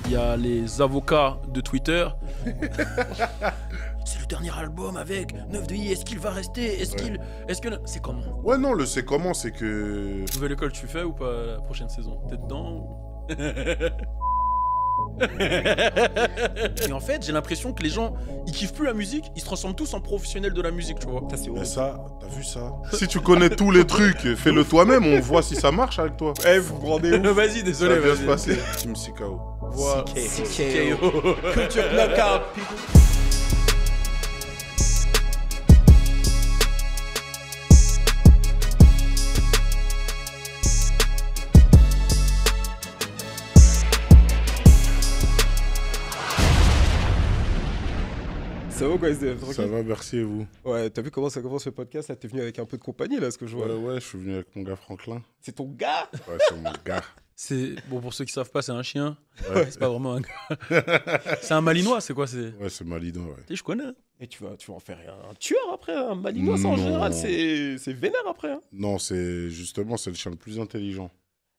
il y a les avocats de Twitter. C'est le dernier album avec 9 de I, est-ce qu'il va rester? Est-ce que... C'est comment? Ouais, non, le c'est comment, c'est que... Nouvelle école, tu fais ou pas la prochaine saison? T'es dedans ou... Et en fait, j'ai l'impression que les gens, ils kiffent plus la musique, ils se transforment tous en professionnels de la musique, tu vois. Ça, c'est Mais horrible. ça, t'as vu ça? Si tu connais tous les trucs, fais-le toi-même, on voit si ça marche avec toi. Eh, vous me rendez où? Vas-y, Ça désolé, va bien se vas-y. passer. Team CKO. Voilà. CKO. Culture knockout, people. Ça va quoi, SDF? Ça Tranquille? va, merci et vous? Ouais, t'as vu comment ça commence le podcast là? T'es venu avec un peu de compagnie là, ce que je vois. Ouais, je suis venu avec mon gars Franklin. C'est ton gars? Ouais, c'est mon gars. C'est bon pour ceux qui savent pas, c'est un chien. Ouais. C'est pas vraiment un gars. C'est un malinois, c'est quoi? C'est... Ouais, c'est Malinois, ouais. Tu sais, je connais. Hein. Et tu vas en faire un tueur après, un malinois, ça en Non. général, c'est vénère après. Hein. Non, c'est justement, c'est le chien le plus intelligent.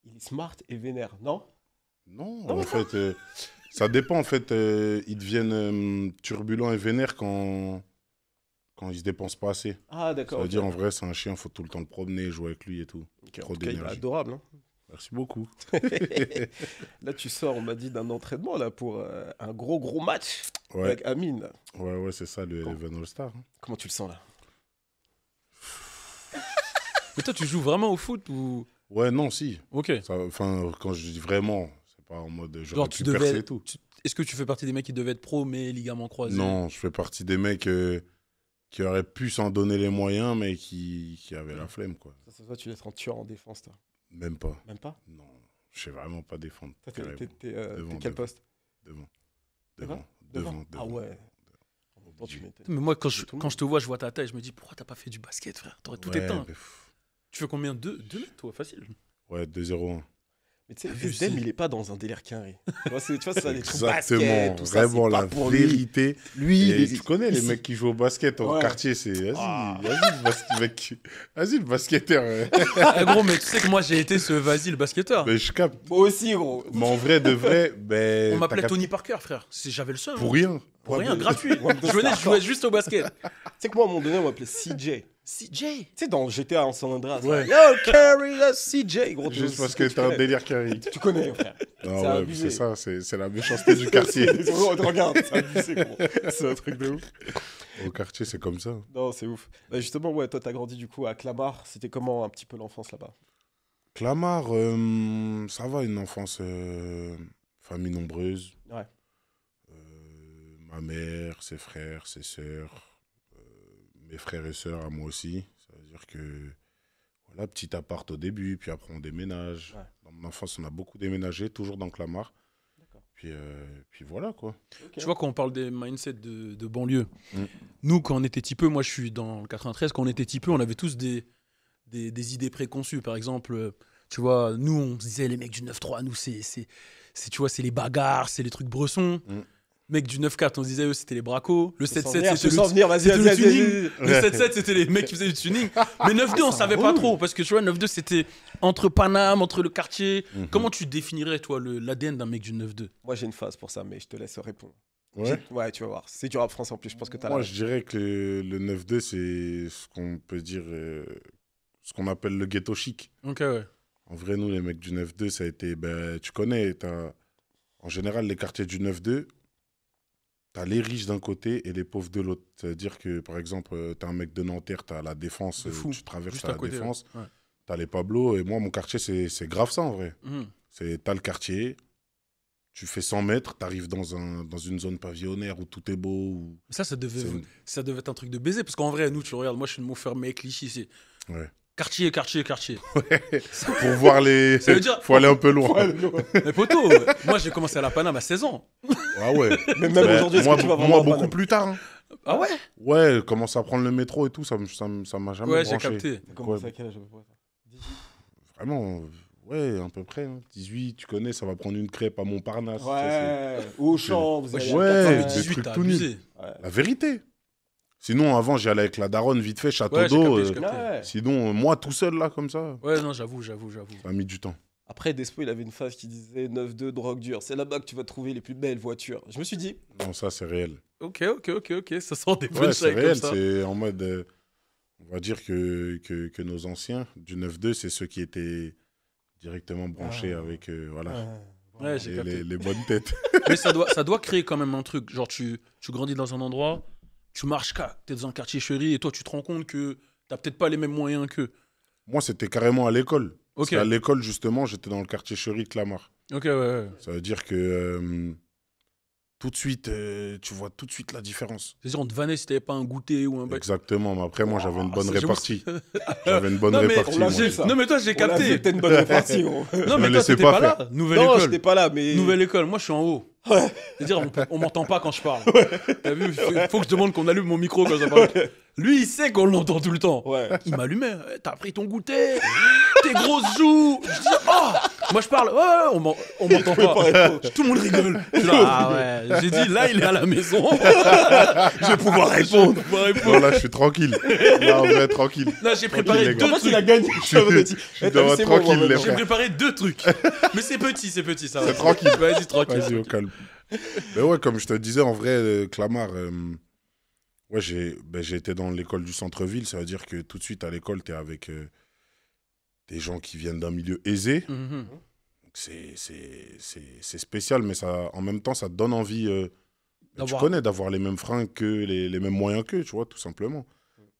Il est smart et vénère, non? Non, Non, en fait, ça dépend. En fait, ils deviennent turbulents et vénères quand ils se dépensent pas assez. Ah Ça d'accord. veut ok. dire, en vrai, c'est un chien, faut tout le temps le promener, jouer avec lui et tout. Ok, trop en tout cas, il est d'énergie. adorable. Hein. Merci beaucoup. Là, tu sors, on m'a dit, d'un entraînement là pour un gros match Ouais, avec Amine. Là. ouais, c'est ça, le Eleven All-Star. Hein. Comment tu le sens là? Mais toi, tu joues vraiment au foot ou... Ouais, non, si. Ok. Enfin, quand je dis vraiment, c'est pas en mode j'aurais Genre, pu tu percer devais... et tout. Est-ce que tu fais partie des mecs qui devaient être pro, mais ligaments croisés? Non, je fais partie des mecs qui auraient pu s'en donner les moyens, mais qui avaient la flemme, quoi. Ça se voit, tu laisses en tueur en défense, toi. Même pas. Même pas? Non, je sais vraiment pas défendre. Toi, carrément. t'es Devant, quel devant. poste? Devant. Ah ouais. En même temps, tu m'étonnes. Mais moi, quand C'est tout le je te vois, je vois ta taille, je me dis, pourquoi t'as pas fait du basket, frère? T'aurais tout Ouais, éteint. mais Tu fais combien? 2 mètres, toi? Facile. Ouais, 2-0-1. Mais tu sais, Vu, SDM, c'est- il est pas dans un délire carré. Tu vois, c'est ça, les trucs Exactement, basket, tout ça, vraiment c'est pas la pour lui. vérité. Lui, Et tu connais les ici. mecs qui jouent au basket en Ouais. quartier, c'est vas-y, Ah. vas-y le basketteur. Ouais. Ah, gros, mais tu sais que moi, j'ai été ce vas-y, le basketteur. Mais je capte. Moi aussi, gros. Mais en vrai, de vrai, ben. On m'appelait t'as Tony Parker, frère. J'avais le seum. capté. Pour rien. Pour Ouais, rien, mais- gratuit. Ouais, mais Je venais, je c'est jouais juste au basket. Tu sais que moi, à un moment donné, on m'appelait CJ. CJ. Tu sais, dans GTA en San Andreas. Ouais. Là, Yo, carry the CJ, gros. Juste parce c'est que ce t'as un tu délire carré. connais. Tu connais, frère. Non, C'est ouais, abusé. c'est ça, c'est la méchanceté du quartier. Regarde, c'est abusé, gros. C'est un truc de ouf. Au quartier, c'est comme ça. Non, c'est ouf. Bah, justement, ouais, toi, t'as grandi du coup à Clamart. C'était comment un petit peu l'enfance là-bas? Clamart, ça va, une enfance, famille nombreuse. Ouais. Ma mère, ses frères, ses sœurs, mes frères et sœurs à moi aussi. Ça veut dire que, voilà, petit appart au début, puis après on déménage. Ouais. Dans mon enfance, on a beaucoup déménagé, toujours dans Clamart. D'accord. Puis voilà, quoi. Ok. Tu vois, quand on parle des mindsets de banlieue, Mm. nous, quand on était petit peu, moi je suis dans le 93, quand on était petit peu, on avait tous des idées préconçues. Par exemple, tu vois, nous, on se disait, les mecs du 9-3, nous, tu vois, c'est les bagarres, c'est les trucs bressons. Mm. Mecs du 9-4, on se disait, eux, c'était les bracos. Le 7-7, Je c'était sens venir, vas-y, c'était le vas-y, tuning. vas-y. Le 7-7, c'était les mecs qui faisaient du tuning. Mais 9-2, on c'est savait un pas relou. trop. Parce que tu vois, 9-2, c'était entre Paname, entre le quartier. Mhm. Comment tu définirais, toi, l'ADN d'un mec du 9-2? Moi, j'ai une phase pour ça, mais je te laisse répondre. Ouais. Ouais, tu vas voir. C'est du rap français en plus, je pense que t'as Moi, la... je dirais que le 9-2, c'est ce qu'on peut dire, ce qu'on appelle le ghetto chic. Ok, ouais. En vrai, nous, les mecs du 9-2, ça a été, ben, tu connais, en général, les quartiers du 9-2, t'as les riches d'un côté et les pauvres de l'autre. C'est-à-dire que, par exemple, t'as un mec de Nanterre, t'as la Défense, De fou. tu traverses Juste à à la côté. Défense, Ouais. Ouais. t'as les Pablo, et moi, mon quartier, c'est grave ça, en vrai. Mhm. T'as le quartier, tu fais 100 mètres, t'arrives dans une zone pavillonnaire où tout est beau. Où Ça devait, c'est- ça devait être un truc de baiser. Parce qu'en vrai, nous, tu regardes, moi, je suis de Montfermeil, Clichy, c'est Ouais. quartier, quartier, quartier. Pour voir les... Ça veut dire- faut aller un peu loin. Mais poto, moi, j'ai commencé à la Paname à 16 ans. Ah ouais. Mais même Ben, aujourd'hui, est-ce moi, que tu vas vraiment moi en beaucoup Paname? plus tard. Hein. Ah ouais? Ouais, commence à prendre le métro et tout, ça m'a jamais Ouais, j'ai branché. capté. T'as commencé à quel âge à peu près, toi? Vraiment, ouais, à peu près. Hein. 18, tu connais, ça va prendre une crêpe à Montparnasse. Ouais, Auchan, vous allez Ouais, à Non, mais 400, 18, trucs t'as tout abusé. ouais. c'est la vérité. Sinon, avant, j'y allais avec la daronne, vite fait, château Ouais, j'ai d'eau. capté, j'ai capté. Ouais. Sinon, moi, tout seul, là, comme ça, Ouais, non, j'avoue. ça a mis du temps. Après, Despo, il avait une phase qui disait 9-2, drogue dure. C'est là-bas que tu vas trouver les plus belles voitures. Je me suis dit, Non, ça, c'est réel. Ok. Ça sent des Ouais, c'est punchlines comme réel. ça. C'est en mode. On va dire que nos anciens du 9-2, c'est ceux qui étaient directement branchés avec voilà, Ouais, j'ai capté. les bonnes têtes. Mais ça doit créer quand même un truc. Genre, tu grandis dans un endroit, tu marches, t'es dans un quartier chéri, et toi, tu te rends compte que t'as peut-être pas les mêmes moyens qu'eux. Moi, c'était carrément à l'école. Ok. Parce qu'à l'école, justement, j'étais dans le quartier chéri de Clamart. Ok, ouais. Ça veut dire que tout de suite, tu vois tout de suite la différence. C'est-à-dire, on te vannait si t'avais pas un goûter ou un bac. Exactement. Mais après, moi, j'avais une bonne c'est- répartie. J'avais une bonne Non, mais répartie. on l'a moi. vu, ça. Non, mais toi, j'ai on l'a vu, capté. t'as une bonne répartie, gros. Non, me mais toi, laissez t'étais pas pas faire. là. Nouvelle Non, école. j'étais pas là, mais. Nouvelle école, moi je suis en haut. Ouais. C'est-à-dire, on m'entend pas quand je parle. T'as vu, faut que je demande qu'on allume mon micro quand je parle. Lui, il sait qu'on l'entend tout le temps. Ouais. Il m'allumait. T'as pris ton goûter, tes grosses joues. Je dis, oh. Moi je parle, ouais, on m'entend pouvais pas pas. répondre. Tout le monde rigole. Je suis là, ah ouais. J'ai dit, là, il est à la maison. Je vais pouvoir répondre. Je vais pouvoir Non, répondre. là, je suis tranquille. Là, en vrai, tranquille. Là, j'ai préparé les deux gars. En fait, il trucs. a gagné. Je suis dans tranquille, les J'ai frères. préparé deux trucs. Mais c'est petit, ça va. C'est tranquille. Vas-y, tranquille. Vas-y, au calme. Mais ouais, comme je te disais, en vrai, Clamart, ouais, j'ai été dans l'école du centre-ville. Ça veut dire que tout de suite, à l'école, tu es avec des gens qui viennent d'un milieu aisé. Mhm. Donc c'est spécial, mais ça, en même temps, ça te donne envie, tu D'avoir- connais, d'avoir les mêmes fringues que les mêmes moyens qu'eux, tu vois, tout simplement.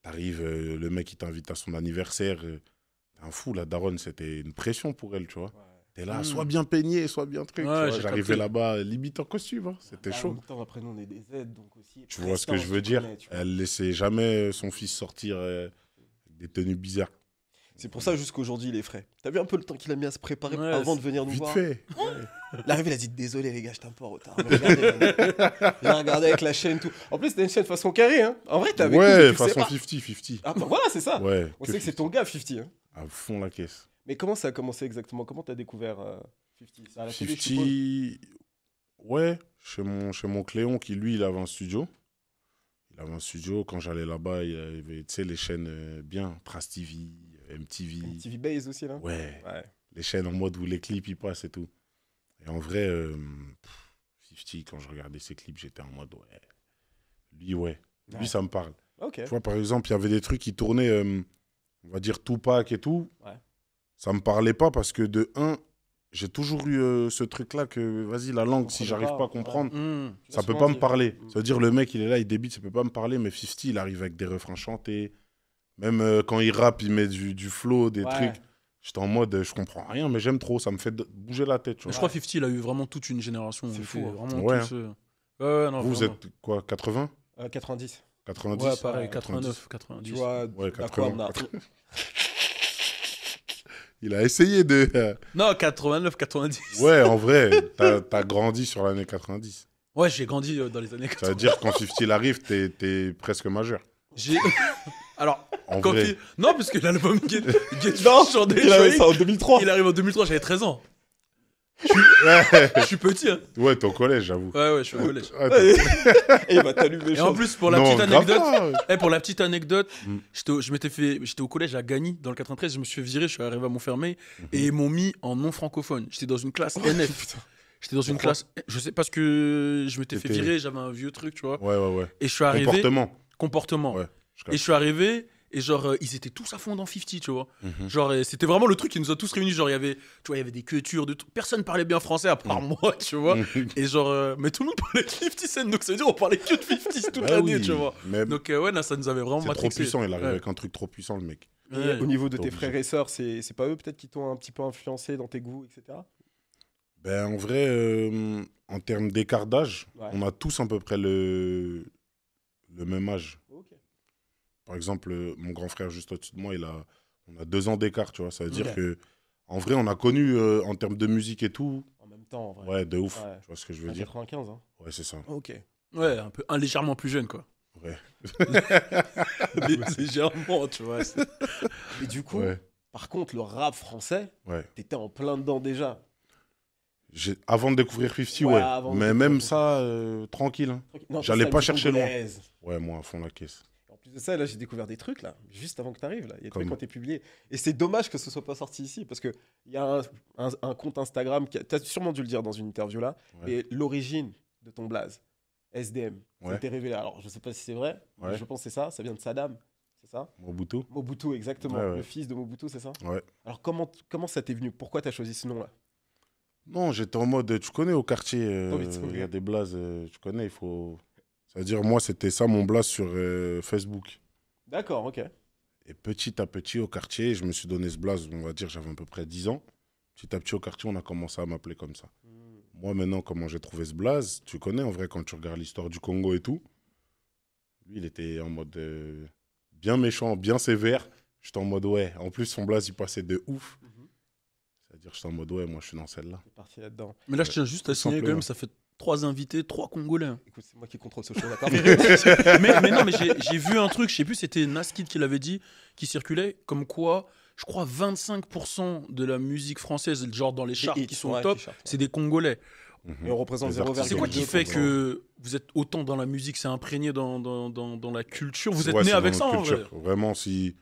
T'arrives, le mec, il t'invite à son anniversaire. T'es un fou, la daronne, c'était une pression pour elle, tu vois. T'es là, Mm. sois bien peigné, sois bien truc. Ouais, tu vois. j'ai J'arrivais capté. là-bas, limite en costume, hein. C'était En chaud. même temps, après, nous, on est des aides, donc aussi. Tu vois ce que je veux dire? Elle laissait jamais son fils sortir avec des tenues bizarres. C'est pour ça, jusqu'aujourd'hui, il est frais. T'as vu un peu le temps qu'il a mis à se préparer Ouais, avant de venir nous Vite voir? fait. L'arrivée, il a dit désolé, les gars, j'étais un peu en retard. Mais regardez, il a regardé avec la chaîne, tout. En plus, c'était une chaîne façon carré, hein. En vrai, t'es avec nous, mais tu Ouais, le sais façon pas. 50-50. Ah, bah voilà, c'est ça. Ouais. On sait que c'est ton gars, 50. Hein. À fond la caisse. Mais comment ça a commencé exactement? Comment t'as découvert 50? C'est à la télé, je suppose 50, ouais, chez mon Cléon qui, lui, il avait un studio. Il avait un studio. Quand j'allais là-bas, il y avait, tu sais, les chaînes bien, Pras TV, MTV. TV Base aussi, là? Ouais, Ouais. les chaînes en mode où les clips, ils passent et tout. Et en vrai, 50, quand je regardais ses clips, j'étais en mode, ouais. Lui, ouais. Ouais. Lui, ça me parle. Ok. Tu vois, par exemple, il y avait des trucs qui tournaient, on va dire Tupac et tout. Ouais. Ça me parlait pas parce que, de un, j'ai toujours eu ce truc-là que, vas-y, la langue, si j'arrive pas à comprendre, Mhm. ça peut pas me parler. Ça veut dire, le mec, il est là, il débite, ça peut pas me parler, mais 50, il arrive avec des refrains chantés. Même quand il rappe, il met du flow, des Ouais. trucs. J'étais en mode, je comprends rien, mais j'aime trop, ça me fait bouger la tête, tu Mais vois. je crois 50, il a eu vraiment toute une génération. C'est On fou, était hein. Vraiment Ouais, tous, ouais, non, Vous vraiment. êtes quoi, 80 90. 90 Ouais, pareil, Ouais, 89, 90. Tu vois, Ouais, à quoi on a... 80. Il a essayé de... Non, 89, 90. Ouais, en vrai, t'as grandi sur l'année 90. Ouais, j'ai grandi dans les années Ça 80. veut dire, quand 50 il arrive, t'es presque majeur. J'ai. Alors, En quand vrai. non, parce que l'album Get Non, Rich or Die il avait Trying, ça en 2003. il arrive en 2003, j'avais 13 ans. Ouais, Je suis petit, hein. ouais, t'es au collège, j'avoue. Ouais, je suis au collège. Ouais, t'es- Et il va t'allumer Et en chaud. plus, pour la Non, petite grave anecdote, pas. pour la petite anecdote, Mm. j'étais au collège à Gagny, dans le 93, je me suis fait virer, je suis arrivé à Montfermeil, Mhm. et ils m'ont mis en non francophone. J'étais dans une classe NF. Putain. J'étais dans une Pourquoi classe, je sais, parce que je m'étais fait T'étais- virer, j'avais un vieux truc, tu vois. Ouais. Et je suis arrivé. Comportement. Ouais, Et je suis arrivé, et genre, ils étaient tous à fond dans 50, tu vois. Mhm. Genre, c'était vraiment le truc qui nous a tous réunis. Genre, il y avait, tu vois, il y avait des cultures, de tout. Personne parlait bien français à part moi, tu vois. Et genre, mais tout le monde parlait de 50 Cent, donc ça veut dire on parlait que de 50 toute Bah l'année, oui, tu vois. mais Donc, ouais, là, ça nous avait vraiment c'est trop matrixé. puissant, il arrive Ouais. avec un truc trop puissant, le mec. Et Ouais. au niveau de T'es tes obligé. frères et sœurs, c'est pas eux peut-être qui t'ont un petit peu influencé dans tes goûts, etc. Ben, en vrai, en termes d'écart d'âge, Ouais. on a tous à peu près le même âge. Ok. Par exemple, mon grand frère juste au-dessus de moi, on a 2 ans d'écart, tu vois. Ça veut dire Ok. que, en vrai, on a connu, en termes de musique et tout, En même temps, en vrai. ouais, de ouf. Ouais. Tu vois ce que je veux En dire? 95, hein. Ouais, c'est ça. Ok. Ouais, un légèrement plus jeune, quoi. Ouais. Légèrement, tu vois. Et du coup, Ouais. par contre, le rap français, Ouais. t'étais en plein dedans déjà. Avant de découvrir 50, Ouais, ouais. avant de Mais découvrir même 50. ça, tranquille. Hein. Non, J'allais ça, pas une chercher loin. congolaise. Ouais, moi, à fond la caisse. En plus, plus de ça, là, j'ai découvert des trucs, là, juste avant que tu arrives, là. Il y a des trucs qui Comme- ont été publiés. Et c'est dommage que ce soit pas sorti ici, parce qu'il y a un compte Instagram, tu as sûrement dû le dire dans une interview, là, Ouais. et l'origine de ton blaze, SDM, ça a Ouais. été révélé. Alors, je sais pas si c'est vrai, mais Ouais. je pense que c'est ça vient de Saddam, c'est ça? Mobutu. Mobutu, exactement, Ouais, ouais. le fils de Mobutu, c'est ça? Ouais. Alors, comment ça t'est venu? Pourquoi tu as choisi ce nom-là? Non, j'étais en mode, tu connais au quartier, Non, mais tu il y connais. a des blazes, tu connais, il faut. C'est-à-dire, moi, c'était ça mon blaze sur Facebook. D'accord, ok. Et petit à petit, au quartier, je me suis donné ce blaze, on va dire, j'avais à peu près 10 ans. Petit à petit, au quartier, on a commencé à m'appeler comme ça. Moi, maintenant, comment j'ai trouvé ce blaze, tu connais, en vrai, quand tu regardes l'histoire du Congo et tout, lui, il était en mode bien méchant, bien sévère. J'étais en mode, ouais. En plus, son blaze, il passait de ouf. C'est-à-dire, j'étais en mode, ouais, moi, je suis dans celle-là. T'es parti là-dedans. Mais là, je tiens juste à Tout signaler quand simplement. même, ça fait 3 invités, 3 Congolais. Hein. Écoute, c'est moi qui contrôle ce show, d'accord? mais non, mais j'ai vu un truc, je sais plus, c'était Naskid qui l'avait dit, qui circulait, comme quoi, je crois 25% de la musique française, genre dans les charts qui sont au top, c'est des Congolais. Et on représente Les 0,2. artistes C'est quoi qui Deux fait pour que vous êtes autant dans la musique, c'est imprégné dans la culture? Vous êtes Ouais, né c'est avec dans ça notre en vrai? culture. Vraiment, si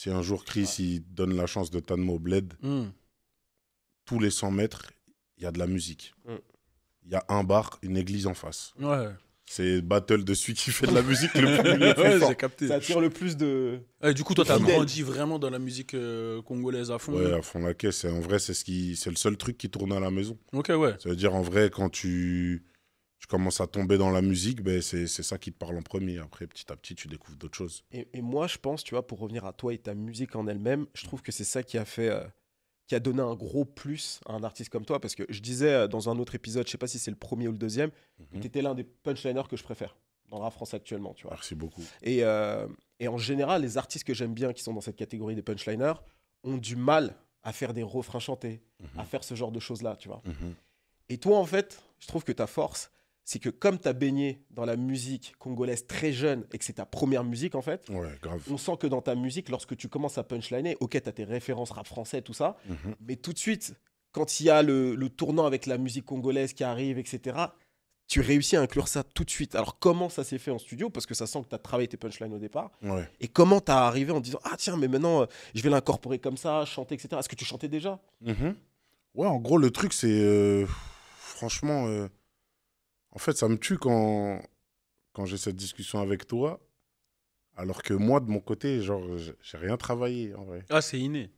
un jour Chris il donne la chance de t'admettre au bled, tous les 100 mètres, il y a de la musique. Mm. Il y a un bar, une église en face. Ouais, C'est battle de celui qui fait de la musique le plus ouais fort. j'ai capté. Ça attire le plus de. Ouais, du coup, toi, t'as Fidèle. grandi vraiment dans la musique congolaise à fond. Ouais, à fond la caisse. Et en vrai, c'est le seul truc qui tourne à la maison. Ok, ouais. Ça veut dire, en vrai, quand tu commences à tomber dans la musique, ben, c'est ça qui te parle en premier. Après, petit à petit, tu découvres d'autres choses. Et moi, je pense, tu vois, pour revenir à toi et ta musique en elle-même, je trouve que c'est ça qui a fait. Qui a donné un gros plus à un artiste comme toi. Parce que je disais dans un autre épisode, je sais pas si c'est le premier ou le deuxième, tu étais l'un des punchliners que je préfère dans le rap français actuellement, tu vois. Merci beaucoup. Et en général, les artistes que j'aime bien qui sont dans cette catégorie des punchliners ont du mal à faire des refrains chantés, à faire ce genre de choses-là, tu vois. Et toi, en fait, je trouve que ta force, c'est que comme tu as baigné dans la musique congolaise très jeune et que c'est ta première musique, en fait, Ouais, grave. on sent que dans ta musique, lorsque tu commences à punchliner, ok, tu as tes références rap français, tout ça, mais tout de suite, quand il y a le tournant avec la musique congolaise qui arrive, etc., tu réussis à inclure ça tout de suite. Alors, comment ça s'est fait en studio? Parce que ça sent que tu as travaillé tes punchlines au départ. Ouais. Et comment tu as arrivé en disant, ah tiens, mais maintenant, je vais l'incorporer comme ça, chanter, etc. Est-ce que tu chantais déjà? Ouais, en gros, le truc, c'est. Franchement, en fait, ça me tue quand j'ai cette discussion avec toi. Alors que moi, de mon côté, genre, j'ai rien travaillé, en vrai. Ah, c'est inné.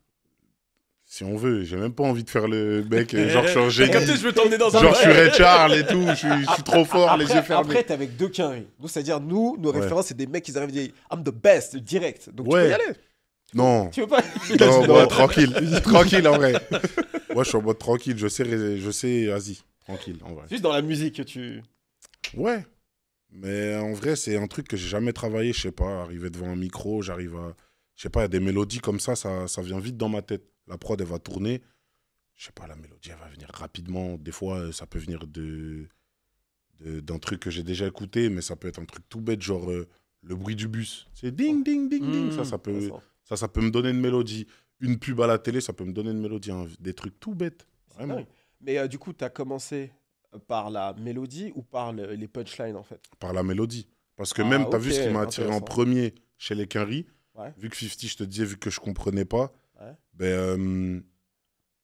Si on veut, j'ai même pas envie de faire le mec, genre, je suis T'as capté, je veux t'emmener dans un. genre, je suis Ray Charles et tout, je suis trop fort, les yeux fermés. Après, t'es avec deux quinries. Nous, c'est-à-dire, nos Ouais. références, c'est des mecs qui arrivent et disent, I'm the best, direct. Donc, tu Ouais. peux y aller. Non, Tu veux pas? non, ouais, tranquille, tranquille, en vrai. Moi, je suis en mode tranquille, je sais, vas-y, tranquille, en vrai. Juste dans la musique que tu. Ouais, mais en vrai, c'est un truc que j'ai jamais travaillé, je sais pas, arriver devant un micro, j'arrive à... Je sais pas, il y a des mélodies comme ça vient vite dans ma tête. La prod, elle va tourner, je sais pas, la mélodie, elle va venir rapidement. Des fois, ça peut venir d'un truc que j'ai déjà écouté, mais ça peut être un truc tout bête, genre le bruit du bus. C'est ding, ding, ding, ding. Ça peut me donner une mélodie. Une pub à la télé, ça peut me donner une mélodie. Hein. Des trucs tout bêtes, vraiment. Dingue. Mais du coup, tu as commencé par la mélodie ou par les punchlines, en fait? Par la mélodie. Parce que Ah, même, tu as vu ok, ce qui m'a attiré en intéressant. premier chez les Quinry. Ouais. Vu que 50, je te disais, vu que je comprenais pas, Ouais. ben,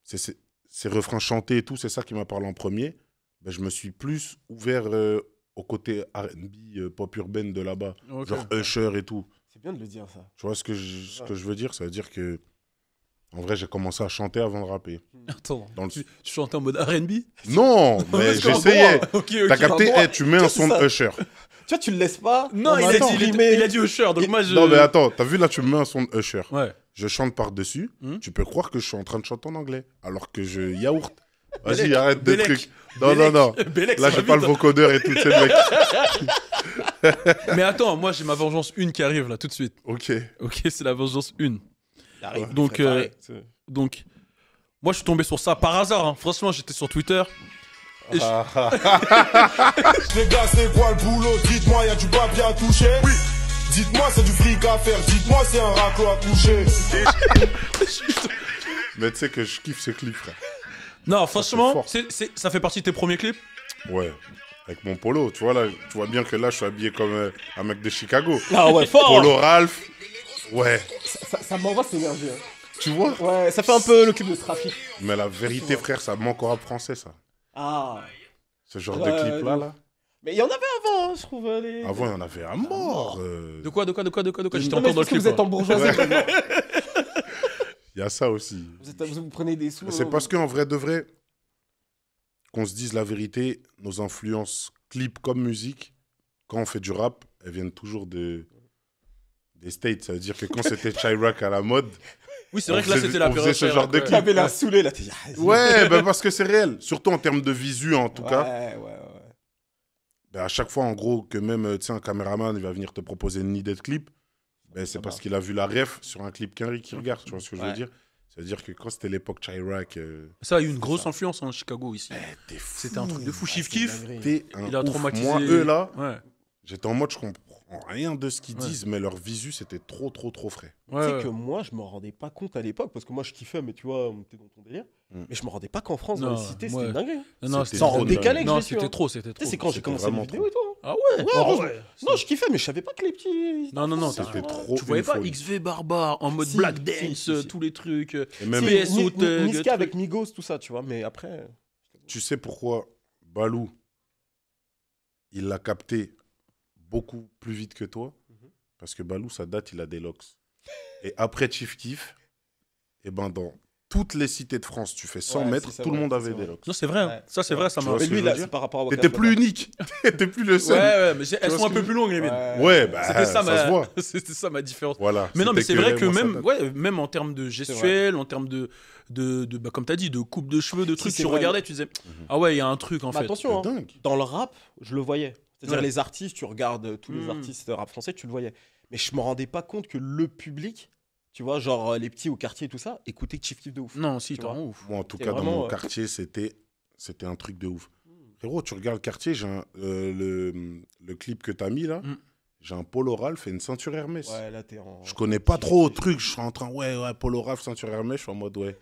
ces refrains chantés et tout, c'est ça qui m'a parlé en premier. Ben, je me suis plus ouvert au côté R&B, pop urbaine de là-bas. Ok. Genre Usher et tout. C'est bien de le dire, ça. Tu vois ce que je veux dire? Ça veut dire que, en vrai, j'ai commencé à chanter avant de rapper. Attends, Dans le- tu chantais en mode R&B? Non, mais Parce qu'en j'essayais. droit, ok, T'as ok. capté? droit. Eh, tu mets un son de ça. Usher. Tu vois, tu le laisses pas. Non, en il même a, temps, dit, rimer. il a dit Usher, donc moi je... Non, mais attends, t'as vu là, tu me mets un son de Usher. Ouais. Je chante par-dessus, tu peux croire que je suis en train de chanter en anglais, alors que je yaourt. Vas-y, Bélec, arrête de Bélec, trucs. Non, non, non. Bélec, Là, ça j'ai va pas le vite, hein. vocodeur et tout, c'est le mec. Mais attends, moi j'ai ma vengeance 1 qui arrive là tout de suite. Ok. Ok, c'est la vengeance 1. Il arrive, Donc, préparé. Donc, moi je suis tombé sur ça par hasard. Hein. Franchement, j'étais sur Twitter. Et Les gars, c'est quoi le boulot? Dites-moi, y'a du papier à toucher? Oui. Dites-moi, c'est du fric à faire. Dites-moi, c'est un raclo à coucher. Mais tu sais que je kiffe ce clip, frère. Non, franchement, fort. ça fait partie de tes premiers clips. Ouais. Avec mon polo, tu vois, là, tu vois bien que là, je suis habillé comme un mec de Chicago. Ah ouais, fort. Polo Ralph. Ouais, Ça m'envoie cette énergie. Hein. tu vois. Ouais, ça fait un peu le clip de Trafic. Mais la vérité, frère, ça me manque au rap français, ça. Ah. Ce genre Ouais, de clip-là, de là. Mais il y en avait avant, hein, je trouve. Les... Avant, il y en avait à mort. De quoi J'étais Non, mais encore dans le parce que clip. vous êtes en bourgeoisie maintenant. Il y a ça aussi. Vous prenez des sous. C'est parce qu'en vrai de vrai, qu'on se dise la vérité, nos influences clips comme musique, quand on fait du rap, elles viennent toujours des States. Ça veut dire que quand c'était Chirac à la mode, Oui, c'est vrai on que là, faisait- c'était la on période. faisait ce genre de ouais. clip. T'avais la saoulée là. T'es dit, ah, ouais, ben parce que c'est réel. Surtout en termes de visu, en tout cas. Ouais. Ben à chaque fois, en gros, que même tu sais, un caméraman il va venir te proposer une idée de clip, ben, c'est Ça parce marche. qu'il a vu la ref sur un clip qu'Henry qui regarde. Tu vois ce que je veux Ouais. dire? C'est-à-dire que quand c'était l'époque Chirac, Ça a eu une grosse ça. influence en Chicago ici. t'es fou. C'était un truc de fou. Ah, Chief c'est Keef, dinguerie. T'es un il a ouf. traumatisé. Moi, eux, là, Ouais. j'étais en mode, je comprends rien de ce qu'ils Ouais. disent, mais leur visu, c'était trop frais. Tu Ouais, sais ouais. que moi, je me rendais pas compte à l'époque, parce que moi, je kiffais, mais tu vois, on était dans ton délire. Mm. Mais je me rendais pas qu'en France, dans Non, les cités, moi- c'était une dinguerie. Non, C'était C'est en trop décalé dingue. que Non, j'ai su. c'était hein. trop, c'était Tu trop. sais, c'est quand j'ai C'était commencé les vraiment vidéos et tout. hein. Ah ouais, Ouais, ouais. Non, je kiffais, mais je savais pas que les petits. Non, C'était trop. Tu voyais une pas folie. XV Barbare en mode Si, Black si, Dance, si. tous les trucs. Et même, Si. PSO, Thug, Niska truc. avec Migos, tout ça, tu vois, mais après. tu sais pourquoi Balou, il l'a capté beaucoup plus vite que toi? Parce que Balou, ça date, il a des locks. Et après Chief Keef, et ben dans toutes les cités de France, tu fais 100 Ouais, mètres, c'est tout le vrai, monde c'est avait vrai. des locks. Non, c'est vrai. hein. Ouais. Ça, c'est vrai, ça Tu m'a. vois Mais ce que lui, je là, veux dire? c'est par rapport à T'étais plus unique. T'étais plus le Ouais, seul. ouais, mais elles vois sont ce un peu que- plus longues, les miennes. Ouais, bah, C'était ça, se voit. c'était ça ma différence. Voilà. Mais non, mais c'est C'était vrai que vraiment ça même, date. ouais, même en termes de gestuelle, en termes de bah, comme tu as dit, de coupe de cheveux, de trucs, c'est tu vrai. regardais, tu disais, ah ouais, il y a un truc en Mais fait. attention, hein, C'est dingue. dans le rap, je le voyais. C'est-à-dire Ouais. les artistes, tu regardes tous les Mm. artistes de rap français, tu le voyais. Mais je me rendais pas compte que le public, tu vois, genre les petits au quartier et tout ça, écoutait Chief Keef de ouf. Non, si, Tu t'as vois. un ouf. Moi, en tout C'est cas, dans vraiment, mon quartier, c'était un truc de ouf. Frérot, tu regardes le quartier, le clip que t'as mis là, Mm. j'ai un polo Ralph et une ceinture Hermès. Ouais, là, t'es en. Je connais pas trop au truc, je suis en train, ouais, polo Ralph, ceinture Hermès, je suis en mode, ouais.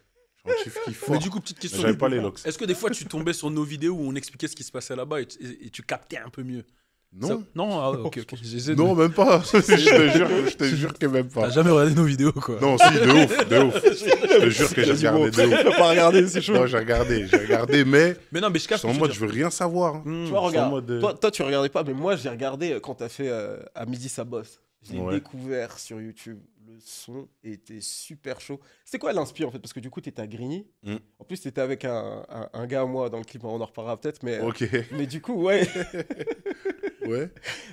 Je suis en Chief Keef fort. Mais du coup, petite Mais question. j'avais pas les locks. Est-ce que des fois tu tombais sur nos vidéos où on expliquait ce qui se passait là-bas et tu captais un peu mieux? Non. Ça- Non, ah, ok, ok. J'essaie de- Non, même pas. je te jure que même T'as pas. jamais regardé nos vidéos, quoi. Non, si, de ouf. Je te jure que j'ai regardé de ouf. T'as pas regardé, c'est chaud. Non, j'ai regardé, mais Mais non, mais je je capte. suis en ce que mode, tu je veux rien savoir. hein. veux dire. Tu vois, Je suis en regarde. mode, Toi, tu regardais pas, mais moi, j'ai regardé quand t'as fait à midi ça bosse. Je l'ai Ouais. découvert sur YouTube. Le son était super chaud. C'était quoi l'inspire en fait? Parce que du coup, t'étais à Grigny. Mm. En plus, t'étais avec un gars à moi dans le clip, on en reparlera peut-être. Mais, Ok, mais du coup, ouais. ouais.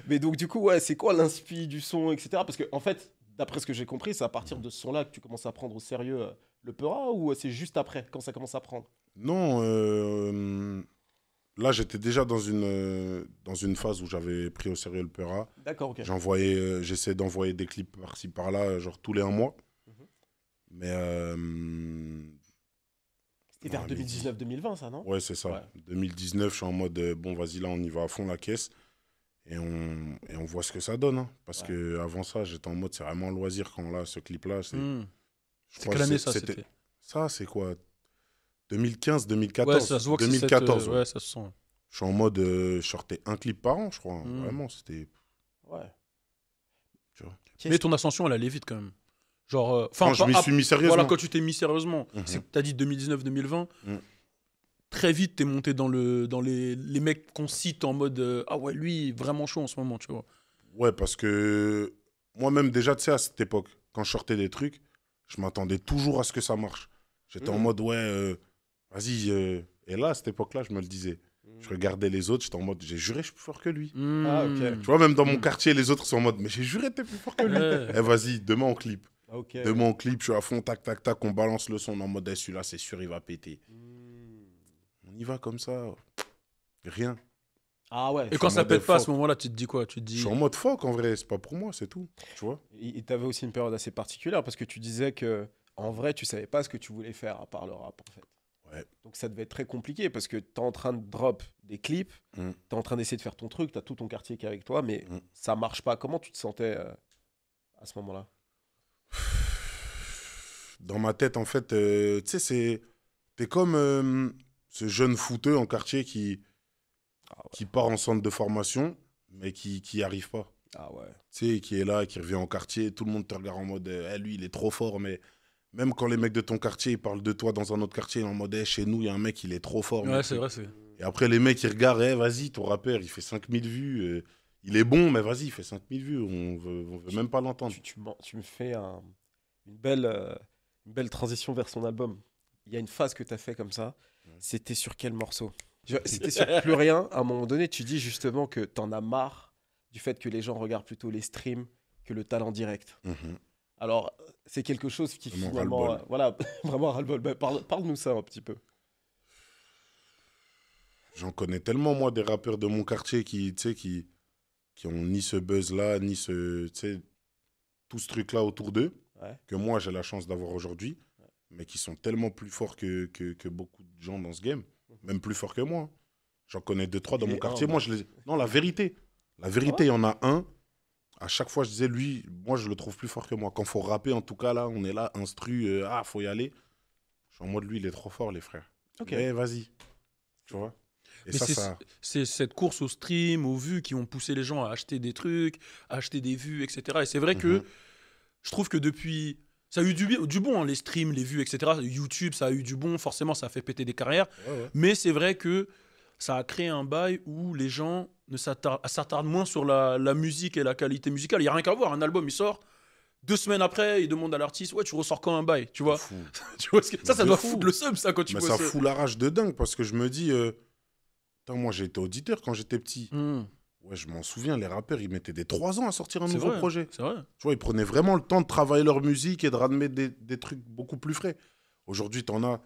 Mais donc, du coup, ouais, c'est quoi l'inspi du son, etc. Parce que, en fait, d'après ce que j'ai compris, c'est à partir de ce son-là que tu commences à prendre au sérieux le Peura ou c'est juste après, quand ça commence à prendre? Non, là, j'étais déjà dans une phase où j'avais pris au sérieux le Peura. D'accord, ok. J'essaie d'envoyer des clips par-ci par-là, genre tous les 1 mois. Mhm. Mais C'était vers Ouais, mais 2019-2020, ça, non? ouais, c'est ça. Ouais. 2019, je suis en mode bon, vas-y, là, on y va à fond la caisse. Et on voit ce que ça donne. hein. Parce Ouais. que avant ça, j'étais en mode c'est vraiment un loisir. Quand là, ce clip-là, c'est. Hmm. je C'est crois quelle que année ça c'était? Ça, c'est quoi 2015, 2014. Ouais, ça se voit que c'est 2014. ouais. ouais, ça se sent. Je suis en mode, je sortais un clip par an, je crois. Mm. Vraiment, c'était. Ouais. Tu vois. Mais ton ascension, elle allait vite quand même. Genre, Quand je m'y suis mis sérieusement. Voilà, quand tu t'es mis sérieusement, Mhm. c'est que t'as dit 2019-2020. Mhm. Très vite, t'es monté dans les mecs qu'on cite en mode ah ouais, lui, vraiment chaud en ce moment, tu vois. Ouais, parce que moi-même, déjà, tu sais, à cette époque, quand je sortais des trucs, je m'attendais toujours à ce que ça marche. J'étais en mode, ouais, vas-y. Et là, à cette époque-là, je me le disais. Je regardais les autres, j'étais en mode, j'ai juré, je suis plus fort que lui. Ah, ok. Tu vois, même dans mon Mm. quartier, les autres sont en mode, mais j'ai juré, t'es plus fort que lui. Ouais. Eh, vas-y, demain on clip. Ah, ok. Demain on clip, je suis à fond, tac, tac, tac, on balance le son en mode, eh, celui-là, c'est sûr, il va péter. On y va comme ça. Rien. Ah ouais. Et quand en ça mode pète pas à ce fuck. moment-là, tu te dis quoi? Tu te Je dis. suis en mode fuck en vrai, c'est pas pour moi, c'est tout. Tu vois. Et t'avais aussi une période assez particulière parce que tu disais que en vrai, tu savais pas ce que tu voulais faire à part le rap en fait. Ouais. Donc ça devait être très compliqué parce que t'es en train de drop des clips, Mm. t'es en train d'essayer de faire ton truc, t'as tout ton quartier qui est avec toi, mais Mm. ça marche pas. Comment tu te sentais à ce moment-là? Dans ma tête, en fait, tu sais, t'es comme ce jeune footeux en quartier qui qui part en centre de formation, mais qui n'y arrive pas. Ah ouais. Tu sais, qui est là, qui revient en quartier, tout le monde te regarde en mode lui, il est trop fort, mais même quand les mecs de ton quartier ils parlent de toi dans un autre quartier, en mode chez nous, il y a un mec, il est trop fort. Ouais, c'est vrai. Et après, les mecs, ils regardent, vas-y, ton rappeur, il fait 5000 vues, il est bon, mais vas-y, il fait 5000 vues, on veut même pas l'entendre. Tu me fais une belle transition vers son album. Il y a une phase que tu as fait comme ça. C'était sur quel morceau? C'était sur Plus Rien. À un moment donné, tu dis justement que tu en as marre du fait que les gens regardent plutôt les streams que le talent direct. Alors, c'est quelque chose qui Vraiment finalement... ras-le-bol. voilà, vraiment ras-le-bol. Ben, parle-nous ça un petit peu. J'en connais tellement, moi, des rappeurs de mon quartier qui ont ni ce buzz-là, ni tout ce truc-là autour d'eux, que moi, j'ai la chance d'avoir aujourd'hui, mais qui sont tellement plus forts que beaucoup de gens dans ce game, même plus forts que moi. J'en connais 2-3 dans mon quartier. Moi, non, la vérité, il y en a un. À chaque fois, je disais, lui, moi, je le trouve plus fort que moi. Quand il faut rapper, en tout cas, là, on est là, instru, faut y aller. Je suis en mode, lui, il est trop fort, les frères. Ok. Mais vas-y, tu vois. Et Mais ça... c'est cette course au stream, aux vues qui ont poussé les gens à acheter des trucs, à acheter des vues, etc. Et c'est vrai que je trouve que depuis... Ça a eu du bon, hein, les streams, les vues, etc. YouTube, ça a eu du bon. Forcément, ça a fait péter des carrières. Ouais. Mais c'est vrai que ça a créé un bail où les gens s'attardent moins sur la musique et la qualité musicale. Il n'y a rien qu'à voir. Un album, il sort. 2 semaines après, il demande à l'artiste, ouais, tu ressors quand un bail, tu vois. Tu vois ça doit foutre le seum, ça, quand tu Mais vois ça fout la rage de dingue, parce que je me dis... Putain, moi, j'ai été auditeur quand j'étais petit. Ouais, je m'en souviens, les rappeurs, ils mettaient des 3 ans à sortir un nouveau projet. C'est vrai. Tu vois, ils prenaient vraiment le temps de travailler leur musique et de ramener des trucs beaucoup plus frais. Aujourd'hui, t'en as...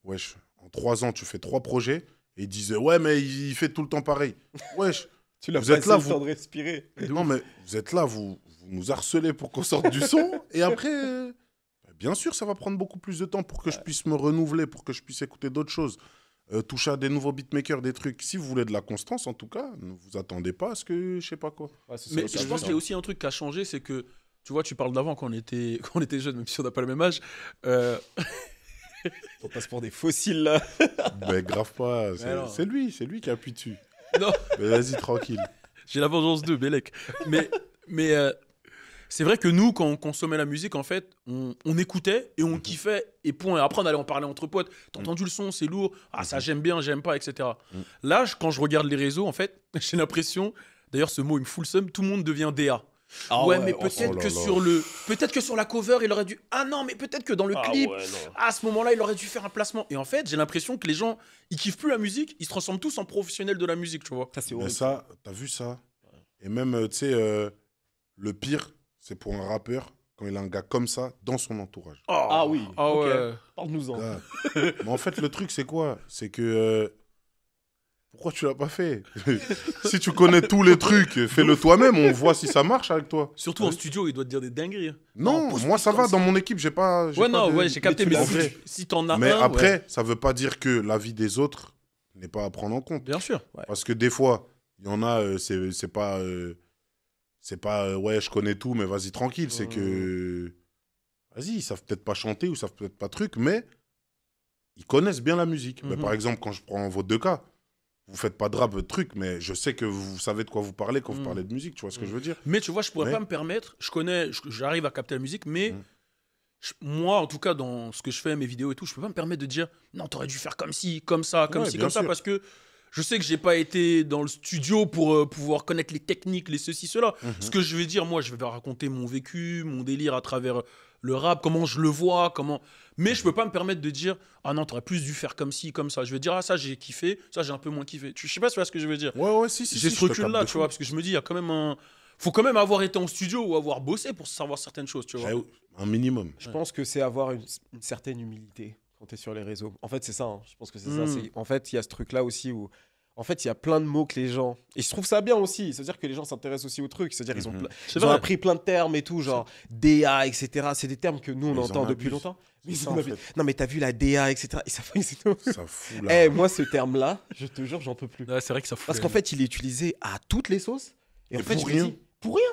Wesh, en 3 ans, tu fais 3 projets et ils disaient, ouais, mais il fait tout le temps pareil. Wesh, Tu l'as vous êtes là, le temps de respirer. Non, mais vous êtes là, vous nous harcelez pour qu'on sorte du son. Et après, bien sûr, ça va prendre beaucoup plus de temps pour que je puisse me renouveler, pour que je puisse écouter d'autres choses. Toucher à des nouveaux beatmakers, des trucs. Si vous voulez de la constance, en tout cas, ne vous attendez pas à ce que je sais pas quoi. Ouais, Mais je pense qu'il y a aussi un truc qui a changé, c'est que, tu vois, tu parles d'avant quand on était jeunes, même si on n'a pas le même âge. On passe pour des fossiles là. Mais grave pas, c'est lui qui appuie dessus. Non. Mais vas-y, tranquille. J'ai la vengeance 2, Bélec. Mais c'est vrai que nous, quand on consommait la musique, en fait, on écoutait et on kiffait, et point. Et après, on allait en parler entre potes. T'as entendu le son, c'est lourd. Ah, ça, j'aime bien, j'aime pas, etc. Là, quand je regarde les réseaux, en fait, j'ai l'impression, d'ailleurs, ce mot, il me fout le seum, tout le monde devient DA. Ah ouais, mais peut-être que sur la cover, il aurait dû... Ah non, mais peut-être que dans le clip, à ce moment-là, il aurait dû faire un placement. Et en fait, j'ai l'impression que les gens, ils kiffent plus la musique, ils se transforment tous en professionnels de la musique, tu vois. Ça, c'est Mais horrible. ça, t'as vu ça? Et même, tu sais, le pire, c'est pour un rappeur, quand il a un gars comme ça dans son entourage. Ah oui, Ah ok. ouais. Parle-nous-en. Gars. Mais en fait, le truc, c'est quoi? C'est que... pourquoi tu l'as pas fait? Si tu connais tous les trucs, fais-le toi-même, on voit si ça marche avec toi. Surtout en studio, il doit te dire des dingueries. Non, pose moi ça va, comme dans mon équipe, j'ai pas... j'ai capté, mais en vrai. si t'en as Mais un... après, ouais. ça veut pas dire que la vie des autres n'est pas à prendre en compte. Bien sûr. Parce que des fois, il y en a, c'est pas, ouais, je connais tout, mais vas-y, tranquille. C'est que, vas-y, ils savent peut-être pas chanter ou ils savent peut-être pas truc, mais ils connaissent bien la musique. Mais par exemple, quand je prends vos 2 cas, vous faites pas de rap, votre truc, mais je sais que vous savez de quoi vous parlez quand vous parlez de musique, tu vois ce que je veux dire? Mais tu vois, je pourrais pas me permettre, j'arrive à capter la musique, mais moi, en tout cas, dans ce que je fais, mes vidéos et tout, je peux pas me permettre de dire, non, t'aurais dû faire comme ci, comme ça, comme Ouais, ci, bien comme ça, sûr. parce que je sais que j'ai pas été dans le studio pour pouvoir connaître les techniques, les ceci, cela. Ce que je vais dire, moi, je vais raconter mon vécu, mon délire à travers le rap, comment je le vois, comment... Mais je peux pas me permettre de dire, ah non, t'aurais plus dû faire comme ci, comme ça. Je vais dire, ah ça, j'ai kiffé, ça, j'ai un peu moins kiffé. Je sais pas si tu vois ce que je veux dire. Ouais, si. J'ai ce recul-là, tu vois, parce que je me dis, il y a quand même un... Faut quand même avoir été en studio ou avoir bossé pour savoir certaines choses, tu vois. Un minimum. Je pense que c'est avoir une certaine humilité quand tu es sur les réseaux. En fait, c'est ça. Je pense que c'est ça. En fait, il y a ce truc-là aussi où... En fait, il y a plein de mots que les gens... Et je trouve ça bien aussi. C'est-à-dire que les gens s'intéressent aussi aux trucs. C'est-à-dire qu'ils ils ont appris plein de termes et tout, genre DA, etc. C'est des termes que nous, on entend depuis longtemps. Mais ça, en fait. Non, mais t'as vu la DA, etc. Et ça fout là. moi, ce terme-là, je te jure, j'en peux plus. Ouais, c'est vrai que ça fout. Parce qu'en fait, il est utilisé à toutes les sauces. Et en fait, pour je me rien. dis, pour rien.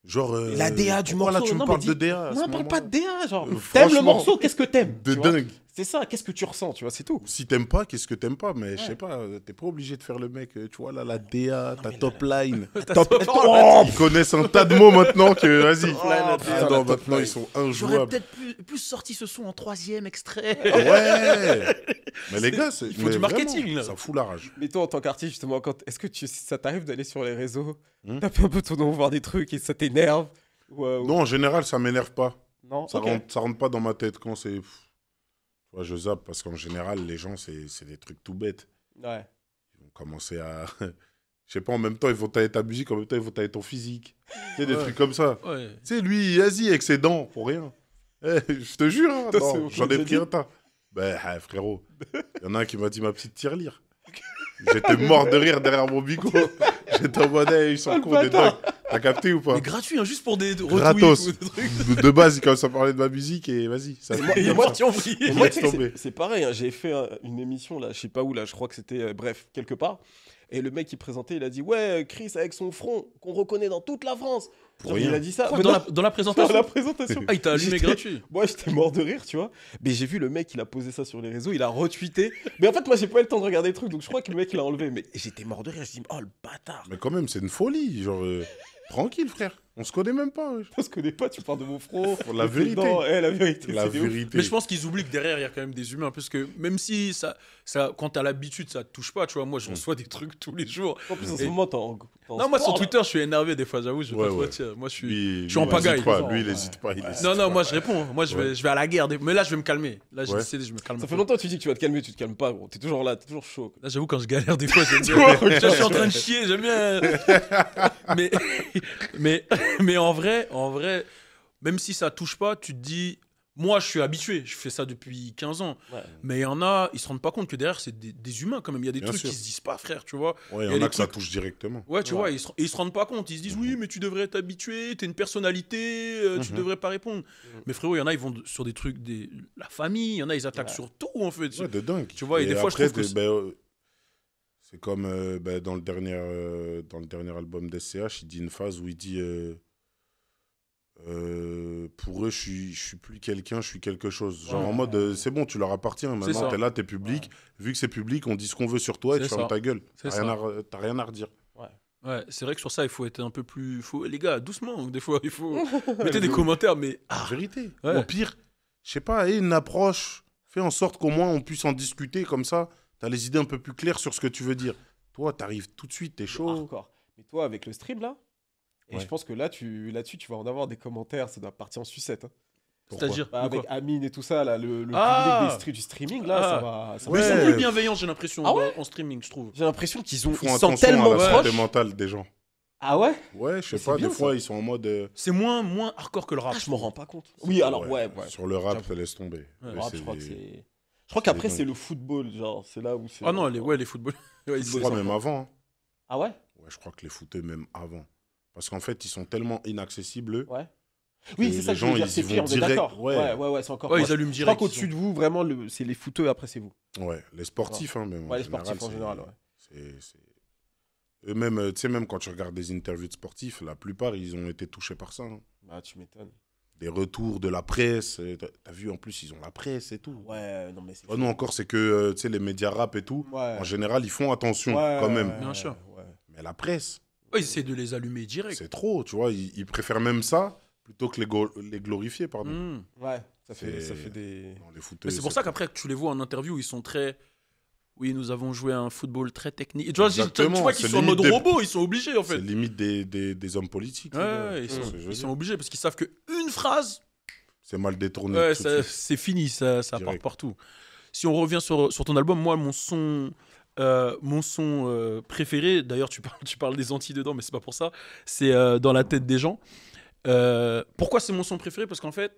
Genre. La DA du pourquoi morceau. là, tu me Non, parles mais de DA à ce Non, parle pas moment-là de DA, genre. T'aimes le franchement, morceau, qu'est-ce que t'aimes De tu vois. dingue. C'est ça, qu'est-ce que tu ressens, tu vois, c'est tout. Si t'aimes pas, qu'est-ce que t'aimes pas? Mais je Ouais. sais pas, t'es pas obligé de faire le mec, tu vois, là, la DA, ta top line. Top. Oh, ils connaissent un tas de mots maintenant que, vas-y. Ah, putain, la non, top maintenant, line. ils sont J'aurais injouables. peut-être plus sorti ce son en 3e extrait. Ouais. Mais les gars, il faut du marketing, là. Ça fout la rage. Mais toi, en tant qu'artiste, justement, est-ce que ça t'arrive d'aller sur les réseaux, Hmm. taper un peu ton nom, voir des trucs et ça t'énerve ou- Non, en général, ça m'énerve pas. Non, Ça, ok. ça rentre pas dans ma tête quand c'est. Tu vois, je zappe parce qu'en général, les gens, c'est des trucs tout bêtes. Ouais. Ils vont commencer à. Je sais pas, en même temps, ils vont tailler ta musique, en même temps, ils vont tailler ton physique. Tu sais, des Ouais. trucs comme ça. Ouais. Tu sais, lui, vas-y, avec ses dents, pour rien. Eh, je te jure, hein, Toi, non, c'est bon, j'en ai j'ai pris dit. un tas. Ben, frérot, il y en a un qui m'a dit ma petite tirelire. J'étais mort de rire derrière mon bico. J'étais en mode, hey, ils sont cons, des dingues. T'as capté ou pas? Mais gratuit, hein, juste pour des Gratos. retweets ou des trucs. De base, il commence à parler de ma musique et vas-y. Ça Et moi, tu en prie. Et moi, Laisse tu sais que tomber. c'est pareil, hein, j'ai fait une émission, là, je sais pas où, là, je crois que c'était, bref, quelque part. Et le mec qui présentait, il a dit, ouais, Chris avec son front, qu'on reconnaît dans toute la France. Pour Genre, rien. il a dit ça. Quoi, Mais dans, non, la présentation dans la présentation. Ah, il t'a allumé J'étais- gratuit. Moi, j'étais mort de rire, tu vois. Mais j'ai vu le mec, il a posé ça sur les réseaux, il a retweeté. Mais en fait, moi, j'ai pas eu le temps de regarder le truc, donc je crois que le mec, il a enlevé. Mais j'étais mort de rire, je dis, oh le bâtard. Mais quand même, c'est une folie. Genre, tranquille, frère. On se connaît même pas. wesh. On se connaît pas, tu parles de mon front. Pour la de tes vérité. dents. La vérité. La c'est des ouf. vérité. Mais je pense qu'ils oublient que derrière, il y a quand même des humains. Parce que même si quand t'as l'habitude, ça te touche pas, tu vois. Moi, je reçois des trucs tous les jours. En plus, en ce Et- moment, t'es en Non, moi, sur sport, là. Twitter, je suis énervé des fois, j'avoue. Je vais Ouais, pas trop ouais. dire. Moi, je suis. Lui, je suis en lui, il pagaille. hésite pas. genre, Lui, il ouais. hésite pas. Il hésite Non, non, pas. moi, je réponds. Moi, je vais à la guerre. Mais là, je vais me calmer. Là, j'ai Ouais. décidé, je me calme. Ça fait longtemps que tu dis que tu vas te calmer, tu te calmes pas, gros. T'es toujours là, t'es toujours chaud. Là, j'avoue, quand je galère, des fois, j'aime Tu vois, bien. Je suis en train de chier, j'aime bien. mais en vrai, même si ça touche pas, tu te dis, moi, je suis habitué, je fais ça depuis 15 ans. Ouais. Mais il y en a, ils se rendent pas compte que derrière, c'est des humains quand même. Il y a des Bien trucs sûr. qui se disent pas, frère, tu vois. Ouais, Il il y y a en a des que ça trucs- touche directement. Ouais, tu Ouais. vois, ils se rendent pas compte. Ils se disent, oui, mais tu devrais t'habituer, t'es une personnalité, tu devrais pas répondre. Mais frérot, il y en a, ils vont sur des trucs, la famille, il y en a, ils attaquent Ouais. sur tout, en fait. Ouais, de dingue. Tu vois, et des fois, je après, trouve que c'est comme dans le dernier album d'SCH, il dit une phase où il dit pour eux, je suis plus quelqu'un, je suis quelque chose. Genre Ouais. en mode, c'est bon, tu leur appartiens. ça. Maintenant, t'es là, t'es public. Vu que c'est public, on dit ce qu'on veut sur toi et C'est tu fermes ça. ta gueule. C'est T'as rien à redire. Ouais, c'est vrai que sur ça, il faut être un peu plus. Les gars, doucement, des fois, il faut. Mettez des commentaires, mais. La vérité. Ouais. Au pire, je sais pas, aie une approche. Fais en sorte qu'au moins on puisse en discuter comme ça. T'as les idées un peu plus claires sur ce que tu veux dire. Toi, t'arrives tout de suite, t'es chaud. Hardcore. Mais toi, avec le stream, là, et Ouais. je pense que là-dessus, tu vas en avoir des commentaires, ça doit partir en sucette. Hein. Pourquoi C'est-à-dire. Bah, de avec quoi Amine et tout ça, là, le Ah public du streaming, là, Ah. ça va. Mais ils sont Ouais. plus bienveillants, j'ai l'impression, Ah ouais en streaming, je trouve. J'ai l'impression qu'ils Ils font ils sont attention tellement à la proches. santé mentale des gens. Ah ouais. Ouais, je sais c'est pas, bien, des fois ça. ils sont en mode. C'est moins hardcore que le rap. Ah, je m'en rends pas compte. Oui, alors ouais. Sur le rap, J'avoue. ça laisse tomber. Ouais, Mais Ah, c'est- je crois que c'est. Je crois qu'après, dingue. c'est le football, genre, c'est là où c'est. Ah non, les football. Ouais, Je c'est- crois même avant. hein. Ah ouais. Ouais, je crois que les footeux même avant. Parce qu'en fait, ils sont tellement inaccessibles. eux. Ouais. Oui, Et c'est ça les que je veux gens, dire, ils c'est y pire, vont on est direct, d'accord. ouais. Ouais, c'est encore. Ouais, pire. ils allument Je crois direct. qu'au-dessus de vous, vraiment, c'est les footeux, après, c'est vous. Ouais, les sportifs, hein, même. Ouais, les sportifs en c'est- général, ouais. Eux-mêmes, tu sais, même quand tu regardes des interviews de sportifs, la plupart, ils ont été touchés par ça. hein. Bah, tu m'étonnes. Des retours de la presse. T'as vu, en plus, ils ont la presse et tout. Ouais, non, mais c'est. Ouais, nous, encore, c'est que, tu sais, les médias rap et tout, Ouais. en général, ils font attention, Ouais, quand même. Bien sûr. Ouais. Mais la presse, Ouais, ils essaient de les allumer direct. c'est trop, tu vois. Ils préfèrent même ça plutôt que les glorifier, pardon. Mm. Ouais, ça fait C'est- des. Non, les footeux, Mais c'est pour ça qu'après, tu les vois en interview, ils sont très. Oui, nous avons joué à un football très technique. Et tu vois, tu Exactement, vois qu'ils c'est sont en mode limite des- robot, ils sont obligés en c'est fait. limite des hommes politiques. Ouais, les gars. ouais, Tu vois ce que je veux ils sont dire. obligés parce qu'ils savent qu'une phrase, C'est mal détourné. ouais, tout de suite. c'est fini, ça part Direct. partout. Si on revient sur ton album, moi, mon son préféré, d'ailleurs, tu parles des Antilles dedans, mais c'est pas pour ça, c'est Dans la tête des gens. Pourquoi c'est mon son préféré? Parce qu'en fait,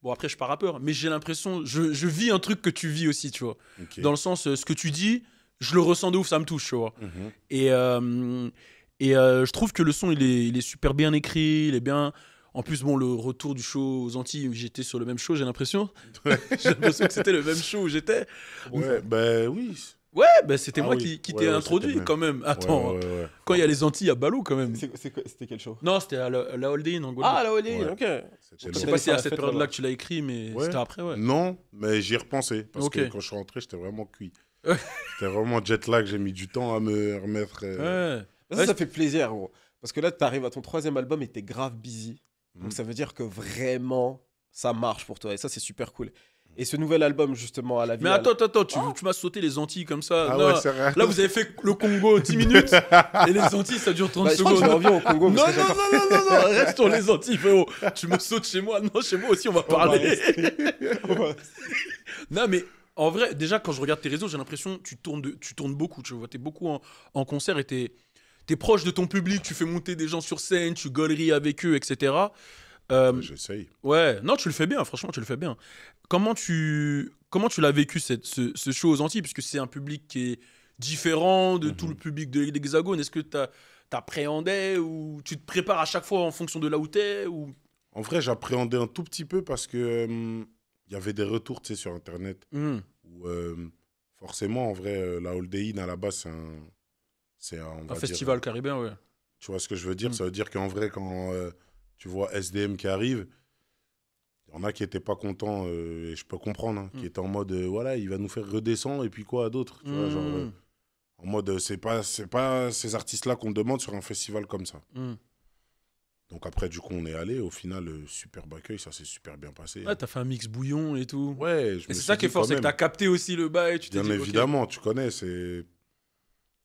bon, après, je suis pas rappeur, mais j'ai l'impression, je vis un truc que tu vis aussi, tu vois. Ok. Dans le sens, ce que tu dis, je le ressens de ouf, ça me touche, tu vois. Mhm. Et je trouve que le son, il est super bien écrit, il est bien. En plus, bon, le retour du show aux Antilles, où j'étais sur le même show, j'ai l'impression. J'ai l'impression que c'était le même show où j'étais. Ouais, ben oui. Ouais, bah, c'était Ah moi oui. qui Ouais, t'ai ouais, introduit c'était quand même. Attends, Ouais. quand il y a les Antilles, il y a Balou quand même. C'était quel show? Non, c'était à la Hold In en Guadeloupe. Ah, la Oli, Ouais. ok. C'était Je long. sais allé pas si c'est faire à la cette fête période-là là-bas. que tu l'as écrit, mais Ouais. c'était après, ouais. Non, mais j'y ai repensé. Parce Ok. que quand je suis rentré, j'étais vraiment cuit. Ouais. C'était vraiment jet lag. J'ai mis du temps à me remettre. Ouais. Ça fait plaisir, gros. Parce que là, t'arrives à ton 3e album et t'es grave busy. Donc Mhm. ça veut dire que vraiment, ça marche pour toi. Et ça, c'est super cool. Et ce nouvel album, justement, à la vie. Mais attends, tu m'as sauté les Antilles comme ça. Ah Non, ouais, c'est vrai. là, vous avez fait le Congo 10 minutes et les Antilles, ça dure 30 Bah, je crois que secondes. je reviens au Congo. Non, parce que non, reste sur les Antilles, frérot. Tu me sautes chez moi. Non, chez moi aussi, on va parler. Non, mais en vrai, déjà, quand je regarde tes réseaux, j'ai l'impression que tu tournes beaucoup. Tu vois, t'es beaucoup en concert et t'es proche de ton public. Tu fais monter des gens sur scène, tu gauleries avec eux, etc. J'essaye. Ouais, non, tu le fais bien, franchement, tu le fais bien. Comment tu l'as vécu, ce show aux Antilles, puisque c'est un public qui est différent de tout le public de l'Hexagone. Est-ce que t'appréhendais ou tu te prépares à chaque fois en fonction de là où t'es ou... En vrai, j'appréhendais un tout petit peu parce que il y avait des retours, tu sais, sur Internet. Où, forcément, en vrai, la Hold In, à la base, c'est on va Un dire, festival caribéen, ouais. tu vois ce que je veux dire? Mm. Ça veut dire qu'en vrai, quand tu vois SDM qui arrive, il y en a qui n'étaient pas contents, et je peux comprendre, hein, qui étaient en mode, voilà, il va nous faire redescendre, et puis quoi d'autre? Tu vois, genre, en mode, c'est pas ces artistes-là qu'on demande sur un festival comme ça. Donc après, du coup, on est allé. Au final, superbe accueil, ça s'est super bien passé. Ouais, t'as fait un mix bouillon et tout. Ouais, Et c'est ça qui est fort, c'est que t'as capté aussi le bail. Tu t'es Bien dit, ok. évidemment, tu connais, c'est...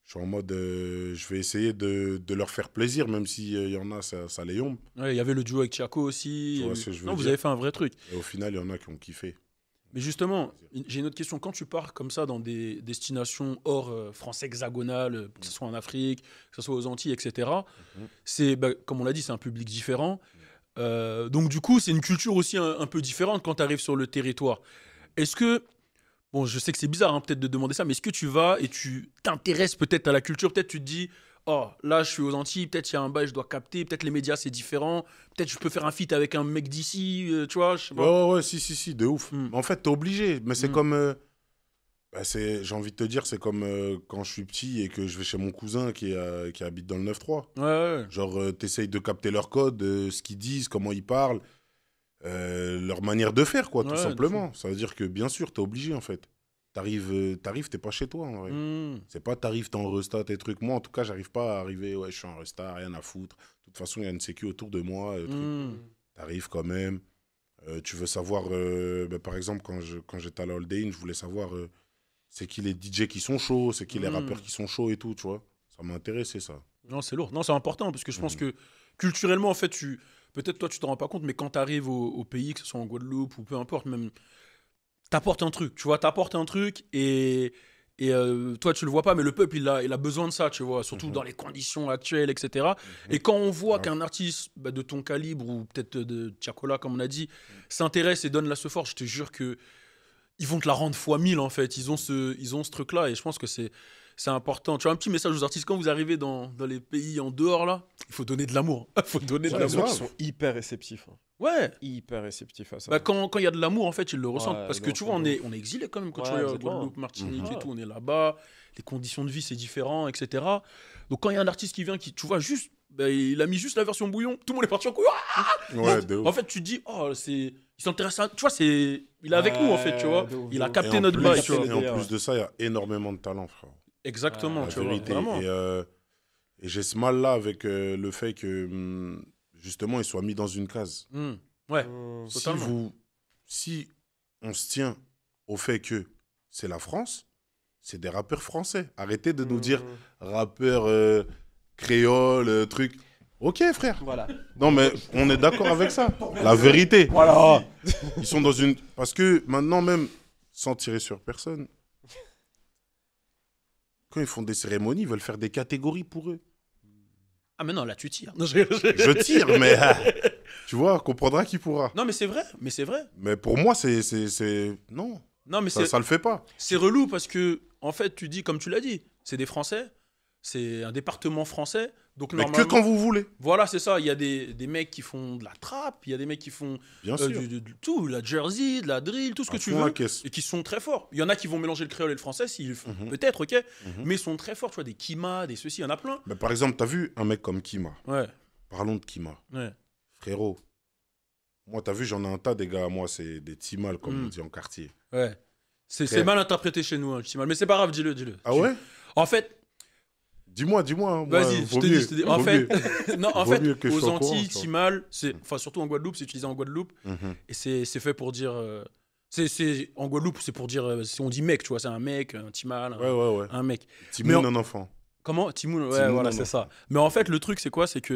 Je suis en mode, je vais essayer de leur faire plaisir, même s'il y en a, ça les yombe. Ouais, il y avait le duo avec Chiako aussi. Tu vois il y a ce que eu- je veux Non, vous dire. avez fait un vrai truc. Et au final, il y en a qui ont kiffé. Mais justement, j'ai une autre question. Quand tu pars comme ça dans des destinations hors France hexagonale, que ce soit en Afrique, que ce soit aux Antilles, etc., c'est, comme on l'a dit, c'est un public différent. Donc du coup, c'est une culture aussi un peu différente quand tu arrives sur le territoire. Est-ce que, bon, je sais que c'est bizarre peut-être de demander ça, mais est-ce que tu vas et tu t'intéresses peut-être à la culture? Peut-être tu te dis, oh, là, je suis aux Antilles, peut-être il y a un bail, je dois capter, peut-être les médias, c'est différent, peut-être je peux faire un feat avec un mec d'ici, tu vois, je sais pas. Ouais, si, de ouf. En fait, t'es obligé. Mais c'est comme... j'ai envie de te dire, c'est comme quand je suis petit et que je vais chez mon cousin qui habite dans le 9-3. Ouais. Genre, t'essayes de capter leur code, ce qu'ils disent, comment ils parlent, leur manière de faire, quoi, tout Ouais, de simplement. Ça veut dire que, bien sûr, t'es obligé, en fait. T'arrives, t'es pas chez toi, en vrai. C'est pas t'arrives, t'es en resta, tes trucs. Moi, en tout cas, j'arrive pas à arriver, ouais, je suis en resta, rien à foutre. De toute façon, il y a une sécu autour de moi. T'arrives quand même. Tu veux savoir, par exemple, quand j'étais à la Hold In, je voulais savoir c'est qui les DJ qui sont chauds, c'est qui les rappeurs qui sont chauds et tout, tu vois. Ça m'a intéressé, ça. Non, c'est lourd. Non, c'est important parce que je pense que culturellement, en fait, peut-être toi, tu t'en rends pas compte, mais quand tu arrives au pays, que ce soit en Guadeloupe ou peu importe, même, t'apportes un truc, tu vois, t'apportes un truc et toi, tu le vois pas, mais le peuple, il a besoin de ça, tu vois, surtout dans les conditions actuelles, etc. Et quand on voit qu'un artiste de ton calibre ou peut-être de Tiakola, comme on a dit, s'intéresse et donne la ce fort, je te jure que ils vont te la rendre fois 1000 en fait. Ils ont ce truc-là et je pense que c'est important. Tu vois, un petit message aux artistes, quand vous arrivez dans les pays en dehors, là, il faut donner de l'amour. Il faut donner de Les l'amour. autres sont hyper réceptifs. Ouais. Hyper réceptifs à ça. Bah, quand il y a de l'amour, en fait, ils le ressentent. Ouais, parce que non, tu vois, c'est on est exilé quand même quand Ouais, tu vas vous à êtes loin. Guadeloupe, Martinique et Mhm. tout. On est là-bas. Les conditions de vie, c'est différent, etc. Donc quand il y a un artiste qui vient, tu vois, juste, il a mis juste la version bouillon, tout le monde est parti en couille. Ouais, de ouf. En fait, tu te dis, oh, il s'intéresse à. Tu vois, il est avec nous, en fait, tu vois. de ouf, Il de a ouf. capté Et en notre plus- bail, tu vois. Et en plus de ça, il y a énormément de talent, frère. Exactement, Ouais, tu La vois. vérité. Vraiment. Et j'ai ce mal-là avec le fait que, justement, ils soient mis dans une case. Ouais. Mmh. Si on se tient au fait que c'est la France, c'est des rappeurs français. Arrêtez de nous dire rappeurs créoles, trucs. Ok, frère. Voilà. Non, mais on est d'accord avec ça. La vérité. Voilà. Ils sont dans une... Parce que maintenant même, sans tirer sur personne, quand ils font des cérémonies, ils veulent faire des catégories pour eux. Ah, mais non, là, tu tires. Non, Je tire, mais... tu vois, comprendra qui pourra. non, mais c'est vrai. Mais pour moi, c'est... Non, Non, mais ça le fait pas. c'est relou parce que, en fait, tu dis, comme tu l'as dit, c'est des Français. c'est un département français. Donc Mais normalement, que quand vous voulez. voilà, c'est ça. Il y a des mecs qui font de la trap, il y a des mecs qui font Bien sûr. tout, la jersey, de la drill, tout ce que À tu fond la veux. caisse. Et qui sont très forts. Il y en a qui vont mélanger le créole et le français, peut-être, ok. Mais ils sont très forts, tu vois, des Kima, des ceci, il y en a plein. Mais par exemple, t'as vu un mec comme Kima. Ouais, Parlons de Kima. ouais. Frérot, moi, t'as vu, j'en ai un tas des gars. Moi, c'est des Timal, comme on dit en quartier. Ouais. C'est Frère. mal interprété chez nous, hein, Timal. Mais c'est pas grave, dis-le. Ah ouais? En fait, Dis-moi. Hein. vas-y, Moi, je te dis. En vaut fait, mieux. non, en Vaut fait, mieux que je aux sois au courant, Antilles, tu vois. Timal, enfin surtout en Guadeloupe, c'est utilisé en Guadeloupe. Mhm. Et c'est fait pour dire. En Guadeloupe, c'est pour dire. Si on dit mec, tu vois, c'est un mec, un Timal, Ouais. un mec. Timoun, Mais un enfant. Comment Timoun, ouais, Timoun, voilà, un c'est enfant. ça. Mais en fait, le truc, c'est quoi? C'est que.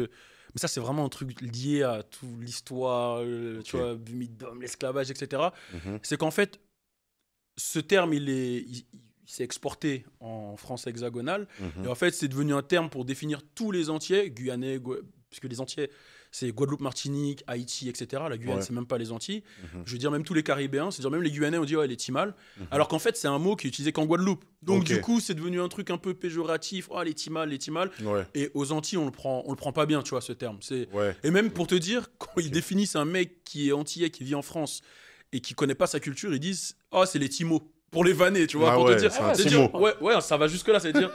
Mais ça, c'est vraiment un truc lié à toute l'histoire, tu Ok. vois, du mythe d'homme, l'esclavage, etc. Mhm. C'est qu'en fait, ce terme, il s'est exporté en France hexagonale. Mhm. Et en fait, c'est devenu un terme pour définir tous les entiers, Guyanais, puisque les entiers, c'est Guadeloupe, Martinique, Haïti, etc. La Guyane, Ouais. c'est même pas les Antilles. Mhm. Je veux dire, même tous les Caribéens, c'est-à-dire même les Guyanais, on dit, ouais, les Timal. Mhm. Alors qu'en fait, c'est un mot qui est utilisé qu'en Guadeloupe. Donc, Ok. du coup, c'est devenu un truc un peu péjoratif. Oh, les Timal, les Timal. Ouais. Et aux Antilles, on le prend pas bien, tu vois, ce terme. Ouais. Et même pour te dire, quand Ok. ils définissent un mec qui est antillais, qui vit en France et qui connaît pas sa culture, ils disent, oh, c'est les Timos. Pour les vanner, tu vois, Ah pour ouais, te dire, c'est un c'est Timo. dire, ouais, ça va jusque là, c'est dire,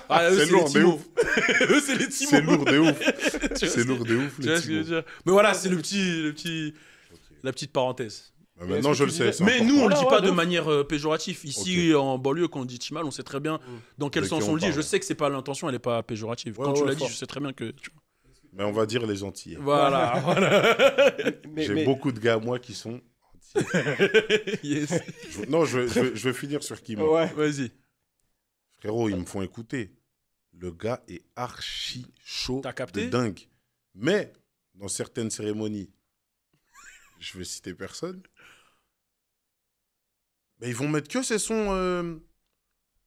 ah, eux, C'est c'est lourd, les de Timos. ouf. Eux, c'est les Timos. C'est lourd de ouf. Tu vois C'est ce que- lourd de ouf, tu les vois ce que je veux Timos. dire. Mais voilà, c'est la petite parenthèse. Bah, Mais maintenant, est-ce je que le tu sais. disais- c'est Mais important. nous, on le Voilà, dit ouais, pas de de ouf. manière péjorative. Ici, en banlieue, quand on dit Timal, on sait très bien dans quel De sens qui on on le dit. parle. Je sais que c'est pas l'intention, elle est pas péjorative. Ouais, Quand tu ouais, l'as dit, fort. je sais très bien que. Mais on va dire les Antillais. Voilà, voilà. J'ai beaucoup de gars, moi, qui sont Antillais. Yes. Non, je vais finir sur Kima. Ouais. Vas-y. Frérot, ils me font écouter. Le gars est archi chaud T'as capté de dingue. Mais, dans certaines cérémonies, je vais citer personne, mais ils vont mettre que ces sons,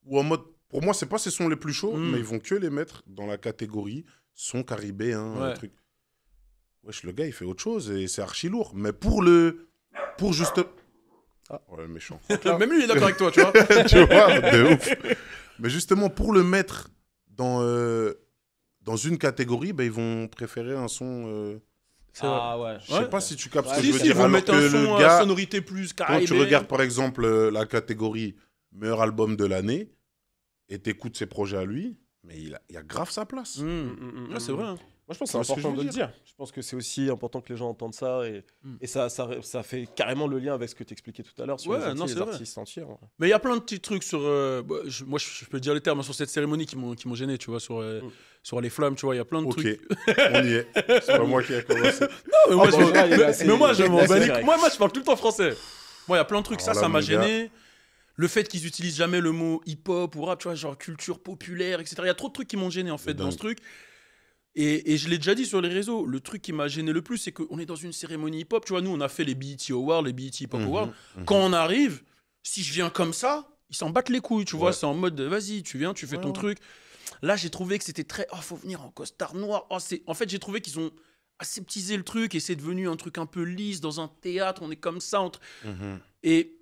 ou en mode, pour moi, c'est pas ces sons les plus chauds, Mm. mais ils vont que les mettre dans la catégorie son caribéen, Ouais. un truc. Wesh, le gars, il fait autre chose et c'est archi lourd. Mais pour juste... Ah, ouais, méchant. Même lui, il est d'accord avec toi, tu vois. Tu vois, de ouf. Mais justement, pour le mettre dans une catégorie, ben, ils vont préférer un son... C'est vrai. Ah ouais. Je sais pas si tu captes ce Ouais, que Si, je veux si, ils dire. vont Alors mettre que un son le à gars, sonorité plus quand caribéenne. tu regardes par exemple la catégorie meilleur album de l'année et t'écoutes ses projets à lui, mais il y a grave sa place. Ouais, c'est vrai. hein. Moi, je pense Tu vois que c'est ce que je important veux de le dire. Je pense que c'est aussi important que les gens entendent ça et ça fait carrément le lien avec ce que tu expliquais tout à l'heure sur Ouais, les, non, Antilles, c'est les vrai. artistes entiers. Ouais. Mais il y a plein de petits trucs sur. Moi, je peux dire les termes sur cette cérémonie qui m'ont gêné, tu vois, sur les flammes, tu vois, il y a plein de Ok, trucs. on y est. C'est pas moi qui ai commencé. Mais moi, Ah, bon, là, il est assez- mais moi, je m'en assez bats les- direct. moi, je parle tout le temps français. Moi, il y a plein de trucs, Alors là, ça m'a mon gars. gêné. Le fait qu'ils utilisent jamais le mot hip-hop ou rap, tu vois, genre culture populaire, etc. Il y a trop de trucs qui m'ont gêné, en fait, C'est dans ce truc. Et je l'ai déjà dit sur les réseaux, le truc qui m'a gêné le plus, c'est qu'on est dans une cérémonie hip-hop. Tu vois, nous, on a fait les BET Awards, les BET Hip Hop Awards. Quand on arrive, si je viens comme ça, ils s'en battent les couilles, tu vois. Ouais. C'est en mode, vas-y, tu viens, tu fais ton Ouais. truc. Là, j'ai trouvé que c'était très, oh, faut venir en costard noir. Oh, en fait, j'ai trouvé qu'ils ont aseptisé le truc et c'est devenu un truc un peu lisse dans un théâtre. On est comme ça. Et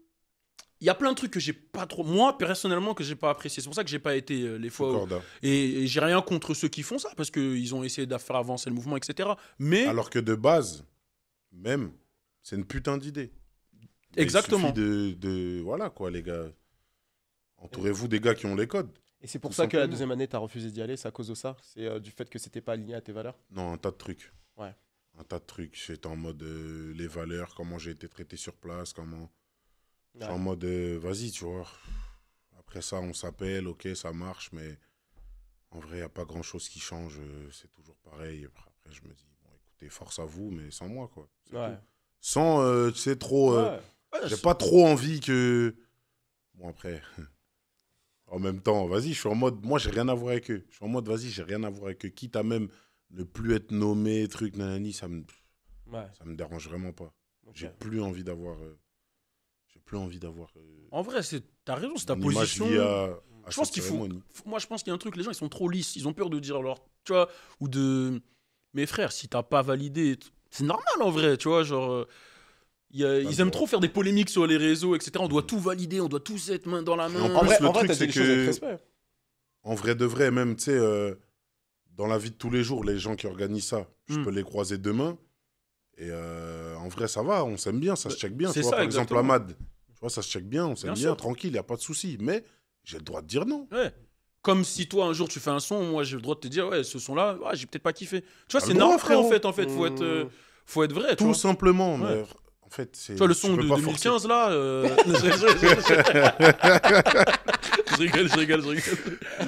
il y a plein de trucs que j'ai pas trop, moi, personnellement, que j'ai pas apprécié. C'est pour ça que j'ai pas été les fois. Corda. Et j'ai rien contre ceux qui font ça parce qu'ils ont essayé de faire avancer le mouvement, etc. Mais. Alors que de base, même, c'est une putain d'idée. Mais Exactement. Il suffit voilà quoi, les gars. Entourez-vous des gars qui ont les codes. Et c'est pour Tout ça que la simplement. deuxième année, tu as refusé d'y aller, c'est à cause de ça. C'est du fait que c'était pas aligné à tes valeurs. Non, un tas de trucs. Ouais. Un tas de trucs. J'étais en mode les valeurs, comment j'ai été traité sur place, comment. J'étais en mode vas-y, tu vois. Après ça, on s'appelle, ok, ça marche, mais en vrai, il n'y a pas grand-chose qui change. C'est toujours pareil. Après, je me dis, bon, écoutez, force à vous, mais sans moi, quoi. C'est Ouais. tout. Sans, tu sais, trop. Ouais. J'ai pas trop envie que. Bon, après. En même temps, vas-y, je suis en mode. Moi, j'ai rien à voir avec eux. Je suis en mode, vas-y, j'ai rien à voir avec eux. Quitte à même ne plus être nommé, truc, nanani, ça me dérange vraiment pas. Ok. J'ai plus envie d'avoir. J'ai plus envie d'avoir. En vrai, t'as raison, c'est ta une image position. liée à Je pense cette qu'il faut. cérémonie. Moi, je pense qu'il y a un truc, les gens, ils sont trop lisses. Ils ont peur de dire leur. Tu vois, ou de. Mais frère, si t'as pas validé. C'est normal en vrai, tu vois, genre. Ils aiment trop faire des polémiques sur les réseaux, etc. On doit tout valider, on doit tous être main dans la main. En plus, le En vrai, truc, t'as dit c'est les choses avec que- respect. en vrai de vrai, même, tu sais, dans la vie de tous les jours, les gens qui organisent ça, je peux les croiser demain. Et en vrai, ça va, on s'aime bien, ça se check bien. C'est Tu vois, ça, par exemple, exactement. Ahmad, tu vois, ça se check bien, on s'aime Bien bien, sûr. tranquille, il n'y a pas de souci. Mais j'ai le droit de dire non. Ouais. Comme si toi, un jour, tu fais un son, moi, j'ai le droit de te dire, ouais, ce son-là, ouais, j'ai peut-être pas kiffé. Tu vois, T'as c'est le droit, normal, en frérot. fait. Faut être vrai, tu Tout vois. simplement. Ouais. Mais en fait, c'est. Tu vois, le son tu de peux pas forcer. 2015, là. Je rigole.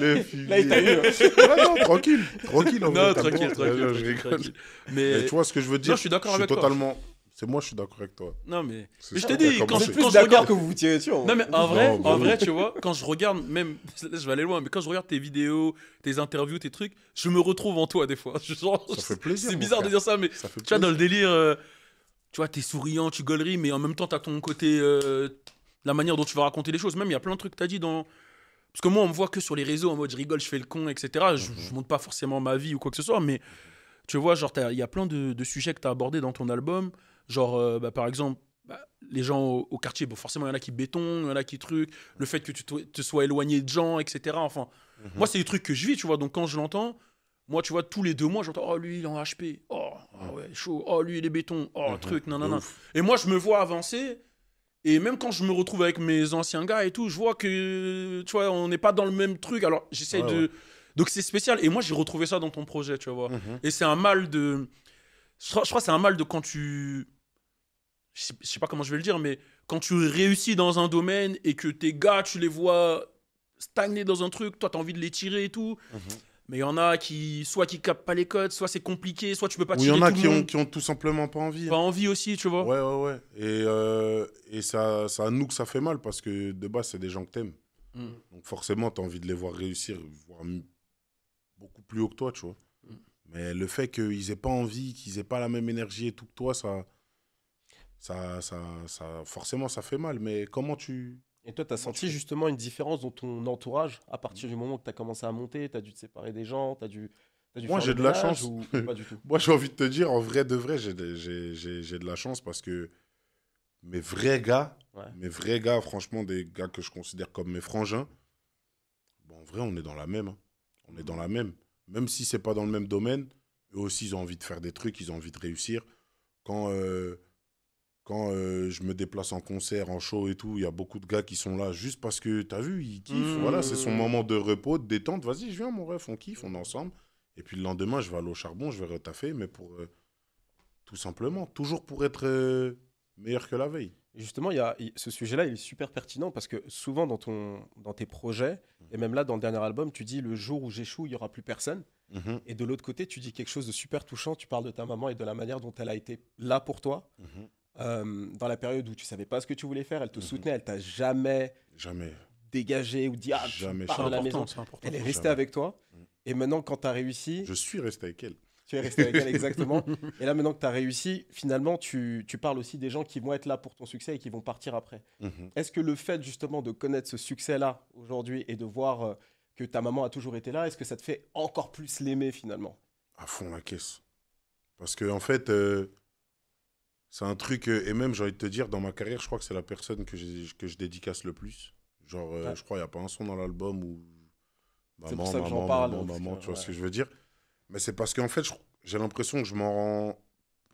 Les filles. Là, il t'a eu. Ouais, non, tranquille. Tranquille, en Non, vrai, t'as le droit. tranquille. Je rigole. Mais, Mais tu vois ce que je veux dire? non, je suis d'accord avec toi. totalement. C'est moi, je suis d'accord avec toi. non, mais C'est je ça t'ai qui a dit, quand commencé. Vous je, êtes quand plus je d'accord regarde. que vous vous tirez dessus. Non, mais Non, bah en oui. vrai, tu vois, quand je regarde, même, là, je vais aller loin, mais quand je regarde tes vidéos, tes interviews, tes trucs, je me retrouve en toi des fois. Genre, Ça fait plaisir. c'est mon bizarre de frère. dire ça, mais Ça fait tu vois, dans plaisir. le délire, tu vois, t'es souriant, tu gauleries, mais en même temps, t'as ton côté, la manière dont tu vas raconter les choses. Même, il y a plein de trucs que t'as dit dans. Parce que moi, on me voit que sur les réseaux, en mode je rigole, je fais le con, etc. Je montre pas forcément ma vie ou quoi que ce soit, mais tu vois, genre, il y a plein de sujets que t'as abordés dans ton album. Genre, par exemple, les gens au quartier, bon, forcément, il y en a qui bétonnent, il y en a qui truc, le fait que tu te sois éloigné de gens, etc. Enfin, moi, c'est des trucs que je vis, tu vois. Donc, quand je l'entends, moi, tu vois, tous les 2 mois, j'entends, oh, lui, il est en HP. Oh, ah ouais, chaud. Oh, lui, il est béton. Oh, truc, De nanana. ouf. Et moi, je me vois avancer. Et même quand je me retrouve avec mes anciens gars et tout, je vois que, tu vois, on n'est pas dans le même truc. Alors, j'essaie Ouais, de. ouais. Donc, c'est spécial. Et moi, j'ai retrouvé ça dans ton projet, tu vois. Mhm. Et c'est un mal de. Je crois que c'est un mal de quand tu. Je sais pas comment je vais le dire, mais quand tu réussis dans un domaine et que tes gars, tu les vois stagner dans un truc, toi, tu as envie de les tirer et tout. Mhm. Mais il y en a qui, soit qui capent pas les codes, soit c'est compliqué, soit tu peux pas Ou il y tirer en a tout le monde. qui ont tout simplement pas envie. Pas envie aussi, tu vois. Ouais, ouais, ouais. Et ça à nous que ça fait mal parce que de base, c'est des gens que t'aimes. Mm. Donc forcément, t'as envie de les voir réussir, voir beaucoup plus haut que toi, tu vois. Mm. Mais le fait qu'ils aient pas envie, qu'ils aient pas la même énergie et tout que toi, forcément, ça fait mal. Mais comment tu... Et toi, tu as senti justement une différence dans ton entourage à partir du moment que tu as commencé à monter, tu as dû te séparer des gens, tu as dû Moi, faire j'ai le de la ménage chance. ou pas du tout? Moi, j'ai envie de te dire, en vrai de vrai, j'ai de la chance parce que mes vrais gars, franchement, des gars que je considère comme mes frangins, bon, en vrai, on est dans la même. Hein. On est dans la même. Même si c'est pas dans le même domaine, eux aussi, ils ont envie de faire des trucs, ils ont envie de réussir. Quand je me déplace en concert, en show et tout, il y a beaucoup de gars qui sont là juste parce que, t'as vu, ils kiffent. Mmh. Voilà, c'est son moment de repos, de détente. Vas-y, je viens, mon ref, on kiffe, on est ensemble. Et puis le lendemain, je vais aller au charbon, je vais retaffer, mais pour tout simplement, toujours pour être meilleur que la veille. Et justement, ce sujet-là, il est super pertinent parce que souvent dans tes projets, et même là dans le dernier album, tu dis le jour où j'échoue, il n'y aura plus personne. Mhm, Et de l'autre côté, tu dis quelque chose de super touchant. Tu parles de ta maman et de la manière dont elle a été là pour toi. mhm. Dans la période où tu savais pas ce que tu voulais faire, elle te Mhm. soutenait, elle t'a jamais Jamais. dégagé ou dit ah, Jamais. tu pars C'est de la important, maison. c'est important. Elle est Jamais. restée avec toi. Mhm. Et maintenant, quand tu as réussi, Je suis resté avec elle. tu es resté avec elle exactement. Et là, maintenant que tu as réussi, finalement, tu parles aussi des gens qui vont être là pour ton succès et qui vont partir après. Mhm. Est-ce que le fait justement de connaître ce succès-là aujourd'hui et de voir que ta maman a toujours été là, est-ce que ça te fait encore plus l'aimer finalement? À fond la caisse. Parce que, en fait, c'est un truc, et même, j'ai envie de te dire, dans ma carrière, je crois que c'est la personne que je dédicace le plus. Genre, Ouais. je crois qu'il n'y a pas un son dans l'album où C'est maman, pour ça que j'en maman, parle, maman, parce maman, que, tu vois ouais. ce que je veux dire. Mais c'est parce qu'en fait, j'ai l'impression que je m'en rends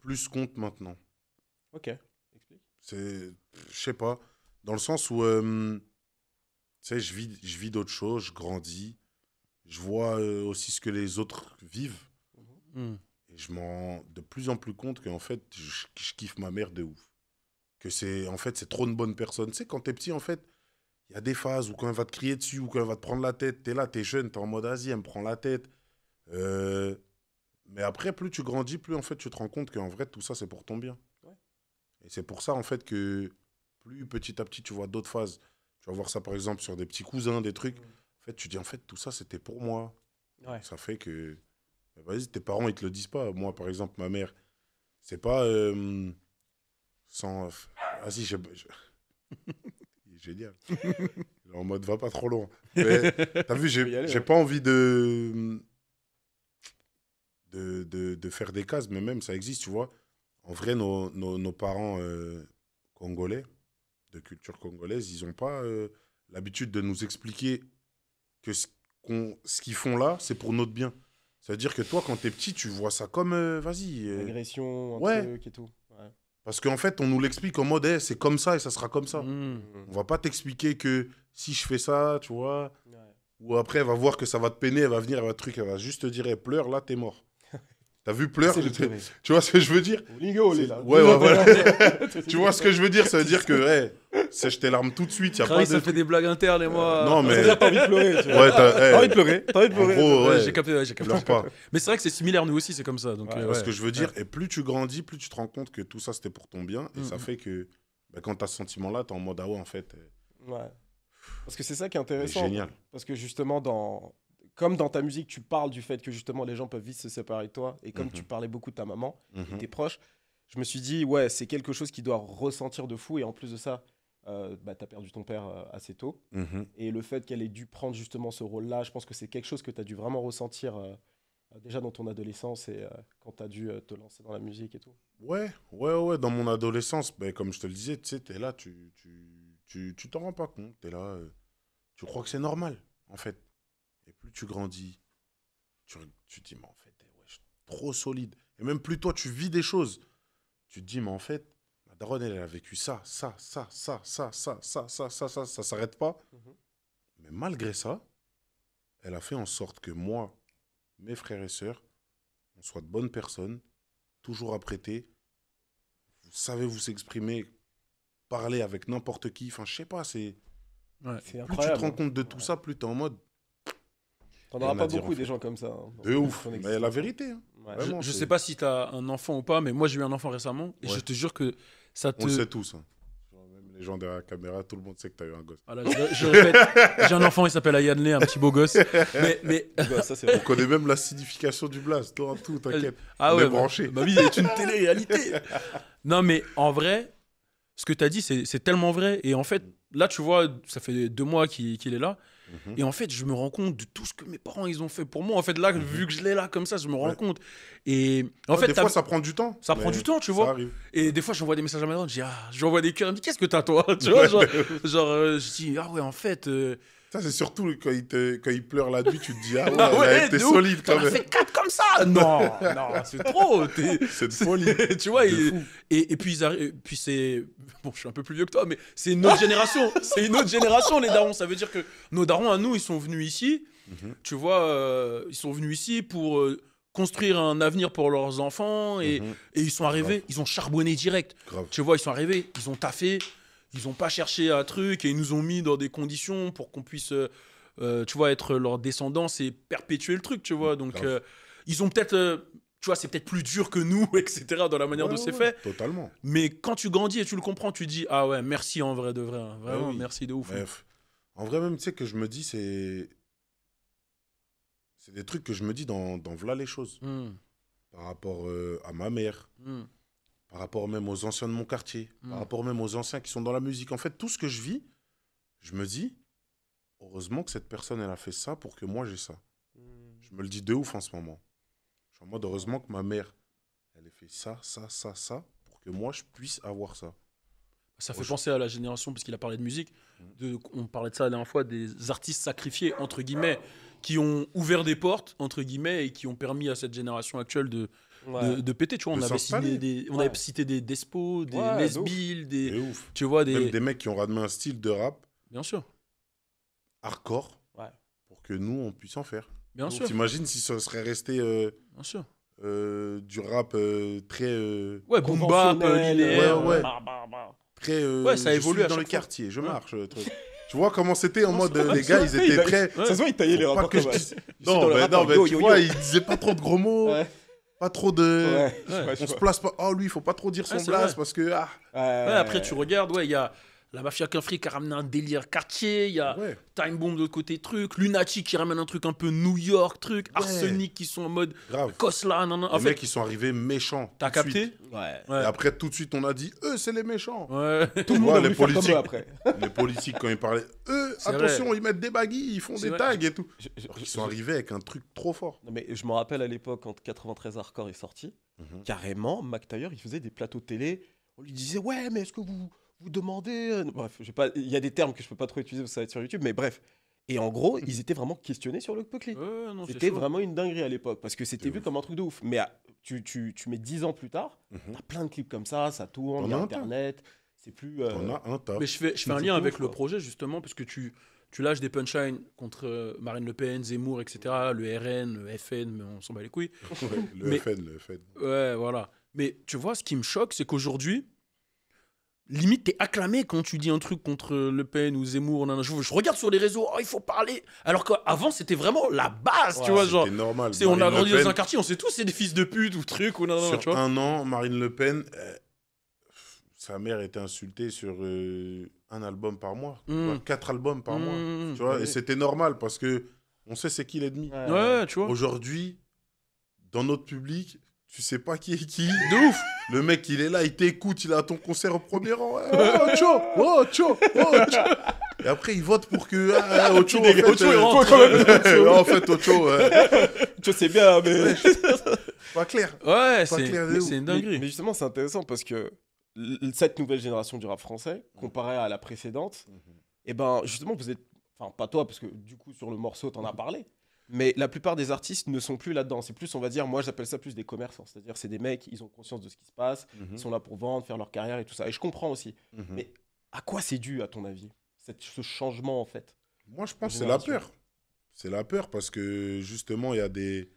plus compte maintenant. Ok, explique. Je sais pas, dans le sens où, tu sais, je vis d'autres choses, je grandis, je vois aussi ce que les autres vivent. Mm. Et je m'en rends de plus en plus compte qu'en fait, je kiffe ma mère de ouf. Que en fait, c'est trop une bonne personne. Tu sais, quand t'es petit, en fait, il y a des phases où quand elle va te crier dessus, ou quand elle va te prendre la tête, t'es là, t'es jeune, t'es en mode Asie, elle me prend la tête. Mais après, plus tu grandis, plus en fait, tu te rends compte qu'en vrai, tout ça, c'est pour ton bien. Ouais. Et c'est pour ça, en fait, que plus petit à petit, tu vois d'autres phases. Tu vas voir ça, par exemple, sur des petits cousins, des trucs. En fait, tu dis, en fait, tout ça, c'était pour moi. Ouais. Ça fait que... Mais vas-y, tes parents, ils te le disent pas. Moi, par exemple, ma mère, c'est pas sans... Vas-y, il est génial. Il est en mode, va pas trop loin. Mais, t'as vu, peux y aller, j'ai hein. pas envie de faire des cases, mais même, ça existe, tu vois. En vrai, nos parents congolais, de culture congolaise, ils ont pas l'habitude de nous expliquer ce qu'ils font là, c'est pour notre bien. Ça veut dire que toi, quand t'es petit, tu vois ça comme, vas-y. Agression, un ouais. truc et tout. Ouais. Parce qu'en fait, on nous l'explique en mode, c'est comme ça et ça sera comme ça. Mm. On va pas t'expliquer que si je fais ça, tu vois, Ouais. ou après, elle va voir que ça va te peiner, elle va venir, elle va juste te dire, pleure, là, t'es mort. T'as vu, pleure, C'est le pleurer. tu vois ce que je veux dire? Oligo, les là. Ouais, voilà. Tu vois ce que je veux dire? Ça veut dire que, sèche tes larmes tout de suite. Y a Travail, pas ça de... fait des blagues internes et moi. Non, mais. C'est-à-dire, t'as envie de pleurer. Tu vois. Ouais, T'as envie de pleurer. T'as envie de En pleurer. gros, ouais. J'ai capté, j'ai capté. Pleure pas. Mais c'est vrai que c'est similaire, nous aussi, c'est comme ça. Donc, Ouais, Parce ouais. que je veux dire, et plus tu grandis, plus tu te rends compte que tout ça, c'était pour ton bien. Et ça fait que quand t'as ce sentiment-là, t'es en mode, ah ouais, en fait, Ouais. Parce que c'est ça qui est c'est intéressant. génial. Parce que justement, comme dans ta musique, tu parles du fait que justement les gens peuvent vite se séparer de toi. Et comme tu parlais beaucoup de ta maman et tes proches, je me suis dit, ouais, c'est quelque chose qui doit ressentir de fou. Et en plus de ça, t'as perdu ton père assez tôt. Et le fait qu'elle ait dû prendre justement ce rôle-là, je pense que c'est quelque chose que tu as dû vraiment ressentir déjà dans ton adolescence et quand tu as dû te lancer dans la musique et tout. Ouais. Dans mon adolescence, comme je te le disais, tu sais, t'es là, tu t'en rends pas compte. T'es là, tu crois que c'est normal, en fait. Et plus tu grandis, tu te dis, mais en fait, ouais, je suis trop solide. Et même plus toi, tu vis des choses. Tu te dis, mais en fait, ma daronne, elle a vécu ça s'arrête pas. Mais malgré ça, elle a fait en sorte que moi, mes frères et sœurs, on soit de bonnes personnes, toujours apprêtés. Vous savez vous exprimer, parler avec n'importe qui. Enfin, je sais pas, c'est... Ouais. C'est Plus tu incroyable. te rends compte de tout ça, plus t'es en mode... T'en Rien auras à pas dire, beaucoup en fait. des gens comme ça. Hein, De dans ouf. ton Mais existence. la vérité. Hein. Ouais. Vraiment, Je c'est- sais pas si t'as un enfant ou pas, mais moi j'ai eu un enfant récemment et Ouais. je te jure que ça te. On le sait tous. Hein. Genre, même les gens derrière la caméra, tout le monde sait que t'as eu un gosse. Voilà, je répète, j'ai un enfant, il s'appelle Ayanlé, un petit beau gosse. Mais Bah, ça, c'est On vrai. connaît même la signification du blaze. Toi, tout, t'inquiète. ah On ouais, est branché. ma vie est une télé-réalité. Non, mais en vrai, ce que tu as dit, c'est tellement vrai. Et en fait, là, tu vois, ça fait 2 mois qu'il est là. Et en fait, je me rends compte de tout ce que mes parents ils ont fait pour moi. En fait, là, vu que je l'ai là comme ça, je me rends Ouais. compte. Et en fait, Des fois, ça prend du temps. ça prend mais du temps, tu ça vois. arrive. Et des fois, j'envoie des messages à ma mère, j'envoie des cœurs, elle me dit qu'est-ce que t'as toi, tu vois, genre, je dis ah ouais en fait. Ça, c'est surtout quand il pleure la nuit, tu te dis, ah ouais, Ah ouais, t'es de ouf. solide quand T'en as même. fait 4 comme ça. Non, c'est trop. C'est de folie. Tu vois, De fou. et puis, puis c'est... Bon, je suis un peu plus vieux que toi, mais c'est une autre génération. C'est une autre génération, les darons. Ça veut dire que nos darons, à nous, ils sont venus ici. Tu vois, ils sont venus ici pour construire un avenir pour leurs enfants. Et ils sont arrivés, Grave. ils ont charbonné direct. Grave. Tu vois, ils sont arrivés, ils ont taffé. Ils n'ont pas cherché un truc et ils nous ont mis dans des conditions pour qu'on puisse... tu vois, être leur descendance et perpétuer le truc, tu vois. Donc, Grave. ils ont peut-être, tu vois, c'est peut-être plus dur que nous, etc., dans la manière Ouais, dont c'est ouais, fait. Totalement. Mais quand tu grandis et tu le comprends, tu te dis, ah ouais, merci en vrai de vrai. Hein. Vraiment, oui. merci de ouf. Bref. En vrai, même, tu sais, que je me dis, c'est des trucs que je me dis dans V'là les choses. Par rapport à ma mère, par rapport même aux anciens de mon quartier, par rapport même aux anciens qui sont dans la musique. En fait, tout ce que je vis, je me dis, heureusement que cette personne, elle a fait ça pour que moi, j'ai ça. Je me le dis de ouf en ce moment. Je suis en mode, heureusement que ma mère, elle ait fait ça, pour que moi, je puisse avoir ça. Ça fait penser à la génération, parce qu'il a parlé de musique. On parlait de ça la dernière fois, des artistes sacrifiés, entre guillemets, qui ont ouvert des portes, entre guillemets, et qui ont permis à cette génération actuelle de péter. Tu vois, De on avait s'installer. cité des Despo, des Ouais, Lesbill, C'est ouf. tu vois, Même des mecs qui ont ramené un style de rap Bien sûr, hardcore pour que nous, on puisse en faire. bien sûr, T'imagines si ça serait resté bien sûr. du rap très... Ouais, boom bap, Conventionnel, linéaire. ouais. Bah. très Ouais, ça je évolue suis à dans chaque le fois. quartier, je marche. Truc. Tu vois comment c'était en Non, mode c'est vrai, les gars, ils c'est vrai, étaient il très... Ça se voit, il taillait les Faut pas rapports que comme je ça. dise- Dans Non, le mais rap, non, mais yo, tu yo, vois, yo. ils disaient pas trop de gros mots, Ouais. pas trop de... Ouais, je Ouais. vois, je On se vois. place pas... Oh, lui, il faut pas trop dire son Ouais, c'est blase vrai. parce que... Ah, Ouais, après, tu regardes, ouais, il y a la Mafia Quinfri qui a ramené un délire quartier, il y a ouais, Time Bomb de l'autre côté, truc, Lunatic qui ramène un truc un peu New York, truc, Arsenic qui sont en mode grave. Kosla, nan, nan. En Les fait, mecs, ils sont arrivés méchants. t'as tout de suite. capté? Ouais. Ouais. Et après, tout de suite, on a dit, eux, c'est les méchants. Ouais. Tout le vois, monde a les voulu faire comme politiques. eux après. Les politiques, quand ils parlaient, eux, C'est attention, vrai. ils mettent des baguilles, ils font C'est des vrai. tags et tout. Je- Alors qu'ils sont arrivés avec un truc trop fort. Non, mais je me rappelle à l'époque, quand 93 Hardcore est sorti, carrément, Mac Taylor, il faisait des plateaux télé. On lui disait, ouais, mais est-ce que vous demandez. Bref, il y a des termes que je peux pas trop utiliser, ça va être sur YouTube, mais bref. Et en gros, ils étaient vraiment questionnés sur le clip. Ouais, non, c'est C'était chaud. vraiment une dinguerie à l'époque, parce que c'était C'est vu ouf. comme un truc de ouf. Mais tu mets 10 ans plus tard, Mhm. t'as plein de clips comme ça tourne, T'en il y a as un tas. Internet, c'est plus... T'en as un tas. Mais je fais un C'est lien tout, avec le quoi. projet, justement, parce que tu lâches des punchlines contre Marine Le Pen, Zemmour, etc., le RN, le FN, mais on s'en bat les couilles. Ouais, le Mais- FN, le FN. Ouais, voilà. Mais tu vois, ce qui me choque, c'est qu'aujourd'hui, limite, t'es acclamé quand tu dis un truc contre Le Pen ou Zemmour. Je regarde sur les réseaux, oh, il faut parler. Alors qu'avant, c'était vraiment la base, tu Ouais, vois, genre. C'était normal. On a Marine grandi Le dans Pen, un quartier, on sait tous c'est des fils de pute ou trucs ou non, tu sur vois. un an, Marine Le Pen, sa mère était insultée sur un album par mois. Mm. 4 albums par mois. Mm. Tu vois, oui. et c'était normal parce que on sait c'est qui l'ennemi. Ouais, tu vois. Aujourd'hui, dans notre public, tu sais pas qui est qui. De ouf. Le mec, il est là, il t'écoute, il a ton concert au premier rang. Oh, Ocho. Et après, il vote pour que. Ah, Ocho, en fait, Ocho, il rentre. en fait, Ocho, Tu sais bien, mais... pas clair. Ouais, clair de ouf. c'est une dinguerie. Mais justement, c'est intéressant parce que cette nouvelle génération du rap français, comparée à la précédente, et ben justement, vous êtes... Enfin, pas toi, parce que du coup, sur le morceau, t'en as parlé. Mais la plupart des artistes ne sont plus là-dedans. C'est plus, on va dire, moi j'appelle ça plus des commerçants. C'est-à-dire, c'est des mecs, ils ont conscience de ce qui se passe, ils sont là pour vendre, faire leur carrière et tout ça. Et je comprends aussi. Mais à quoi c'est dû, à ton avis, ce changement, en fait? Moi, je pense que c'est la peur. C'est la peur parce que justement, il y a des.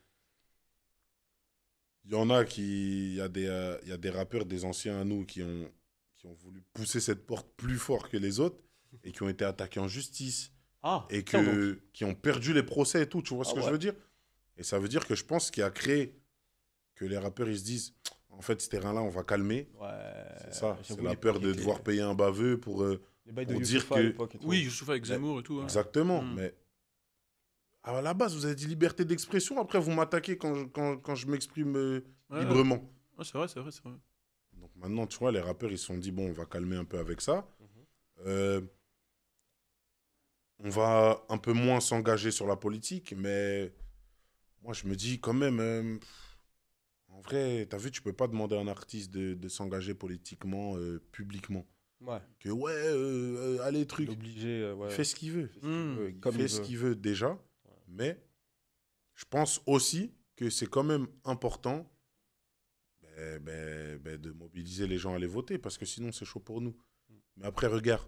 Il y en a qui. Il y a des rappeurs, des anciens à nous qui ont voulu pousser cette porte plus fort que les autres et qui ont été attaqués en justice Ah, et tiens donc. qui ont perdu les procès et tout. Tu vois ce Ah que je ouais. veux dire? Et ça veut dire que je pense qu'il a créé que les rappeurs ils se disent en fait, ce terrain-là, on va calmer. Ouais, C'est ça. j'avoue, C'est la l'époque peur de était- devoir payer un baveux pour. Les bails de pour dire Youssoupha à que- l'époque et tout. Oui, Youssoupha avec Zemmour et tout. hein. Exactement. Mm. Mais à la base, vous avez dit liberté d'expression. Après, vous m'attaquez quand je m'exprime Ouais, librement. ouais, c'est vrai, c'est vrai, c'est vrai. Donc maintenant, tu vois, les rappeurs, ils se sont dit, bon, on va calmer un peu avec ça. On va un peu moins s'engager sur la politique, mais moi, je me dis quand même, en vrai, t'as vu, tu peux pas demander à un artiste de s'engager politiquement, publiquement. Ouais, Que allez, truc. obligé, ouais. Fais ce qu'il veut. Mm. Comme Fait il ce veut. qu'il veut déjà, mais je pense aussi que c'est quand même important de mobiliser les gens à aller voter, parce que sinon c'est chaud pour nous. Mais après, regarde,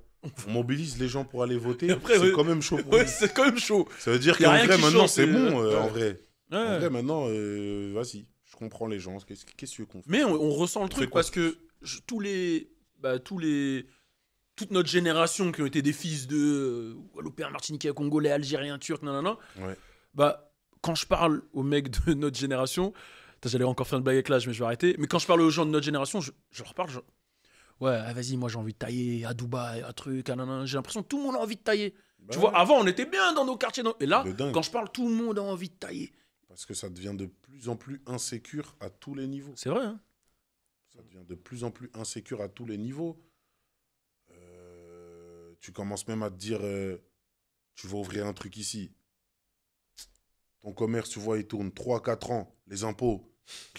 on mobilise les gens pour aller voter, Et après, c'est ouais. quand même chaud pour Ouais, nous. c'est quand même chaud. Ça veut dire y a qu'en rien vrai, qui maintenant, change, c'est c'est- bon, ouais. en vrai. Ouais. En vrai, maintenant, vas-y, je comprends les gens. Qu'est-ce que tu veux qu'on fasse? Mais on ressent le fait truc quoi? parce que toute notre génération qui ont été des fils de Guadeloupéens, Martiniquais, Congolais, Algériens, Turcs, nanana, Ouais. bah, quand je parle aux mecs de notre génération, putain, j'allais encore faire une blague avec l'âge, mais je vais arrêter. Mais quand je parle aux gens de notre génération, je leur parle, ouais, vas-y, moi j'ai envie de tailler à Dubaï, un truc, nanana. J'ai l'impression que tout le monde a envie de tailler. Bah Tu vois, ouais, avant on était bien dans nos quartiers, et là, de dingue. quand je parle, tout le monde a envie de tailler. Parce que ça devient de plus en plus insécure à tous les niveaux. C'est vrai, hein? Ça devient de plus en plus insécure à tous les niveaux. Tu commences même à te dire, tu vas ouvrir un truc ici. Ton commerce, tu vois, il tourne 3-4 ans. Les impôts,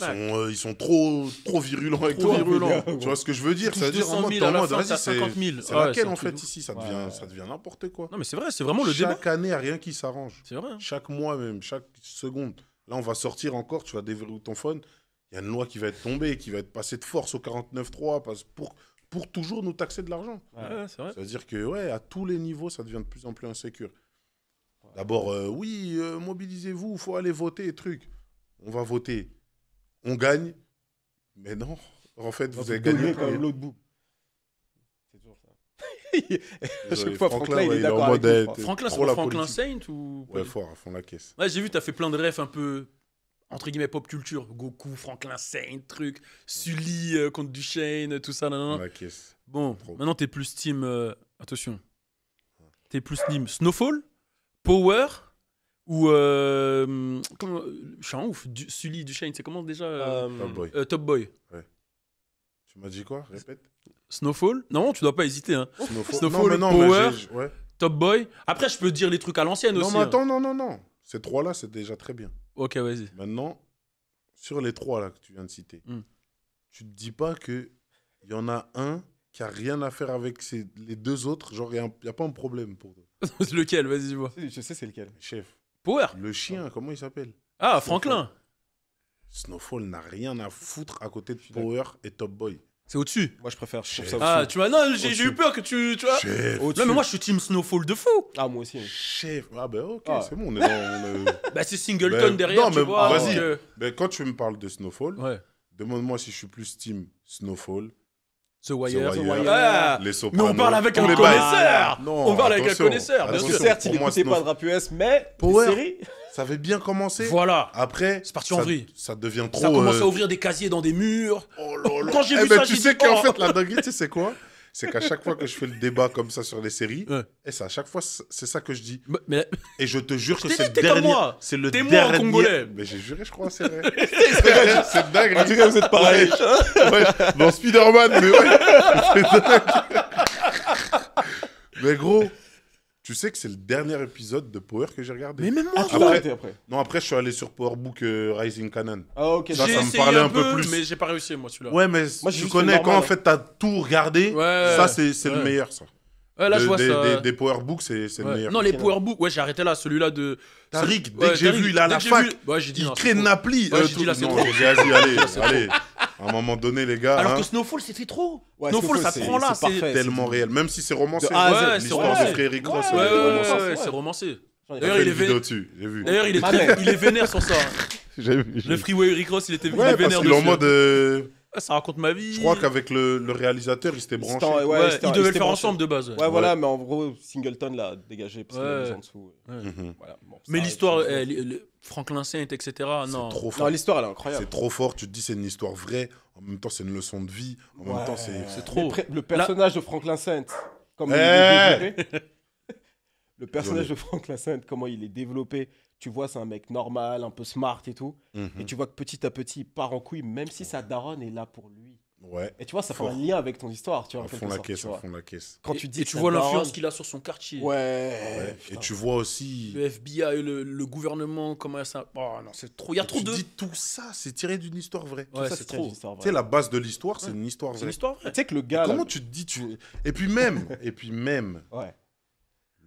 ils sont trop virulents avec Trop toi. virulents. Tu vois ce que je veux dire? Tu Ça veut touches dire en 200 mode, 000 à la fin, vas-y, t'as 50 000. c'est Ouais, laquelle c'est un en truc fait de ici? Ouais. Ça devient n'importe quoi. Non, mais c'est vrai, c'est vraiment le débat. Chaque année, il n'y a rien qui s'arrange. C'est vrai. hein. Chaque mois même, chaque seconde. Là, on va sortir encore, tu vas déverrouiller ton phone. Il y a une loi qui va être tombée, qui va être passée de force au 49.3 pour toujours nous taxer de l'argent. Ouais, c'est vrai. Ça veut dire que, ouais, à tous les niveaux, ça devient de plus en plus insécure. D'abord, mobilisez-vous, il faut aller voter, truc. On va voter. On gagne. Mais non, en fait, vous avez gagné. quand même l'autre bout. C'est toujours ça. À chaque fois, Franklin, Franklin, il ouais, est il est en d'accord mode, avec nous, t'es Franklin, c'est trop pas la Franklin politique. Saint ou Ouais, fort, à fond la caisse. Ouais, j'ai vu, t'as fait plein de refs un peu entre guillemets pop culture. Goku, Franklin Saint, truc. Sully contre Duchesne, tout ça. Fond Nanana. la caisse. Bon, Trop. maintenant t'es plus team. Attention. T'es plus team Snowfall, Power ou. Comment, je suis un ouf. Sully, Duchesne, c'est comment déjà Top Boy. Top Boy. Tu m'as dit quoi? Répète. Snowfall. Non, tu dois pas hésiter. Hein. Non, Snowfall, mais Power. ouais. Top Boy. Après, je peux dire les trucs à l'ancienne Non, aussi. mais hein. attends, non. Ces trois-là, c'est déjà très bien. Ok, vas-y. Maintenant, sur les trois là que tu viens de citer, tu te dis pas qu'il y en a un qui a rien à faire avec les deux autres, genre il n'y a pas un problème pour toi. Lequel? Vas-y, dis-moi. Je sais c'est lequel. Chef, Power. le chien, comment il s'appelle? Ah, Franklin. Snowfall n'a rien à foutre à côté de Power et Top Boy. C'est au-dessus. Moi, je préfère. Je trouve Chef. ça Ah, au-dessus. tu vois, non, j'ai eu peur que tu vois. Chef, Non, mais moi, je suis team Snowfall de fou. Ah, moi aussi. chef. Ah ben ok, Ah. c'est bon, on est dans le... Bah, c'est Singleton Ben, derrière, non, tu mais vois. vas-y. donc, Ben, quand tu me parles de Snowfall, Ouais. demande-moi si je suis plus team Snowfall, The Wire. The Wire. Ah, Les mais Sopranos. on parle avec tous un les bails. connaisseur. Non, On parle avec un attention, connaisseur, bien attention, sûr. Certes, il pour moi, écoutait pas de Snowfall, rap US, mais Power. les séries. ça avait bien commencé. Voilà. Après, C'est parti en vrille. ça devient trop... Ça commence à ouvrir des casiers dans des murs. Oh là là. Quand j'ai Eh vu ben, ça, tu j'ai sais dit, qu'en oh. fait, la dinguerie, tu sais, c'est quoi? C'est qu'à chaque fois que je fais le débat comme ça sur les séries, Ouais. et ça, à chaque fois, c'est ça que je dis. Mais Et je te jure que t'ai c'est dit le que t'es comme dernier. moi. C'est le T'es moi, dernier. Congolais. Mais j'ai juré, je crois, c'est vrai. C'est dingue. En tout cas, vous êtes pareil. Ouais, dans Spider-Man, mais ouais. C'est dingue. Mais gros, tu sais que c'est le dernier épisode de Power que j'ai regardé. même moi, Ah, tu tu vois. l'as arrêté après. Non, après, je suis allé sur Power Book Rising Canon. Ah, ok. Ça, J'ai me essayé parlait un un peu peu, plus. mais j'ai pas réussi, moi, celui-là. Ouais, mais Moi, j'ai tu juste connais fait quand en normal. fait t'as tout regardé. Ouais. Ça, c'est le Ouais. meilleur, ça. Ouais, là, je vois ça. Des Power Books, c'est le Ouais. meilleur. Non, les Powerbook, ouais, j'ai arrêté là, celui-là de. Tariq, dès Ouais, que j'ai Tariq, vu, il est à dès la que j'ai fac. vu- Ouais, j'ai dit Il non, crée c'est trop. Napli. Ouais, j'ai dit là, c'est non, trop. j'ai dit, vas-y, allez, Là, c'est allez. À un moment donné, les gars, Alors hein, que Snowfall, c'était trop. Ouais, Snowfall, ça c'est- prend là. c'est parfait. tellement réel. Même si c'est romancé. De A à Z. Ouais, c'est L'histoire romancé. de Frédéric Ross. Ouais, elle est ouais, romancée. ouais, c'est romancé. J'en ai D'ailleurs, J'ai il fait est une vidéo vé- dessus, j'ai vu. D'ailleurs, il est Manet. il est vénère sur ça. J'ai vu. Le Freeway Rick Ross, il était Ouais, parce vénère qu'il est en dessus. mode. Ah, ça raconte ma vie. Je crois qu'avec le réalisateur, il s'était branché. C'était- Ouais, c'était- ils devaient le c'était faire branché. ensemble de base. Ouais, voilà, mais en gros, Singleton l'a dégagé parce qu'il Ouais. a mis en dessous. Ouais. Mhm. Voilà, bon, Mais ça, l'histoire, je- Franklin Saint, etc. C'est Non. trop Non, fort. l'histoire, elle est incroyable. C'est trop fort. Tu te dis, c'est une histoire vraie. En même temps, c'est une leçon de vie. En même temps, c'est trop. Le personnage de Franklin Saint, comme il Eh est développé. Le personnage Désolé. de Franklin Saint, comment il est développé. Tu vois, c'est un mec normal, un peu smart et tout. Mhm. Et tu vois que petit à petit, il part en couille, même si sa daronne est là pour lui. Ouais. Et tu vois, ça fait Fort. un lien avec ton histoire, tu vois. À en quelque fond la sorte, caisse, tu à vois. fond la caisse. Quand tu dis Et que tu sa vois l'influence daronne- qu'il a sur son quartier. Ouais. Ouais. Et putain. tu vois aussi. Le FBI, le gouvernement, comment ça. Oh non, c'est trop. Il y a trop Tu de. dis tout ça, c'est tiré d'une histoire vraie. Ouais, Ça, c'est une trop. histoire Tu sais, vraie. la base de l'histoire, c'est une histoire C'est une vraie. histoire vraie. Tu sais que le gars. Comment là- tu te dis Et puis même, Ouais.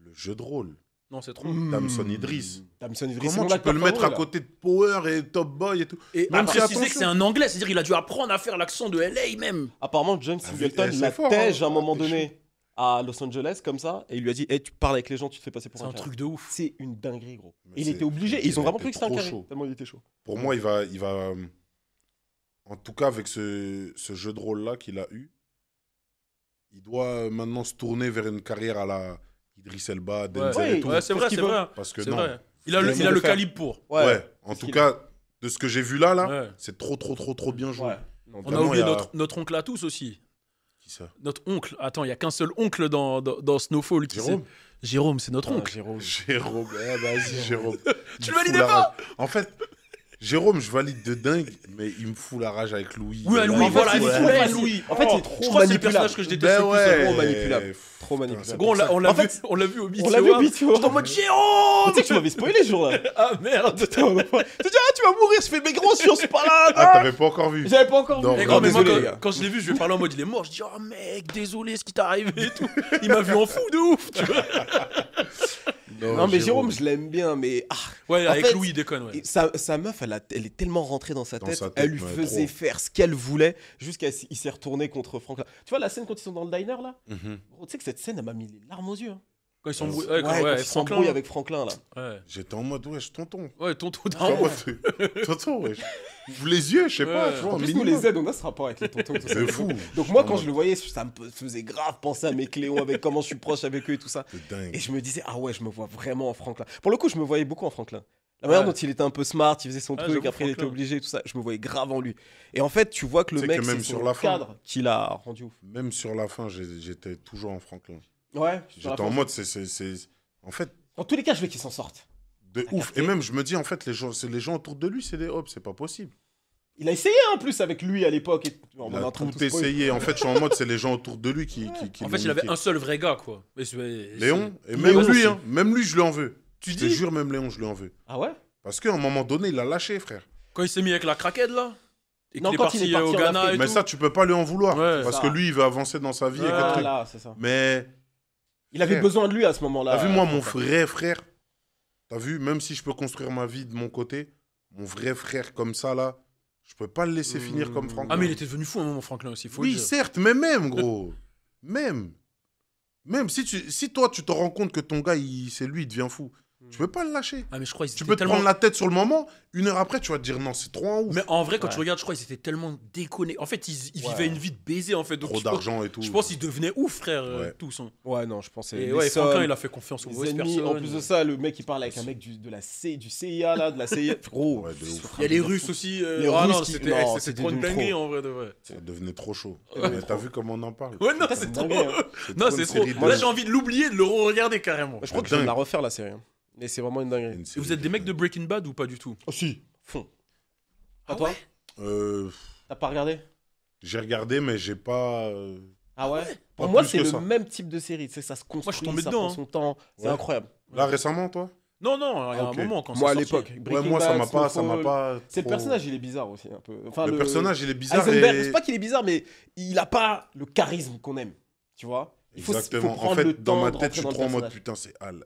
le jeu de rôle. Non, c'est trop. Damson Idriss. Damson Idriss. Comment c'est mon tu peux acteur le mettre à favori, là. côté de Power et Top Boy et tout. Et Même même si, préciser que attention. c'est un anglais, c'est-à-dire qu'il a dû apprendre à faire l'accent de LA même. Apparemment, John Ah, Singleton c'est l'a fort, tège hein. à un moment Ah, t'es donné à Los Angeles, comme ça, et il lui a dit hey, tu parles avec les gens, tu te fais passer pour C'est un un carré. truc de ouf. C'est une dinguerie, gros. Mais Il c'est- était obligé. il Ils ont vraiment était cru que c'était un trop carré, chaud. tellement il était chaud. Pour moi, il va. En tout cas, avec ce jeu de rôle-là qu'il a eu, il doit maintenant se tourner vers une carrière à la Idriss Elba, Denzel Ouais, et tout. Ouais, c'est Qu'est-ce vrai, qu'il c'est veut vrai. Parce que C'est non. vrai. Il a Il le, aime il a le le faire. calibre pour. Ouais, en Qu'est-ce tout qu'il cas, de ce que j'ai vu là, Ouais. c'est trop bien joué. Ouais. Non, On a Vraiment, oublié il y a- notre oncle à tous aussi. Qui ça Notre oncle. Attends, il n'y a qu'un seul oncle dans Snowfall. Qui Jérôme c'est Jérôme, c'est notre oncle. Jérôme. Jérôme, vas-y, Jérôme. Tu Il le me validais fout la pas rage. En fait, Jérôme, je valide de dingue, mais il me fout la rage avec Louis. Oui, Là, Louis, En fait, voilà, il il est est trop trop facile. Louis. En fait, il est Oh, trop je crois que c'est le manipulable. personnage que je déteste Ben le plus. ouais. trop manipulable. Trop Putain, manipulable. c'est Gros, pour ça que- on l'a En vu, fait, on l'a vu au Beat on l'a vu au Beat J'étais en mode Jérôme. Tu sais que tu m'avais spoilé ce jour-là. Ah merde. Tu dis, tu vas mourir, je fais mes gros sur ce pas Ah, t'avais pas encore vu J'avais pas encore Non, vu. Eh, non, gros, mais moi, désolé, les quand, gars. quand je l'ai vu, je lui ai parlé en mode il est mort. Je dis oh mec, désolé ce qui t'est arrivé et tout. Il m'a vu en fou de ouf, tu vois. Non, mais Jérôme, je l'aime bien, mais Ouais, En avec fait, Louis, il déconne, ouais. sa meuf, elle est tellement rentrée dans sa Dans tête, sa tête, elle lui ouais, faisait trop. faire ce qu'elle voulait, jusqu'à ce qu'il s'est retourné contre Franklin. Tu vois la scène quand ils sont dans le diner là Mhm. Gros, tu sais que cette scène, elle m'a mis les larmes aux yeux. Hein. Quand ils s'embrouillent Ouais, quand ouais, ils s'embrouillent Franklin. avec Franklin là. Ouais, J'étais en mode, wesh, tonton. ouais, tonton J'étais en Daron. mode, tonton, wesh. Ouvre les yeux, je sais pas, Ouais. tu vois, En un plus, nous minimum. les aides, on a ce rapport avec les tontons. tout ça. C'est fou. Donc moi, En quand mode, je le voyais, ça me faisait grave penser à mes Cléons, avec comment je suis proche avec eux et tout ça. C'est dingue. Et je me disais, ah ouais, je me vois vraiment en Franklin. Pour le coup, je me voyais beaucoup en Franklin. La manière Ouais. dont il était un peu smart, il faisait son Ouais, truc, j'avoue, après il était Franklin. obligé et tout ça, je me voyais grave en lui. Et en fait, tu vois que le Tu sais mec, que même c'est sur son la fin- cadre qu'il a rendu ouf. Même sur la fin, j'étais toujours en Franklin. Ouais, J'étais en mode, en fait, Dans tous les cas, je veux qu'il s'en sorte. de T'as ouf. capté Et même, je me dis, en fait, les gens autour de lui, c'est des hops, c'est pas possible. Il a essayé en plus avec lui à l'époque. Et... On Il est a en train de tout tout spoiler. essayé. En fait, je suis en mode, c'est les gens autour de lui qui En fait, l'ont il avait niqué. un seul vrai gars, quoi. Léon, et Léon même lui, aussi. hein, même lui, je lui en veux. Tu Je te dis jure, même Léon, je lui en veux. Ah ouais Parce qu'à un moment donné, il a lâché, frère. Quand il s'est mis avec la craquette, là et Non, qu'il est quand parti, il est parti au en Ghana Afrique. et Mais tout. ça, tu peux pas lui en vouloir. Ouais. parce Ça. que lui, il veut avancer dans sa vie et quelques trucs. Voilà, c'est ça. Mais Il avait Frère. besoin de lui à ce moment-là. T'as vu, moi, mon vrai frère, t'as vu, même si je peux construire ma vie de mon côté, mon vrai frère comme ça, là, je peux pas le laisser finir comme Franklin. Ah, mais il était devenu fou à un moment, Franklin aussi. Faut le Oui, dire. certes, mais même, gros. Même si toi, tu te rends compte que ton gars, c'est lui, il devient fou. Tu peux pas le lâcher. Ah, mais je crois qu'ils Tu étaient peux te tellement. prendre la tête sur le moment, 1 heure après, tu vas te dire non, c'est trop un ouf. Mais en vrai, quand Ouais. tu regardes, je crois qu'ils étaient tellement déconnectés. En fait, ils Ouais. vivaient une vie de baiser, en fait. Donc, Trop je pense- d'argent et tout. Je pense qu'ils devenaient ouf, frère, Ouais. tous. Hein. Ouais, non, je pensais. Et les ouais, sommes, Franklin, il a fait confiance aux les mauvaises ennemis. personnes. En plus de ça, le mec, il parle avec un mec du CIA, là, de la CIA. Gros. Ouais, de ouf. Il y a les Russes aussi. Les Ah Russes non, qui- c'était non, c'était c'était trop une devenu dinguerie, trop. en vrai, de vrai. Ça devenait trop chaud. Ouais, Mais trop. t'as vu comment on en parle? Ouais, non, c'est C'est trop. dingue, hein. Non, une c'est trop. série de Là, dingues. j'ai envie de l'oublier, de le regarder carrément. Je crois que je vais Dingue. la refaire, la série. Hein. Mais c'est vraiment une dinguerie. Une Et série vous êtes des mecs de Breaking Bad ou pas du tout? Oh, si. Fond. Ah À toi ouais T'as pas regardé J'ai regardé, mais j'ai pas. Ah ouais Pas Pour moi, plus c'est que le ça. même type de série. Tu sais, ça se construit, Moi, je suis tombé ça dedans, prend son temps. C'est Ouais. incroyable. Là, récemment, toi? Non, non, il y a Ok. un moment quand Moi, à c'est sorti. l'époque. Ouais, Breaking moi, ça Bad, m'a pas. Snowfall. C'est le trop- personnage, il est bizarre aussi, un peu. Enfin, Le personnage, il est bizarre. Heisenberg, et- c'est pas qu'il est bizarre, mais il a pas le charisme qu'on aime. Tu vois Exactement. prendre En fait, le dans temps ma de tête, je suis rentrer trop en dans le mode personnage. putain, c'est Hal.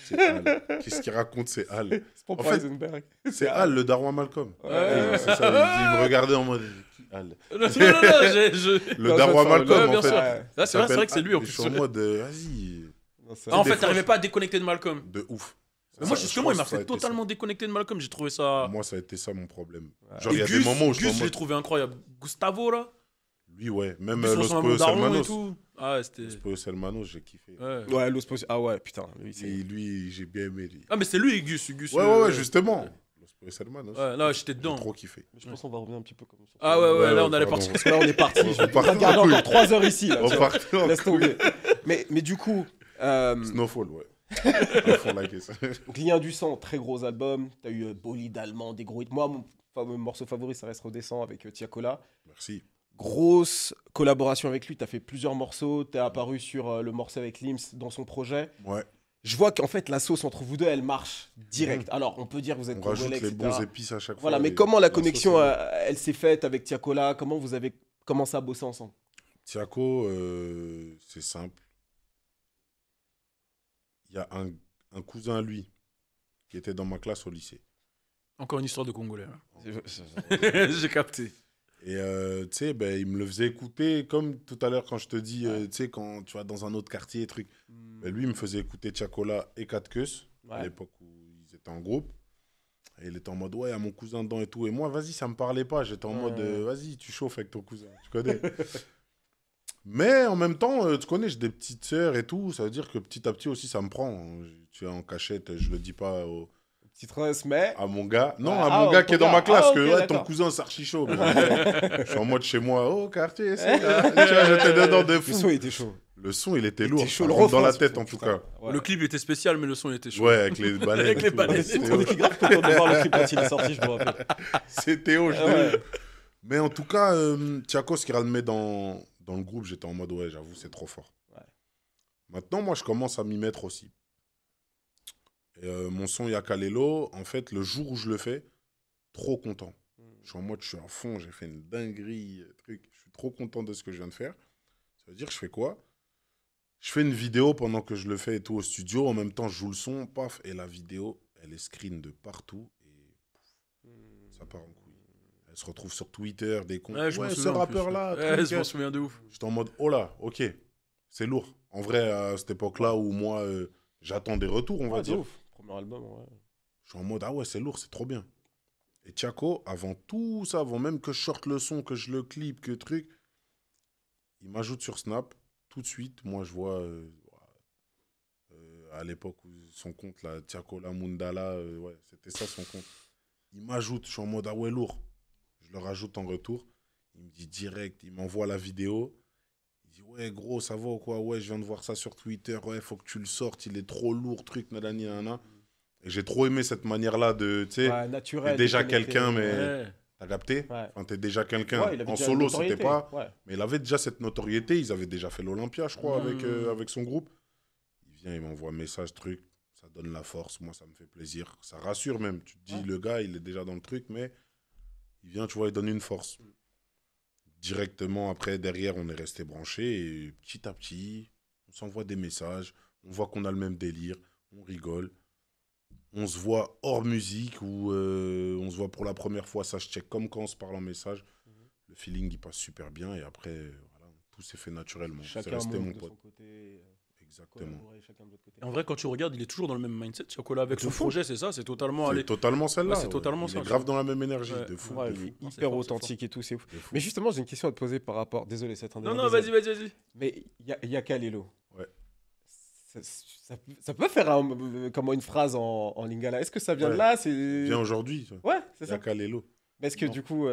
C'est Hal. Qu'est-ce qu'il raconte, c'est Hal. C'est pas En pour fait, Heisenberg. C'est Hal, le daron à Malcolm. Ouais. C'est ça, il me regardait en mode qui Hal. Non, non, non, je- Le Non, daron à je- Malcolm, ouais, en bien fait. sûr. Ouais. Là, c'est vrai que c'est lui en Je plus. suis en mode, vas-y, Non, c'est- Ah, en des fait, fois, t'arrivais pas à déconnecter de Malcolm. de ouf. Mais moi, Ça, justement, je il m'a pense que ça a fait été totalement déconnecter de Malcolm. J'ai trouvé ça. ça. Moi, ça a été ça mon problème. Ouais. Genre, il y Et a Gus, des moments où je suis en Gus, je l'ai mode, trouvé incroyable. Gustavo, là. lui, ouais. Même Gus, Los ressemble à Pollos mon daron et Hermanos. tout. Ah, ouais, c'était. Los Pollos Hermanos, j'ai kiffé. Ouais. Ouais, Los Pollos- Ah ouais, putain. Lui, c'est... Et lui, j'ai bien aimé. Lui. Ah, mais c'est lui, Gus. Gus Ouais, justement. Los Pollos Hermanos. Ouais, là, j'étais J'ai dedans. trop kiffé. Mais je pense qu'on va revenir un petit peu comme ça. Ah, ouais, Ouais, là, ouais, on allait pardon. partir. Parce que là, on est parti. Je vais On part en regarder couille. encore 3 heures ici. Là, On tu vois. part en Laisse tomber. Mais du coup, Snowfall, ouais. À fond liké ça. donc, Lien du sang, très gros album. T'as eu Bolide allemand, des gros hits. Moi, mon morceau favori, ça reste Redescend avec Tiakola. Merci. Grosse collaboration avec lui. T'as fait plusieurs morceaux. T'es apparu sur le morceau avec Lims dans son projet. Ouais. Je vois qu'en fait, la sauce entre vous deux, elle marche direct. Alors, on peut dire que vous êtes On rajoute congolais, les etc. bons épices à chaque fois. Voilà, mais et comment la sauce, connexion, c'est- elle s'est faite avec Tiakola? Comment vous avez commencé à bosser ensemble? Tiako, c'est simple. Il y a un cousin à lui qui était dans ma classe au lycée. Encore une histoire de Congolais. là. C'est- J'ai capté. Et tu sais, ben, il me le faisait écouter, comme tout à l'heure quand je te dis, tu sais, quand tu vas dans un autre quartier, truc. Ben, lui, il me faisait écouter Tiakola et Katkeus, à Ouais. l'époque où ils étaient en groupe. Et il était en mode, ouais, il y a mon cousin dedans et tout. Et moi, vas-y, ça me parlait pas. J'étais en mode, vas-y, tu chauffes avec ton cousin, tu connais. Mais en même temps, tu connais, j'ai des petites sœurs et tout. Ça veut dire que petit à petit aussi, ça me prend. Tu es en cachette, je le dis pas Petite reste, mais. à mon gars. Non, Ouais, à ah, mon gars ton qui est dans gars. ma classe. Ah, que ok, ouais, ton d'accord. cousin, c'est archi chaud. Mais je suis en mode chez moi, oh, quartier, c'est là. Tu vois, j'étais dedans de Le fou. son était chaud. Le son, il était Il lourd. était chaud, Ça le rentre dans refrain, la tête, c'est en fou, tout cas. putain. Ouais. Le clip était spécial, mais le son était chaud. Ouais, avec les baleines. Avec les et tout. baleines. On était grave content de voir le clip quand il est sorti, je me rappelle. C'est Théo, je Ah l'ai ouais. eu. Mais en tout cas, Tiako, ce qu'il met dans le groupe, j'étais en mode, ouais, j'avoue, c'est trop fort. Ouais. Maintenant, moi, je commence à m'y mettre aussi. Et, mon son Yakalelo, en fait, le jour où je le fais, trop content. Je suis en mode, je suis à fond, j'ai fait une dinguerie, truc. Je suis trop content de ce que je viens de faire. Ça veut dire, je fais quoi? Je fais une vidéo pendant que je le fais et tout au studio. En même temps, je joue le son, paf, et la vidéo, elle est screen de partout. Et ça part en couille. Elle se retrouve sur Twitter, des comptes. Ouais, je m'en Ouais, ce souviens. en plus. rappeur-là. Ouais, truc, je m'en souviens de ouf. J'étais en mode, oh là, ok, c'est lourd. En vrai, à cette époque-là où moi, j'attends des retours, on va Ouais, de dire. ouf. Premier album, ouais. Je suis en mode, ah ouais, c'est lourd, c'est trop bien. Et Tiako, avant tout ça, avant même que je sorte le son, que je le clip, que truc, il m'ajoute sur Snap. Tout de suite, moi, je vois, à l'époque, où son compte, là, Tiako La Mundala, ouais, c'était ça son compte. Il m'ajoute, je suis en mode, ah ouais, lourd. Je le rajoute en retour. Il me dit direct, il m'envoie la vidéo. Il dit, ouais, gros, ça va ou quoi? Ouais, je viens de voir ça sur Twitter. Ouais, faut que tu le sortes, il est trop lourd, truc, nanani, nanana. Et j'ai trop aimé cette manière-là de, tu sais, Ouais, naturel. t'es déjà déconnecté. quelqu'un, mais Ouais. t'as capté? Ouais. Enfin, t'es déjà quelqu'un. Ouais, il avait En déjà solo, une c'était notoriété. pas. Ouais. Mais il avait déjà cette notoriété. Ils avaient déjà fait l'Olympia, je crois, Mmh. avec son groupe. Il vient, il m'envoie un message, truc. Ça donne la force. Moi, ça me fait plaisir. Ça rassure même. Tu te dis, Ouais. le gars, il est déjà dans le truc, mais il vient, tu vois, il donne une force. Directement, après, derrière, on est resté branchés. Et petit à petit, On s'envoie des messages, on voit qu'on a le même délire, on rigole. On se voit hors musique ou on se voit pour la première fois, ça je check comme quand on se parle en message. Le feeling, il passe super bien et après, voilà, tout s'est fait naturellement. C'est Chacun resté mon monte de pote. son côté. Exactement. Collaborer chacun de votre côté. En vrai, quand tu regardes, il est toujours dans le même mindset. Tu vois, là, avec De son fou. projet, c'est ça, c'est totalement allé. C'est totalement celle-là. Ouais, c'est totalement Il ça, est tu grave vois. dans la même énergie. Ouais. De fou. Ouais, de fou. Non, c'est hyper fort, c'est authentique et tout, c'est ouf. De fou. Mais justement, j'ai une question à te poser par rapport. Désolé, c'est un Non, délire non, des vas-y, ailes. vas-y. Mais il y a Kalelo. Ouais. Ça peut faire comment une phrase en lingala. Est-ce que ça vient de Ouais. là c'est... Viens aujourd'hui. ça. Ouais, c'est ça. Yaka Lelo. Mais est-ce que Non. du coup.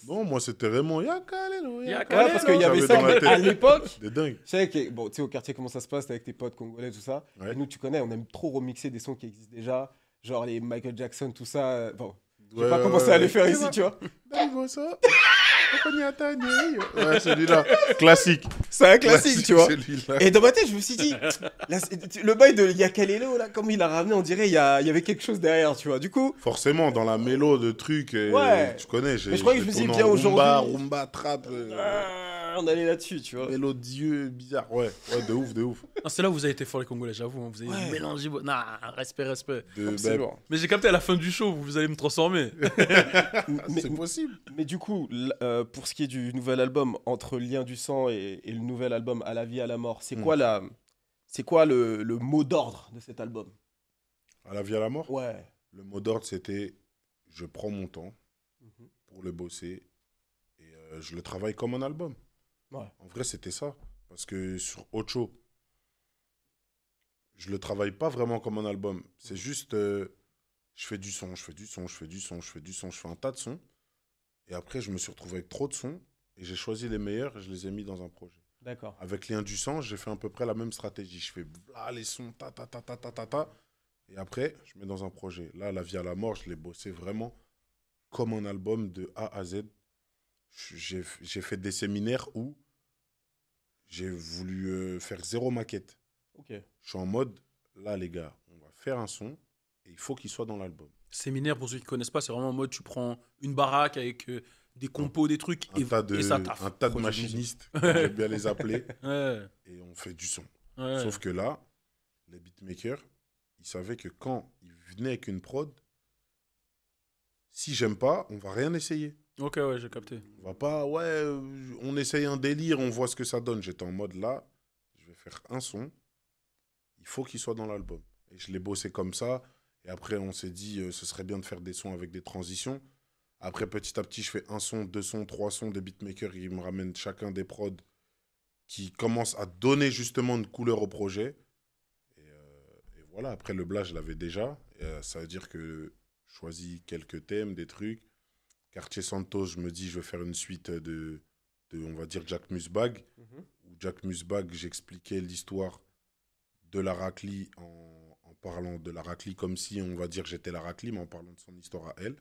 Non, moi c'était vraiment Yaka Lelo. Yaka Ouais, parce qu'il y avait J'avais ça dans la tête. à l'époque. Des dingues. Tu sais, bon, tu sais, au quartier, comment ça se passe, t'es avec tes potes congolais, tout ça. Ouais. Et nous, tu connais, on aime trop remixer des sons qui existent déjà. Genre les Michael Jackson, tout ça. Bon, je vais pas commencer à les faire ici, tu vois. Ouais, celui-là. Classique. C'est un classique, tu vois. Celui-là. Et dans ma tête, je me suis dit, là, le bail de Yakalelo, là, comme il a ramené, on dirait il y avait quelque chose derrière, tu vois. Du coup, Forcément, dans la mélo de trucs, Ouais. tu connais. Mais je crois que je me suis dit, bien Rumba, aujourd'hui- rumba, trap, on allait là-dessus, tu vois. mélodieux, bizarre. Ouais, de ouf, de ouf. Ah, c'est là où vous avez été fort, les Congolais, j'avoue. Hein, vous avez Ouais. mélangé. Nah, respect. C'est Ben, lourd. Mais j'ai capté à la fin du show, vous allez me transformer. Mais, c'est possible. mais du coup, pour ce qui est du nouvel album, entre Lien du sang et le nouvel album À la vie, à la mort, c'est quoi le mot d'ordre de cet album? À la vie à la mort, Ouais. le mot d'ordre, c'était je prends mon temps pour le bosser et je le travaille comme un album. Ouais. En vrai, c'était ça. Parce que sur Ocho, je le travaille pas vraiment comme un album. C'est juste, je fais du son, je fais un tas de sons. Et après, je me suis retrouvé avec trop de sons. Et j'ai choisi les meilleurs et je les ai mis dans un projet. D'accord. Avec Lien du sang, j'ai fait à peu près la même stratégie. Je fais là les sons, ta. Et après, je mets dans un projet. Là, La vie à la mort, je l'ai bossé vraiment comme un album de A à Z. J'ai fait des séminaires où j'ai voulu faire 0 maquette. Ok. Je suis en mode, là les gars, on va faire un son et il faut qu'il soit dans l'album. Séminaire, pour ceux qui connaissent pas, c'est vraiment en mode tu prends une baraque avec des compos, des trucs, Un tas de, et ça taffe. un tas de Projet machinistes, comme j'aime bien les appeler, Ouais, et on fait du son. ouais. Sauf que là, les beatmakers, ils savaient que quand ils venaient avec une prod, si j'aime pas, on va rien essayer. Ok, ouais, j'ai capté. On va pas, on essaye un délire, on voit ce que ça donne. J'étais en mode là, je vais faire un son, il faut qu'il soit dans l'album. Et je l'ai bossé comme ça. Et après, on s'est dit, ce serait bien de faire des sons avec des transitions. Après, petit à petit, je fais un son, 2 sons, 3 sons, des beatmakers qui me ramènent chacun des prods qui commencent à donner justement une couleur au projet. Et voilà, après le blast, je l'avais déjà. Et, ça veut dire que je choisis quelques thèmes, des trucs. Quartier Santos, je me dis, je vais faire une suite de on va dire, Jack Musbag. Où Jack Musbag, j'expliquais l'histoire de la Racli en parlant de la Racli comme si, on va dire, j'étais la Racli, mais en parlant de son histoire à elle.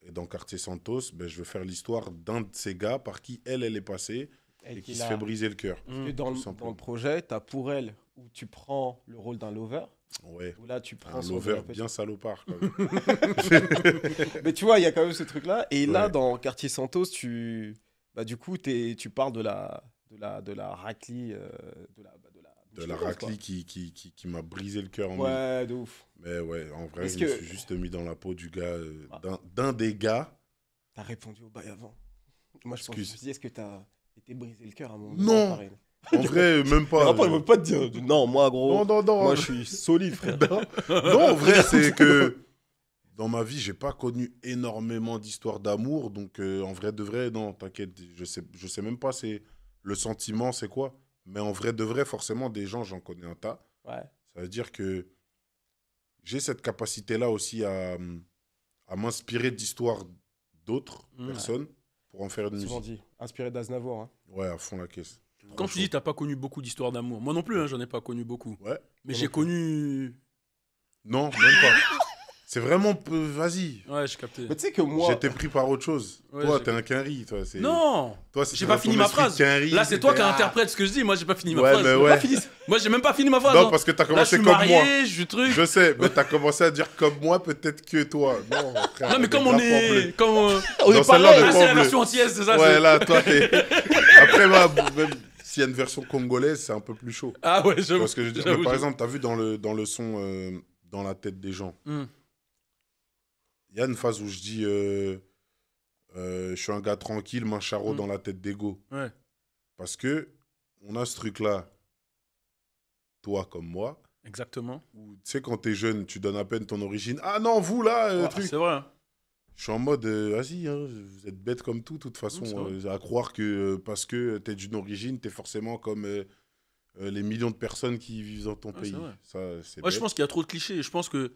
Et dans Quartier Santos, ben, je veux faire l'histoire d'un de ces gars par qui elle est passée et qui se fait briser le cœur. Et dans tout le simplement. projet, t'as Pour elle, où tu prends le rôle d'un lover. Ouais. Où là, tu prends Un son lover rôle bien salopard. Quand même. Mais tu vois, il y a quand même ce truc-là. Et là, Ouais. dans Quartier Santos, du coup, tu parles de la Racli, De la Racli qui m'a brisé le cœur en mille. Ouais, de ouf. Mais ouais, en vrai, Est-ce je me que- suis juste mis dans la peau du gars, Ah. d'un des gars. T'as répondu au bail avant. Moi, je me Excuse. suis dit, est-ce que t'as été brisé le cœur à un moment Non. pareil En vrai, même pas. Mais après, ils veulent pas te dire. Non, moi, gros. Non. Moi, je suis solide, frère. Non, en vrai, c'est que dans ma vie, j'ai pas connu énormément d'histoires d'amour. Donc, en vrai de vrai, non, t'inquiète, je sais même pas c'est le sentiment, c'est quoi. Mais en vrai de vrai, forcément, des gens, j'en connais un tas. Ouais. Ça veut dire que j'ai cette capacité-là aussi à m'inspirer d'histoires d'autres personnes pour en faire une Souvent musique. dit. Inspiré d'Aznavour. Hein. Ouais, à fond la caisse. Quand tu dis t'as pas connu beaucoup d'histoires d'amour, moi non plus, hein, j'en ai pas connu beaucoup. Ouais. Mais Moi j'ai non plus. connu. Non, même pas. C'est vraiment... Vas-y. Ouais, j'ai capté. Mais tu sais que moi. J'étais pris par autre chose. Ouais, toi, j'ai- t'es un quinri. Toi, c'est... Non, Toi, c'est j'ai dans pas ton fini ma esprit phrase. quinri, Là, c'est toi qui t'étais- interprète ce que je dis. Moi, j'ai pas fini ma Ouais, phrase. mais J'ai ouais. pas fini- Moi, j'ai même pas fini ma phrase. Non, hein. parce que t'as Là, je commencé suis comme marié, moi. je suis truc. Je sais, mais t'as commencé à dire comme moi, peut-être que toi. Non, frère. Non, mais comme on grave est. complet. Comme, On Dans est celle-là, pareil. on est ah, c'est la complet. version antillaise, c'est ça Ouais, c'est- là, toi, t'es... Après, moi, même s'il y a une version congolaise, c'est un peu plus chaud. Ah ouais, Tu j'avoue. vois ce que je veux dire? j'avoue, Mais par j'avoue. exemple, t'as vu dans le son Dans la tête des gens, Hmm. il y a une phase où je dis je suis un gars tranquille, main charreau Mm. dans la tête d'ego. Ouais. Parce que on a ce truc-là, toi comme moi, Exactement. où tu sais, quand t'es jeune, tu donnes à peine ton origine. Ah non, vous là, Ouais, truc. c'est vrai. Hein. Je suis en mode, vas-y, hein, vous êtes bête comme tout, de toute façon. C'est vrai. À croire que parce que t'es d'une origine, t'es forcément comme les millions de personnes qui vivent dans ton Ouais, pays. c'est vrai. Ça, c'est Moi, je bête. pense qu'il y a trop de clichés. Je pense que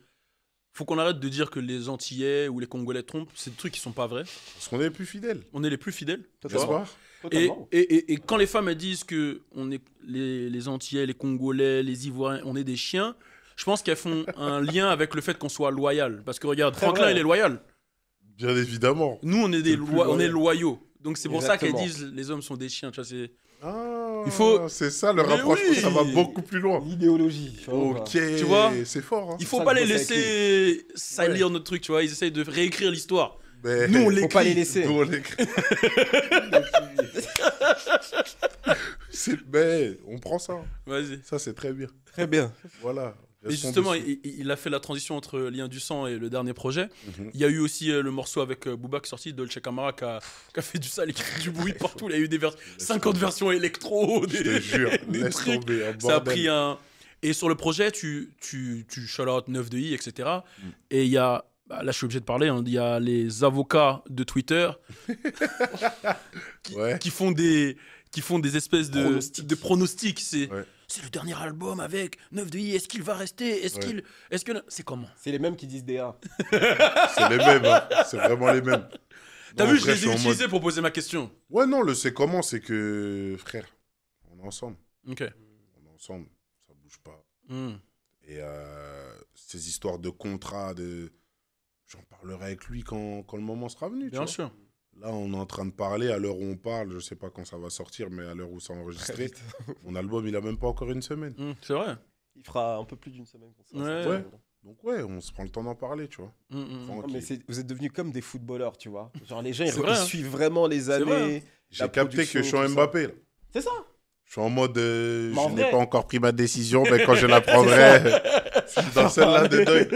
faut qu'on arrête de dire que les Antillais ou les Congolais trompent. C'est des trucs qui sont pas vrais. Parce qu'on est plus fidèles. On est les plus fidèles. N'est-ce Totalement. pas? Et, Totalement. et quand les femmes elles disent que on est les Antillais, les Congolais, les Ivoiriens, on est des chiens, je pense qu'elles font un lien avec le fait qu'on soit loyal. Parce que regarde, Très Franklin, vrai. il est loyal. Bien évidemment. Nous, on est C'est le plus on est loyal. loyaux. Donc c'est pour ça qu'elles Exactement. disent les hommes sont des chiens. Tu vois, c'est... Ah, Il faut- c'est ça le Mais rapprochement, oui. ça va beaucoup plus loin. L'idéologie. tu vois, Ok, Tu vois c'est fort. Hein. Il faut ça pas que les je bosse avec laisser salir notre truc, tu vois. Ils essayent de réécrire l'histoire. Mais- Nous, on Faut l'écrit. pas les laisser. Nous, on l'écrit. Mais on prend ça. Vas-y. Ça, c'est très bien. Très bien. Voilà. Et Restons justement, dessus. il a fait la transition entre Lien du sang et le dernier projet. Mhm. Il y a eu aussi le morceau avec Booba qui est sorti, Dolce Camara, qui a fait du sale et qui fait du bruit partout. Il y a eu des 50 versions électro, Je te jure, des laisse trucs. tomber. Un Ça a bordel. pris un. Et sur le projet, tu shout-out 9 de I, etc. Mm. Et il y a. Bah, là, je suis obligé de parler. Hein, il y a les avocats de Twitter Ouais. qui font des espèces Pronostics. de pronostics. Ouais. C'est le dernier album avec 9 de I. Est-ce qu'il va rester? Ouais. Est-ce que c'est comment? C'est les mêmes qui disent DA. C'est les mêmes. Hein. C'est vraiment les mêmes. T'as Non, vu, en je vrai, les ai suis en mode- utilisés pour poser ma question. Ouais, non, le c'est comment, c'est que, frère, on est ensemble. Ok. On est ensemble. Ça bouge pas. Hmm. Et ces histoires de contrat, j'en parlerai avec lui quand le moment sera venu. tu Bien vois. sûr. Là, on est en train de parler à l'heure où on parle. Je sais pas quand ça va sortir, mais à l'heure où c'est enregistré, mon album, il a même pas encore une semaine. Hmm, c'est vrai. Il fera un peu plus d'une semaine. qu'on sera Ouais. sorti. Ouais. Donc ouais, on se prend le temps d'en parler, tu vois. Hmm, hmm. Non, Tranquille. mais vous êtes devenus comme des footballeurs, tu vois. Genre les gens, C'est vrai, ils hein. suivent vraiment les C'est vrai, années. J'ai la capté que je suis production, en tout ça. Mbappé. Là. C'est ça. Je suis en mode, Mais en je n'ai vrai- pas encore pris ma décision, mais quand je la prendrai, je suis dans celle-là de deuil.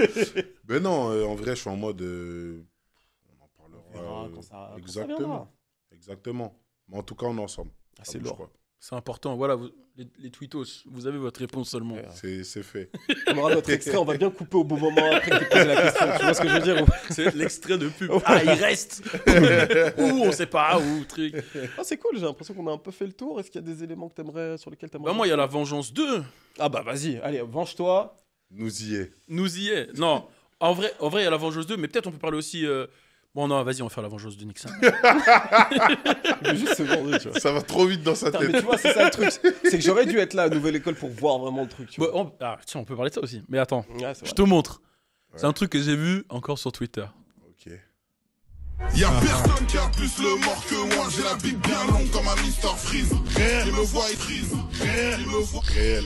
Mais non, en vrai, je suis en mode, on en parlera. On verra quand ça exactement. viendra. Exactement. Mais en tout cas, on est ensemble. Ah, Ça c'est bouge lourd. pas. C'est important. Voilà, les tweetos, vous avez votre réponse seulement. Ouais. C'est fait. On aura notre extrait, on va bien couper au bon moment après que tu poses la question. Tu vois ce que je veux dire? C'est l'extrait de pub. Ouais. Ah, il reste. Ou on sait pas, ou truc. Ah, c'est cool, j'ai l'impression qu'on a un peu fait le tour. Est-ce qu'il y a des éléments que t'aimerais, sur lesquels t'aimerais... Bah, moi, il y a la Vengeance 2. Ah bah vas-y, allez, venge-toi. Nous y est. Nous y est. Non, en vrai, il y a la Vengeance 2, mais peut-être on peut parler aussi. Bon, non, vas-y, on va faire la Vengeance de Nixon. Juste se venger, tu vois. Ça va trop vite dans sa Putain, mais tête. tu vois, c'est ça le truc. C'est que j'aurais dû être là à Nouvelle École pour voir vraiment le truc. Tu Bah, vois. ah, tiens, on peut parler de ça aussi. Mais attends, Ouais, c'est je vrai. te montre. C'est Ouais. un truc que j'ai vu encore sur Twitter. Ok. Y'a personne qui a plus le mort que moi. J'ai la bite bien longue comme un Mr Freeze. Il me voit, il frise. Il me voit. Réel.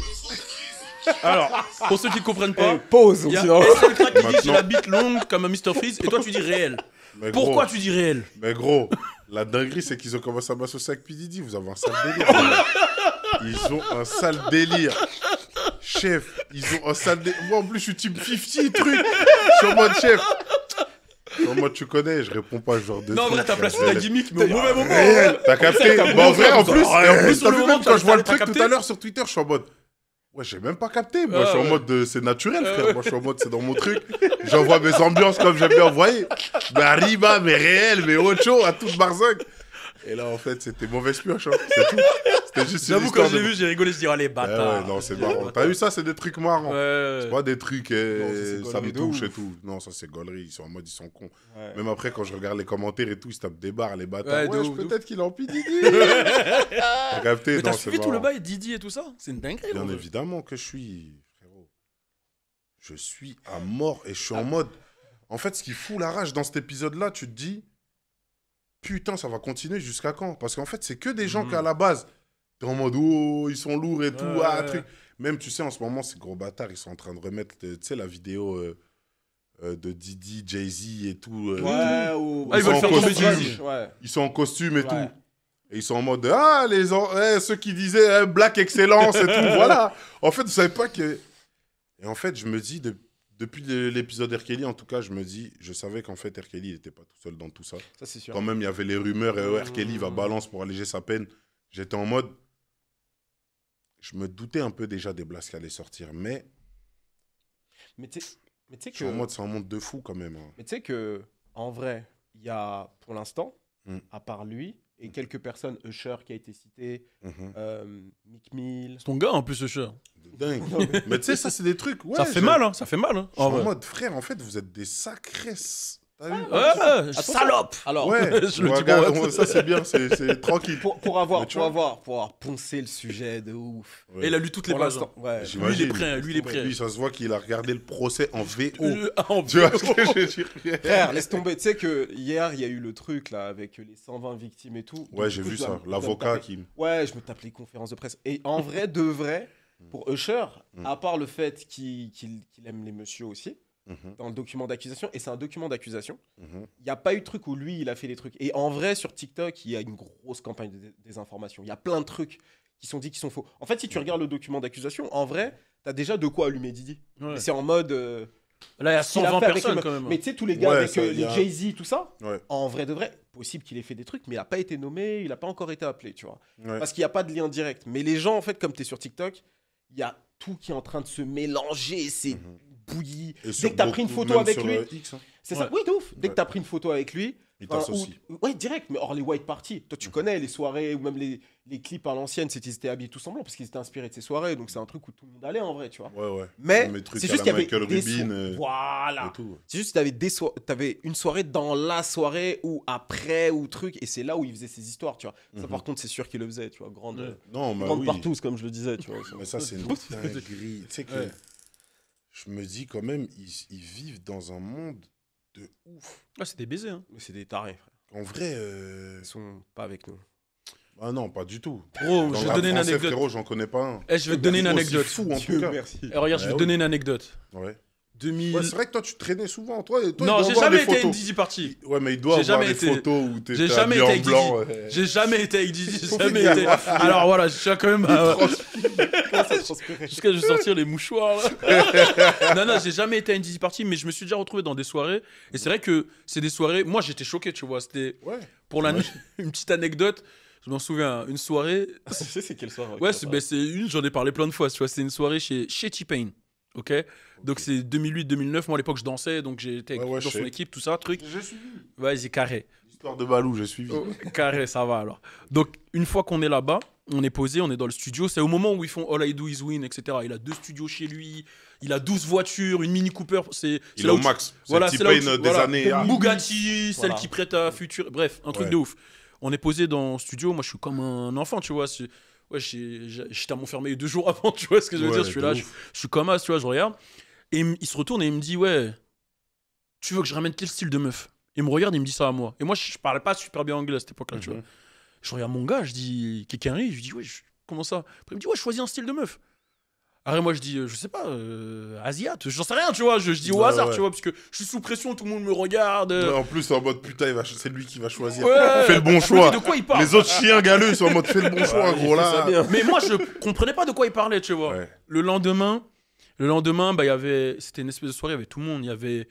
Alors, pour ceux qui ne comprennent Eh, pas, pause, il y a sinon. SLK qui dit Maintenant. j'ai la bite longue comme un Mr. Freeze et toi tu dis réel. Mais Pourquoi gros, tu dis réel? Mais gros, la dinguerie, c'est qu'ils ont commencé à m'associer avec P. Diddy. Vous avez un sale délire. Ils ont un sale délire. Chef, ils ont un sale délire. Moi, en plus, je suis type 50, truc. Je suis en mode chef. Je suis en mode, tu connais, je réponds pas à ce genre de Non, en truc, vrai, t'as frère. placé ta gimmick, mais au mauvais moment. Réel, t'as capté. t'as Bah, en vrai, en plus, et en plus, sur t'as le vu moment, même quand je vois le t'as truc tout capté à l'heure sur Twitter, je suis en mode. Ouais, j'ai même pas capté. Moi, Ah, je suis en ouais. mode c'est naturel, frère. Moi, je suis en mode c'est dans mon truc. J'envoie mes ambiances comme j'aime bien envoyer. Mais Arriba, mais réel, mais Ocho, à toute barzingue. Et là, en fait, c'était mauvaise pioche. Hein. C'est tout. C'était juste une J'avoue, quand histoire j'ai de. vu, j'ai rigolé, je dis, allez, Ouais, bâtard. ouais, non, c'est marrant. T'as vu ça, c'est des trucs marrants. Ouais. C'est pas des trucs, Non, ça, c'est ça me gaulerie de touche ouf. et tout. Non, ça, c'est gaulerie. Ils sont en mode, ils sont cons. Ouais. Même après, quand je regarde les commentaires et tout, ils se tapent des barres, les bâtards. Ouais, de Ouais, ouf, de peut-être qu'il est en P. Diddy. T'as capté? Mais t'as Non, c'est suivi tout le marrant. bail, Didi et tout ça? C'est une dinguerie. Bien gros. évidemment que je suis, frérot. Je suis à mort et je suis en mode. En fait, ce qui fout la rage dans cet épisode-là, tu te dis, putain, ça va continuer jusqu'à quand? Parce qu'en fait, c'est que des gens Mhm. qu'à la base, t'es en mode, oh, ils sont lourds et tout, Ouais, ah, ouais. truc. Même, tu sais, en ce moment, ces gros bâtards, ils sont en train de remettre, tu sais, la vidéo de Didi, Jay-Z et tout. Ouais, ou... Ah, ils veulent sont faire en tomber costume. Didi. Ouais. Ils sont en costume et Ouais. tout. Et ils sont en mode, ceux qui disaient Black Excellence et tout, voilà. En fait, vous savez pas que... Et en fait, je me dis, depuis l'épisode R. Kelly, en tout cas, je savais qu'en fait, R. Kelly, il n'était pas tout seul dans tout ça. Ça, c'est sûr. Quand même, il y avait les rumeurs, et R. Kelly va balance pour alléger sa peine. J'étais en mode... Je me doutais un peu déjà des blagues qui allaient sortir, mais... Mais tu sais Je suis en mode, c'est un monde de fou quand même. Hein. Mais tu sais que, en vrai, il y a, pour l'instant, Mm. à part lui, et quelques personnes, Usher qui a été cité, Meek Mill... C'est ton gars en plus, ce cher. De dingue. Mais tu sais, ça, c'est des trucs... Ouais, Ça fait mal, hein. Ça fait mal, hein. Je suis En vrai. en mode, frère, en fait, vous êtes des sacrés... T'as vu Ouais, salope. Alors, Ouais, Je le dis regarde, pour- ça c'est bien, c'est tranquille. pour avoir Mais tu vois- poncé le sujet de ouf. Ouais. Et il a lu toutes les Pour pages. l'instant, ouais. J'imagine. Lui, il est prêt. Lui, il est prêt. Lui, ça se voit qu'il a regardé le procès en VO. En Tu vois ce VO. que je veux dire? Frère, laisse tomber. Tu sais que hier, il y a eu le truc là avec les 120 victimes et tout. Ouais, Donc, j'ai du coup, vu je dois- ça. je dois me L'avocat taper- qui... Ouais, je me tape les conférences de presse. Et en vrai, de vrai, pour Usher, Mm. à part le fait qu'il aime les messieurs aussi, Mhm, dans le document d'accusation, et c'est un document d'accusation, mhm. il n'y a pas eu de truc où lui, il a fait des trucs. Et en vrai, sur TikTok, il y a une grosse campagne de désinformation. Il y a plein de trucs qui sont dits qui sont faux. En fait, si tu regardes le document d'accusation, en vrai, t'as déjà de quoi allumer Didi. Ouais. Et c'est en mode... Là, il y a ce qu'il a 120 fait avec personnes le- quand même. Mais tu sais, tous les gars Ouais, avec ça, il y les a- Jay-Z, tout ça, Ouais, en vrai de vrai, possible qu'il ait fait des trucs, mais il n'a pas été nommé, il n'a pas encore été appelé, tu vois. ouais. Parce qu'il n'y a pas de lien direct. Mais les gens, en fait, comme tu es sur TikTok, il y a tout qui est en train de se mélanger, c'est Mhm. bouilli. Et Dès sur que tu as pris une beaucoup, photo même avec sur, lui, X, hein, c'est ça. Ouais. Oui, de ouf. Dès que Ouais. tu as pris une photo avec lui, il enfin, t'associe. ouais, direct, mais hors les white parties. Toi, tu connais les soirées ou même les clips à l'ancienne, c'est qu'ils étaient habillés tout semblant parce qu'ils étaient inspirés de ces soirées. Donc, c'est un truc où tout le monde allait en vrai, tu vois. Ouais, ouais. Mais Même les trucs c'est à juste la qu'il y avait Michael des Rubin, Voilà. et tout. C'est juste que tu avais une soirée dans la soirée ou après ou truc. Et c'est là où il faisait ses histoires, tu vois. Ça, Mhm. par contre, c'est sûr qu'il le faisait, tu vois. Grande, Ouais. Non, mais grande oui. partout, comme je le disais, tu vois. Mais ça, c'est une dinguerie. Tu sais que Ouais. je me dis quand même, ils vivent dans un monde de ouf. Ah, c'est des baisers. Hein. Mais c'est des tarés, frère. En vrai, Ils sont pas avec nous. ah non, pas du tout. Gros, Dans je le vais rap te donner une français, anecdote. frérot, j'en connais pas un. Eh, je vais te donner une Aussi anecdote. fou, en tout Dieu cas. merci. Eh, regarde, je vais Ouais, te donner une anecdote. Ouais. 2000. Ouais, c'est vrai que toi, tu traînais souvent. Toi, il Non, doit j'ai avoir jamais les été à une photos. Dizzy Party. Ouais, mais il doit J'ai avoir jamais les été- photos où t'es J'ai jamais été avec blanc. Dizzy. ouais. J'ai jamais été avec Dizzy. Ton Jamais fils, été. il a pas Alors voilà, je suis quand même. Comment ça transpirait Jusqu'à je vais sortir les mouchoirs là. Non, j'ai jamais été à une Dizzy Party, mais je me suis déjà retrouvé dans des soirées. Et c'est vrai que c'est des soirées. Moi, j'étais choqué, tu vois. C'était Ouais. pour une petite anecdote. Je m'en souviens, une soirée. Tu sais, c'est quelle soirée Ouais, c'est une, j'en ai parlé plein de fois. Tu vois, c'est une soirée chez T-Pain. Ok. Donc c'est 2008-2009. Moi à l'époque je dansais, donc j'étais Ouais, dans je son sais. équipe, tout ça, truc. J'ai suivi. Vas-y, carré. L'histoire de Balou, j'ai suivi. Oh, carré, ça va alors. Donc, une fois qu'on est là-bas, on est posé, on est dans le studio. C'est au moment où ils font All I Do Is Win, etc. Il a 2 studios chez lui, il a 12 voitures, une Mini Cooper. C'est Il là est où au max. voilà, C'est c'est là où T-Pain tu- des voilà. années. ah. Bugatti, celle Voilà. qui prête à futur. Bref, un truc Ouais. de ouf. On est posé dans le studio. Moi, je suis comme un enfant, tu vois. Ouais, j'étais à Montfermeil 2 jours avant, tu vois ce que je veux Ouais, dire. Je suis de là, ouf. je suis comme as, tu vois, je regarde. Et il se retourne et il me dit, ouais, tu veux que je ramène quel style de meuf? Il me regarde, il me dit ça à moi. Et moi, je parlais pas super bien anglais à cette époque-là, tu vois. Mhm. Je regarde mon gars, je dis, quelqu'un rit, je lui dis, ouais, comment ça? Après, il me dit, ouais, choisis un style de meuf. Après, moi, je dis, je sais pas, asiate, j'en sais rien, tu vois. Je dis au Ouais, hasard, ouais. tu vois, parce que je suis sous pression, tout le monde me regarde. Ouais, en plus, c'est en mode putain, c'est lui qui va choisir. Ouais. Fais le bon Je me choix. dis, de quoi il parle? Les autres chiens galeux sont en mode fais le bon choix, il gros fait ça là. bien. Mais moi, je comprenais pas de quoi il parlait, tu vois. Ouais. Le lendemain, bah, il y avait, c'était une espèce de soirée, il y avait tout le monde. Il y avait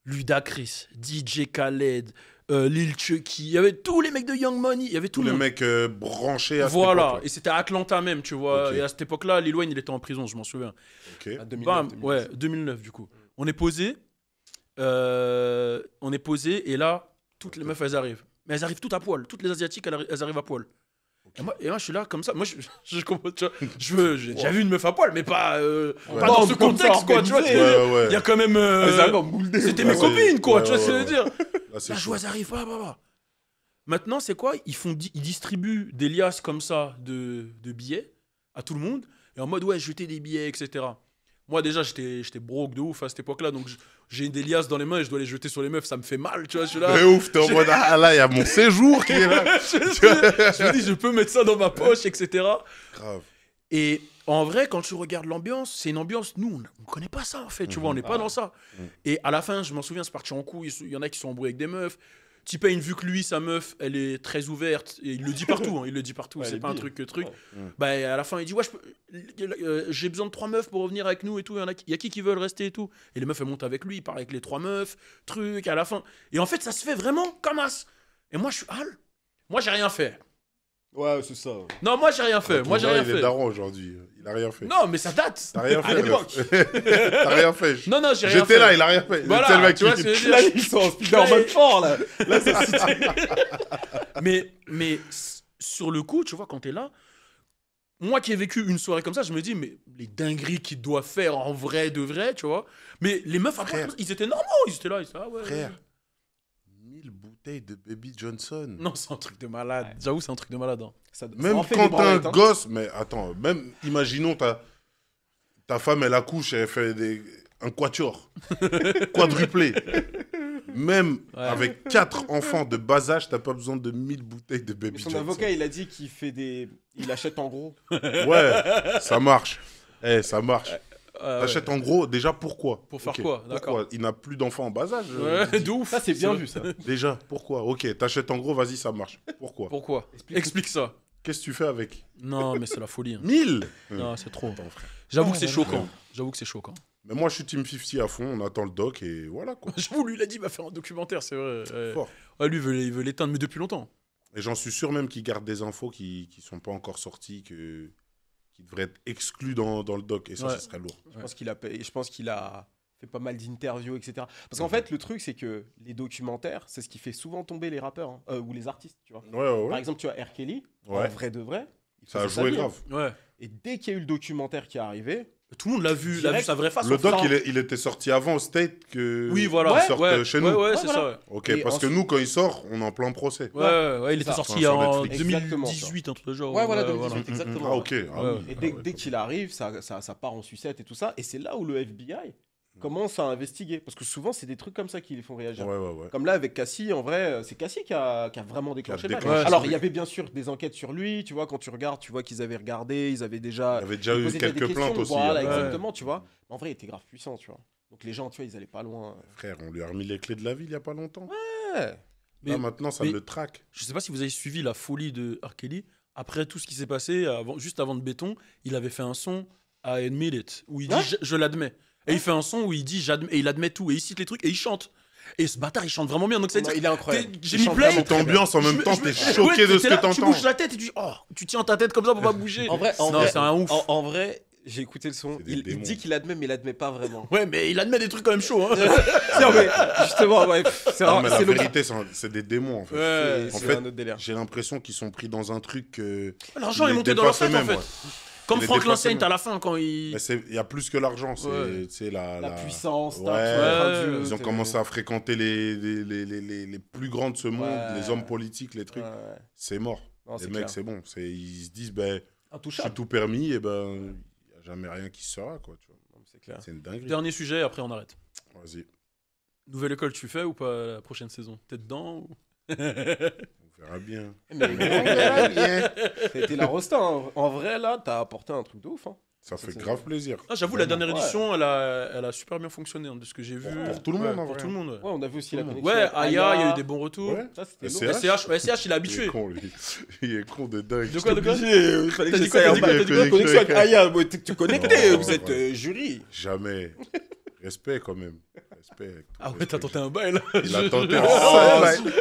Ludacris, DJ Khaled, Lil Chucky, il y avait tous les mecs de Young Money, il y avait tout Tous le les monde. mecs branchés à cette Voilà, époque-là. et c'était à Atlanta même, tu vois. Ok. Et à cette époque-là, Lil Wayne, il était en prison, je m'en souviens. Ok. À 2009, Bam, 2010. ouais, 2009 du coup. On est posé, et là, toutes les meufs, elles arrivent. Mais elles arrivent toutes à poil. Toutes les Asiatiques, elles arrivent à poil. Et moi, je suis là comme ça. Moi, je comprends, tu vois, j'ai déjà vu une meuf à poil, mais pas dans ce comme ça, contexte, quoi. Tu vois, organisé. Ouais, ouais. il y a quand même. C'était mes Ouais, copines, quoi. ouais, Tu vois ouais, ce que je veux dire? Là, c'est La chaud. joie, elles arrivent. Maintenant, c'est quoi? Ils distribuent des liasses comme ça de billets à tout le monde. Et en mode, ouais, jeter des billets, etc. Moi, déjà, j'étais broke de ouf à cette époque-là. Donc, j'ai des liasses dans les mains et je dois les jeter sur les meufs. Ça me fait mal, tu vois. Je suis là. Mais ouf, t'es en mode ah là, il y a mon séjour qui est là. je me dis, je peux mettre ça dans ma poche, etc. Grave. Et en vrai, quand tu regardes l'ambiance, c'est une ambiance, nous, on ne connaît pas ça, en fait. Tu vois, on n'est pas dans ça. Et à la fin, je m'en souviens, c'est parti en couille. Il y en a qui sont embrouillés avec des meufs. T-Pain, vu que lui, sa meuf, elle est très ouverte, et il le dit partout, hein, il le dit partout, Ouais, c'est il pas un dit. truc. Ouais. Bah, à la fin, il dit, ouais, j'ai besoin de 3 meufs pour revenir avec nous et tout, il y a qui veulent rester et tout. Et les meufs, elles montent avec lui, il parle avec les 3 meufs, truc, à la fin. Et en fait, ça se fait vraiment comme as. Et moi, je suis hal. Moi, j'ai rien fait. Ouais, c'est ça. Non, moi, j'ai rien fait. Moi, j'ai rien Il est fait. daron aujourd'hui. Il a rien fait. Non, mais ça date. T'as rien À fait. l'époque. T'as rien fait. Non, non, j'ai rien fait. J'étais là, il a rien fait. Voilà, C'est le mec tu vois qui- ce que je veux Là, dire. ils sont en Spider-Man fort, là. Là, c'est Mais sur le coup, tu vois, quand t'es là, moi qui ai vécu une soirée comme ça, je me dis, mais les dingueries qu'il doit faire en vrai de vrai, tu vois. Mais les meufs, après, Frère. ils étaient normaux, ils étaient là, ils étaient, ah ouais. Frère, 1000 bouteilles de Baby Johnson. Non, c'est un truc de malade. J'avoue, c'est un truc de malade. Hein. ça Même en fait quand des t'as un branlettes, hein. gosse, mais attends, même imaginons ta femme, elle accouche, elle fait un quatuor, quadruplé. Même Ouais. avec 4 enfants de bas âge, t'as pas besoin de 1000 bouteilles de Mais Baby son Johnson. avocat, il a dit qu'il fait des. Il achète en gros. Ouais, ça marche. Ça marche. Ouais. T'achètes en gros, déjà pourquoi Pour faire Ok, quoi D'accord. pourquoi Il n'a plus d'enfants en bas âge Ouais, de ouf. Ça, c'est bien vrai. vu, ça. Déjà, pourquoi Ok, t'achètes en gros, vas-y, ça marche. Pourquoi Pourquoi Explique ça. Qu'est-ce que tu fais avec Non, mais c'est la folie. Hein. 1000 Non, c'est trop. Attends, frère. J'avoue que c'est choquant. J'avoue que c'est choquant. Mais moi, je suis Team 50 à fond, on attend le doc et voilà quoi. J'avoue, lui, il a dit, il va faire un documentaire, c'est vrai. Ouais. Fort. Ouais, lui, il veut l'éteindre, mais depuis longtemps. Et j'en suis sûr même qu'il garde des infos qui sont pas encore sorties, qui devraient être exclues dans le doc. Et ça, Ouais. ça serait lourd. Je pense qu'il a fait pas mal d'interviews, etc. Parce qu'en fait, le truc, c'est que les documentaires, c'est ce qui fait souvent tomber les rappeurs hein, ou les artistes, tu vois. Ouais, ouais, Par ouais. exemple, tu vois, R. Kelly, Ouais. en vrai de vrai, il Ça a faisait sa joué vie, hein. grave. Ouais. Et dès qu'il y a eu le documentaire qui est arrivé, Tout le monde l'a vu Direct. sa vraie face. Le en fait. doc, il était sorti avant au State que. Oui, voilà. qu'il sorte ouais, chez ouais, nous. ouais, Ouais, c'est voilà. ça. Ouais. Ok, Et parce que ensuite- nous, quand il sort, on est en plein procès. Ouais, il c'est était ça. sorti Enfin, sur en Netflix. 2018, un truc de genre. Ouais, voilà, voilà. 2018, exactement. Ah, ok. Ah, Ouais. oui. Et Ah, dès, ouais. dès qu'il arrive, ça part en sucette et tout ça. Et c'est là où le FBI commence à investiguer. Parce que souvent, c'est des trucs comme ça qui les font réagir. Ouais, ouais, ouais. Comme là, avec Cassie, en vrai, c'est Cassie qui a vraiment déclenché le match. déclenché. Alors, Ouais, il y avait bien sûr des enquêtes sur lui. Tu vois, quand tu regardes, tu vois qu'ils avaient regardé, ils avaient déjà. Il y avait déjà ils eu posaient déjà quelques des plaintes questions, aussi. Voilà, hein. Ouais. exactement, tu vois. Mais en vrai, il était grave puissant, tu vois. Donc les gens, tu vois, ils allaient pas loin. Frère, on lui a remis les clés de la ville il y a pas longtemps. Ouais. Mais Là, maintenant, ça mais- le traque. je sais pas si vous avez suivi la folie de R. Kelly. Après tout ce qui s'est passé, juste avant de Béton, il avait fait un son à Admit It, où il dit Ouais. je l'admets. Et il fait un son où il dit j'admets, et il admet tout, et il cite les trucs, et il chante. Et ce bâtard, il chante vraiment bien. Donc, Non, il est incroyable. J'ai Il mis chante play. vraiment Tu t'ambiances en même temps, t'es Ouais, choqué de t'es ce là, que Tu t'entends. bouges la tête et tu dis, oh, tu tiens ta tête comme ça pour pas bouger. En vrai, non, c'est un ouf. En vrai, j'ai écouté le son. C'est des Il démons. dit qu'il admet, mais il admet pas vraiment. Ouais, mais il admet des trucs quand même chauds. Hein. Non, mais justement, ouais, c'est Non, mais la c'est le- vérité, c'est des démons, en fait. Ouais. c'est En c'est fait, un autre délire. J'ai l'impression qu'ils sont pris dans un truc. L'argent est les monté dans leur dépasse tête en eux-mêmes, fait. ouais. Comme Il les Frank dépasse Lansane eux-mêmes. à la fin quand il. Mais il y a plus que l'argent, Ouais. c'est la puissance, Ouais. t'as- Ils ont commencé à fréquenter les plus grands de ce monde, Ouais. les hommes politiques, les trucs. Ouais, C'est mort. non, Les c'est mecs, clair. c'est bon. Ils se disent, ben, je suis Intouchable. tout permis, et ben, il n'y a jamais rien qui se fera, quoi. Tu vois. Non, mais c'est clair. C'est une dinguerie. Dernier sujet, après on arrête. Vas-y, Nouvelle école, tu fais ou pas la prochaine saison? T'es dedans ou... on verra bien. Mais On verra bien. c'était la rosta. Hein. En vrai, là, t'as apporté un truc de ouf. Hein. Ça fait C'est- grave plaisir. Ah, j'avoue, la dernière Ouais. édition, elle a super bien fonctionné hein, de ce que j'ai vu. Pour tout le monde, en Pour vrai. tout le monde. Ouais, on a vu aussi la Ouais, connexion. Ouais, avec Aya, il y a eu des bons retours. Ouais. Ça, c'était C'est lourd. SCH, il est Il habitué. est con, lui. Il est con de dingue. De quoi, de quoi Il fallait que T'as dit j'essaye quoi, un t'as dit peu. quoi, t'as dit quoi Connexion avec Aya, ouais, tu connectais, Non, vous êtes ouais. jury. Jamais. Respect, quand même. Respect. avec tout Ah ouais, respect. t'as tenté un bail là. Il a tenté un Oh, sale bail.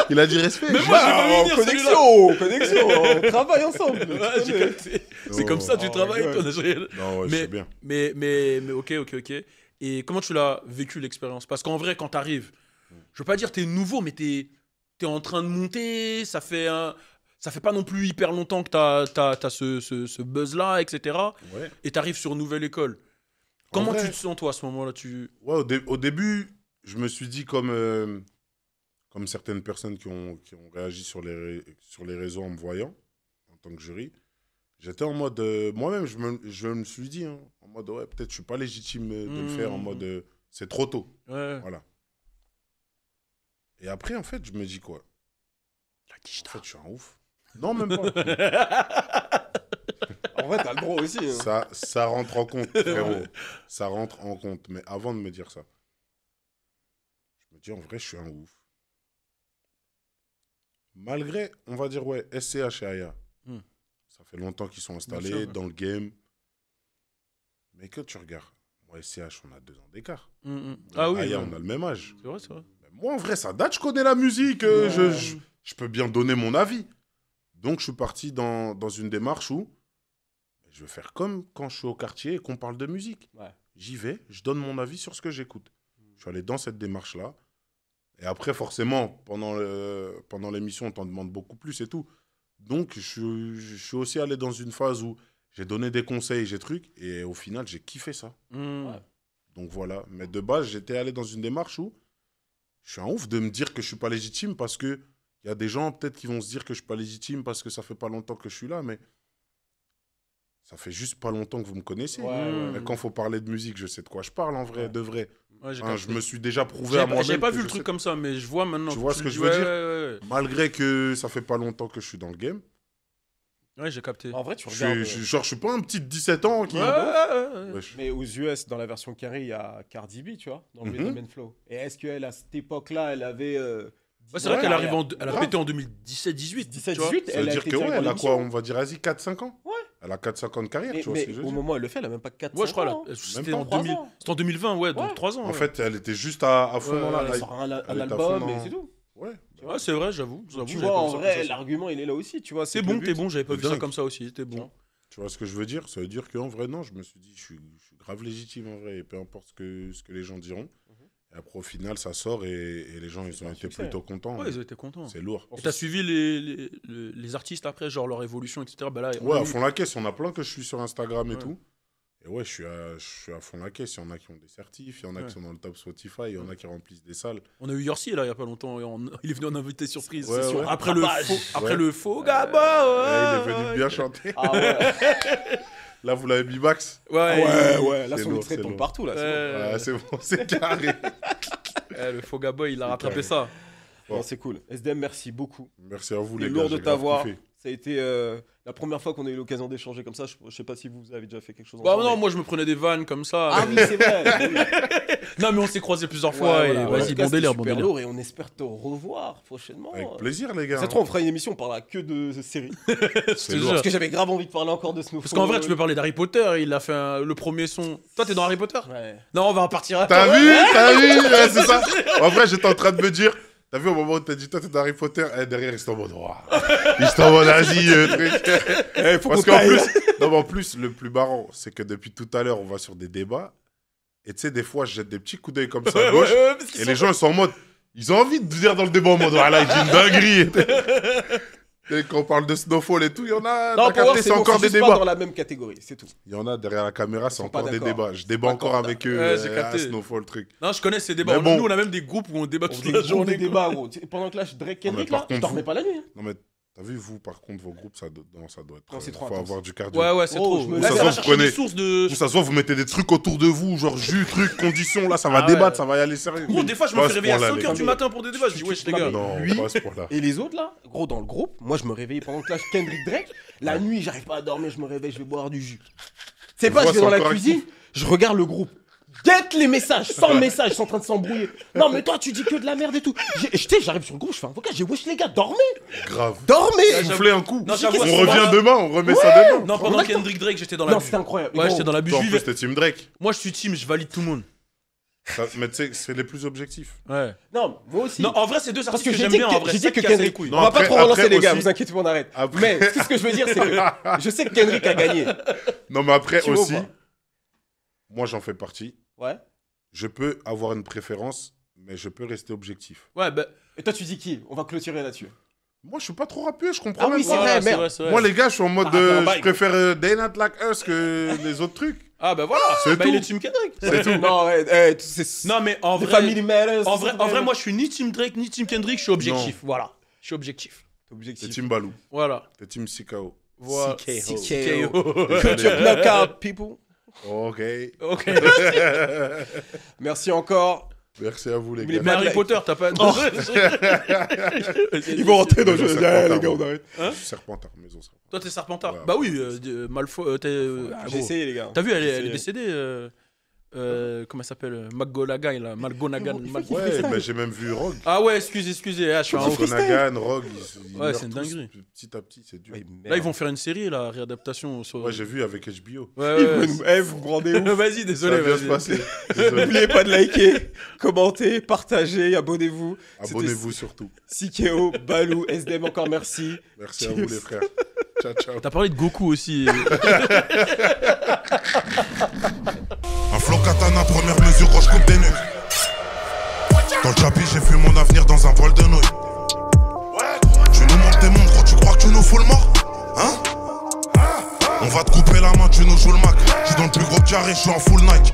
Il a dit respect. Mais moi, j'ai pas vu venir, Connexion, on travaille ensemble. tu Ouais, j'ai connais. capté. C'est Oh. comme ça, tu Oh, travailles, my toi, God. Najriel. Non, ouais, Mais- c'est bien. Mais ok. Et comment tu l'as vécu l'expérience? Parce qu'en vrai, quand t'arrives, je veux pas dire t'es nouveau, mais t'es en train de monter, ça fait pas non plus hyper longtemps que t'as ce buzz-là, etc. Ouais. Et t'arrives sur une nouvelle école. Comment vrai. tu te sens, toi, à ce moment-là Ouais, au début, je me suis dit comme certaines personnes qui ont réagi sur les réseaux en me voyant, en tant que jury. J'étais en mode... moi-même, je me suis dit, hein, en mode, ouais, peut-être je suis pas légitime de le faire, en mode, c'est trop tôt. Ouais. Voilà. Et après, en fait, je me dis quoi? La En quicheta. fait, je suis un ouf. Non, même pas. En vrai, t'as le droit aussi. hein. Ça rentre en compte, frérot. Ça rentre en compte. Mais avant de me dire ça, je me dis, en vrai, je suis un ouf. Malgré, on va dire, ouais, SCH et Aya. Hmm. Ça fait longtemps qu'ils sont installés sûr, ouais. dans le game. Mais que tu regardes, moi, SCH, on a 2 ans d'écart. Ah oui. Aya, ouais. on a le même âge. C'est vrai, c'est vrai. Moi, en vrai, ça date, je connais la musique. Je peux bien donner mon avis. Donc, je suis parti dans une démarche où je vais faire comme quand je suis au quartier et qu'on parle de musique. Ouais. J'y vais, je donne mon avis sur ce que j'écoute. Je suis allé dans cette démarche-là. Et après, forcément, pendant l'émission, on t'en demande beaucoup plus et tout. Donc, je suis aussi allé dans une phase où j'ai donné des conseils, j'ai trucs. Et au final, j'ai kiffé ça. Ouais. Donc, voilà. Mais de base, j'étais allé dans une démarche où je suis un ouf de me dire que je suis pas légitime parce que il y a des gens peut-être qui vont se dire que je suis pas légitime parce que ça fait pas longtemps que je suis là, mais ça fait juste pas longtemps que vous me connaissez. Ouais. Mais quand faut parler de musique, je sais de quoi je parle en vrai, Ouais. de vrai. Ouais, j'ai Hein, capté. je me suis déjà prouvé à moi-même. J'ai pas que vu je le truc sais- comme ça, mais je vois maintenant. Tu vois que ce que le je dis. veux dire Ouais, Malgré que ça fait pas longtemps que je suis dans le game, ouais, j'ai capté. En vrai, tu je regardes. suis pas un petit de 17 ans qui... Ouais, ouais. Ouais, je- Mais aux US, dans la version carré, il y a Cardi B, tu vois, dans le Rhythm and Flow. Et est-ce qu'elle, à cette époque-là, elle avait. Ouais, c'est vrai qu'elle arrive elle a Grave. pété en 2017-18. 17-18, Ça veut elle a dire été que direct ouais, dans elle a l'émission. quoi On va dire, vas-y, 4-5 ans Ouais. Elle a 4-5 ans de carrière, tu vois Mais ce que je veux au dire moment où elle le fait, elle a même pas 4 Ouais, je crois, ans. c'était Même en, pas 2000 3 ans. c'était en 2020, ouais, donc Ouais. 3 ans. En ouais. fait, elle était juste à fond Ouais, dans la Elle hype. sort un Elle était à album fond et dans- c'est tout. Ouais. Ouais, c'est vrai, j'avoue. Tu j'avais vois, pas en vu ça vrai, comme ça. l'argument, il est là aussi, tu vois. C'est que bon, le t'es but- bon, j'avais pas C'est vu ça dingue. comme ça aussi, t'es bon. Tu vois ce que je veux dire Ça veut dire qu'en vrai, non, je me suis dit, je suis grave légitime en vrai, et peu importe ce que les gens diront. Et après, au final, ça sort et les gens, ils ont un été succès. plutôt contents. Ouais, ils ont été contents. C'est lourd. Et t'as suivi les artistes après, genre leur évolution, etc. Bah là, on Ouais, a à eu- fond la caisse. Il y en a plein que je suis sur Instagram et Ouais. tout. Et ouais, je suis à fond la caisse. Il y en a qui ont des certifs, il y en a Ouais. qui sont dans le top Spotify, il y en a qui remplissent des salles. On a eu Yorsi là il y a pas longtemps. Il est venu en invité surprise. Ouais, c'est sûr. ouais. Après Ouais. le faux Gaba. Ouais, il est venu bien chanter. Ah ouais, Là, vous l'avez mis Max Ouais, ouais, là, C'est son lourd, extrait c'est tombe lourd. partout, là. c'est bon. Ouais, c'est bon, c'est carré. le faux Gaba, il a rattrapé carré. ça. Non, c'est cool. SDM, merci beaucoup. Merci à vous, C'est les gars. lourd de j'ai grave t'avoir. kiffé. Ça a été la première fois qu'on a eu l'occasion d'échanger comme ça. Je sais pas si vous avez déjà fait quelque chose Bah ensemble, non, mais- moi je me prenais des vannes comme ça. Ah oui, c'est vrai. Non, mais on s'est croisés plusieurs Ouais, fois. voilà. Et En vas-y, tout cas, bon c'était délire, bon super délire. lourd et on espère te revoir prochainement. Avec plaisir, les gars. Ça se trouve, on fera une émission, on parlera que de séries. Je te C'est jure. lourd. Parce que j'avais grave envie de parler encore de Snowfall. Parce qu'en vrai, tu peux parler d'Harry Potter. Il a fait le premier son. Toi, t'es dans Harry Potter Ouais. Non, on va en partir. T'as vu Ouais, c'est ça. En vrai, j'étais en train de me dire. T'as vu au moment où t'as dit toi t'es dans Harry Potter, derrière ils sont en mode ouah. Ils sont en mode Asie, truc. Faut Parce qu'on qu'en taille, plus, là. non, mais en plus, le plus marrant, c'est que depuis tout à l'heure, on va sur des débats. Et tu sais, des fois, je jette des petits coups d'œil comme ça à gauche. parce qu'ils Et sont- les gens, ils sont en mode. Ils ont envie de venir dans le débat en mode voilà, il dit une dinguerie. Et quand on parle de Snowfall et tout, il y en a. Non, t'as capté, Power, c'est bon, encore des juste pas débats. dans la même catégorie, c'est tout. Il y en a derrière la caméra, Ils c'est sont pas encore des d'accord. débats. Je débat encore avec eux. Ouais, j'ai capté. Snowfall, truc. Non, je connais ces débats. Mais bon. Nous, on a même des groupes où on débat On toute faisait la des journée. quoi. débats, gros. Tu sais, pendant que là, Drake Kendrick, par là, je contre, dormais vous- pas la nuit. hein. Non, mais t'as vu, vous, par contre, vos groupes, ça doit être. Non, c'est trop faut intense. avoir du cardio. Ouais, ouais, c'est Oh, trop. je me Là, lève, ça ça va se chercher prenait. des sources de. Vous, ça se voit, vous mettez des trucs autour de vous, genre jus, trucs, conditions, là, ça va Ah ouais. débattre, ça va y aller sérieux. Gros, des fois, je me Pas à fais ce réveiller à point-là, 5h les du gars. matin pour des débats. Je dis, wesh, les gars. Non, Lui- pas à ce point-là. Et les autres, là, gros, dans le groupe, moi, je me réveillais pendant que là, Kendrick Drake. La nuit, j'arrive pas à dormir, je me réveille, je vais boire du jus. C'est pas, vois, je vais dans c'est la encore cuisine, je regarde le groupe. Guette les messages, 100 messages, ils sont en train de s'embrouiller. Non, mais toi, tu dis que de la merde et tout. J'arrive sur le groupe, je fais un vocal, j'ai wesh les gars, dormez, Grave. dormez. Soufflez un coup. Non, j'avoue, On à ce revient moment-là- demain, on remet ça demain. Non, pendant Kendrick Drake, j'étais dans la Non, bulle. c'était incroyable. Ouais, Gros, j'étais dans la bulle. Toi, en Je plus, vivais- t'es Team Drake. Moi, je suis team, je valide tout le monde. Mais tu sais, c'est les plus objectifs. Ouais. Non, moi aussi. Non, en vrai, c'est deux Parce artistes que que j'ai j'aime dit bien. En vrai, j'ai c'est dit que casse les Kendrick. couilles. Non, On va après- pas trop relancer après les gars, aussi- vous inquiétez pas, on arrête. Après- Mais tout ce que je veux dire, c'est que je sais que Kendrick a gagné. Non, mais après Tu vois aussi, ou pas moi, j'en fais partie. Ouais. Je peux avoir une préférence, mais je peux rester objectif. Ouais, bah. Et toi, tu dis qui? On va clôturer là-dessus. Moi, je suis pas trop rappeur, je comprends Ah même oui, c'est pas. vrai, Voilà, merde. vrai, c'est vrai. Moi, les gars, je suis en mode Ah, de. bah, Je préfère Day Not Like Us que les autres trucs. Ah, bah voilà. C'est Bah, tout. il est team Kendrick. C'est tout. Non, c'est. Non, mais en Les vrai. Family Matters. En vrai, moi, je suis ni team Drake, ni team Kendrick. Je suis objectif. Voilà. Je suis objectif. T'es Objectif. Team Balou. Voilà. T'es Team Sikao. Voilà. CKO. CKO. Culture knockout, people. Ok. Ok. Merci encore. Merci à vous, les Mais gars. Mais Harry Blague. Potter, t'as pas. Ils vont rentrer dans le Maison jeu. Serpentard, Les gars, on moi. arrête. Je suis Serpentard, maison Serpentard. Toi, t'es Serpentard. Ouais, Bah ouais. oui, Malfoy. J'ai essayé, les gars. T'as vu, elle J'ai est essayé. décédée. comment ça s'appelle McGonagall, là. McGonagall. Ouais, bah, j'ai même vu Rogue. Ah ouais, excusez. Ah, je suis un ouf. McGonagall, Rogue, Ouais, c'est une dinguerie. Petit à petit, c'est dur. Ouais, Là, ils vont faire une série, la réadaptation. Sur... Ouais, j'ai vu avec HBO. Ouais. Vous me rendez ouf. Vas-y, désolé. Ça va bien vas-y. se passer. Désolé. N'oubliez pas de liker, commenter, partager, abonnez-vous. Abonnez-vous surtout. Sikeo, Balou, SDM, encore merci. Merci à vous les frères. Ciao, ciao. T'as parlé de Goku aussi. Un flow katana, première mesure, roche coupe des nuques. Dans le chapitre, j'ai vu mon avenir dans un bol de nouilles. Tu nous montres tes montres, tu crois que tu nous fous le mort? Hein? On va te couper la main, tu nous joues le Mac. J'suis dans le plus gros carré, j'suis en full Nike.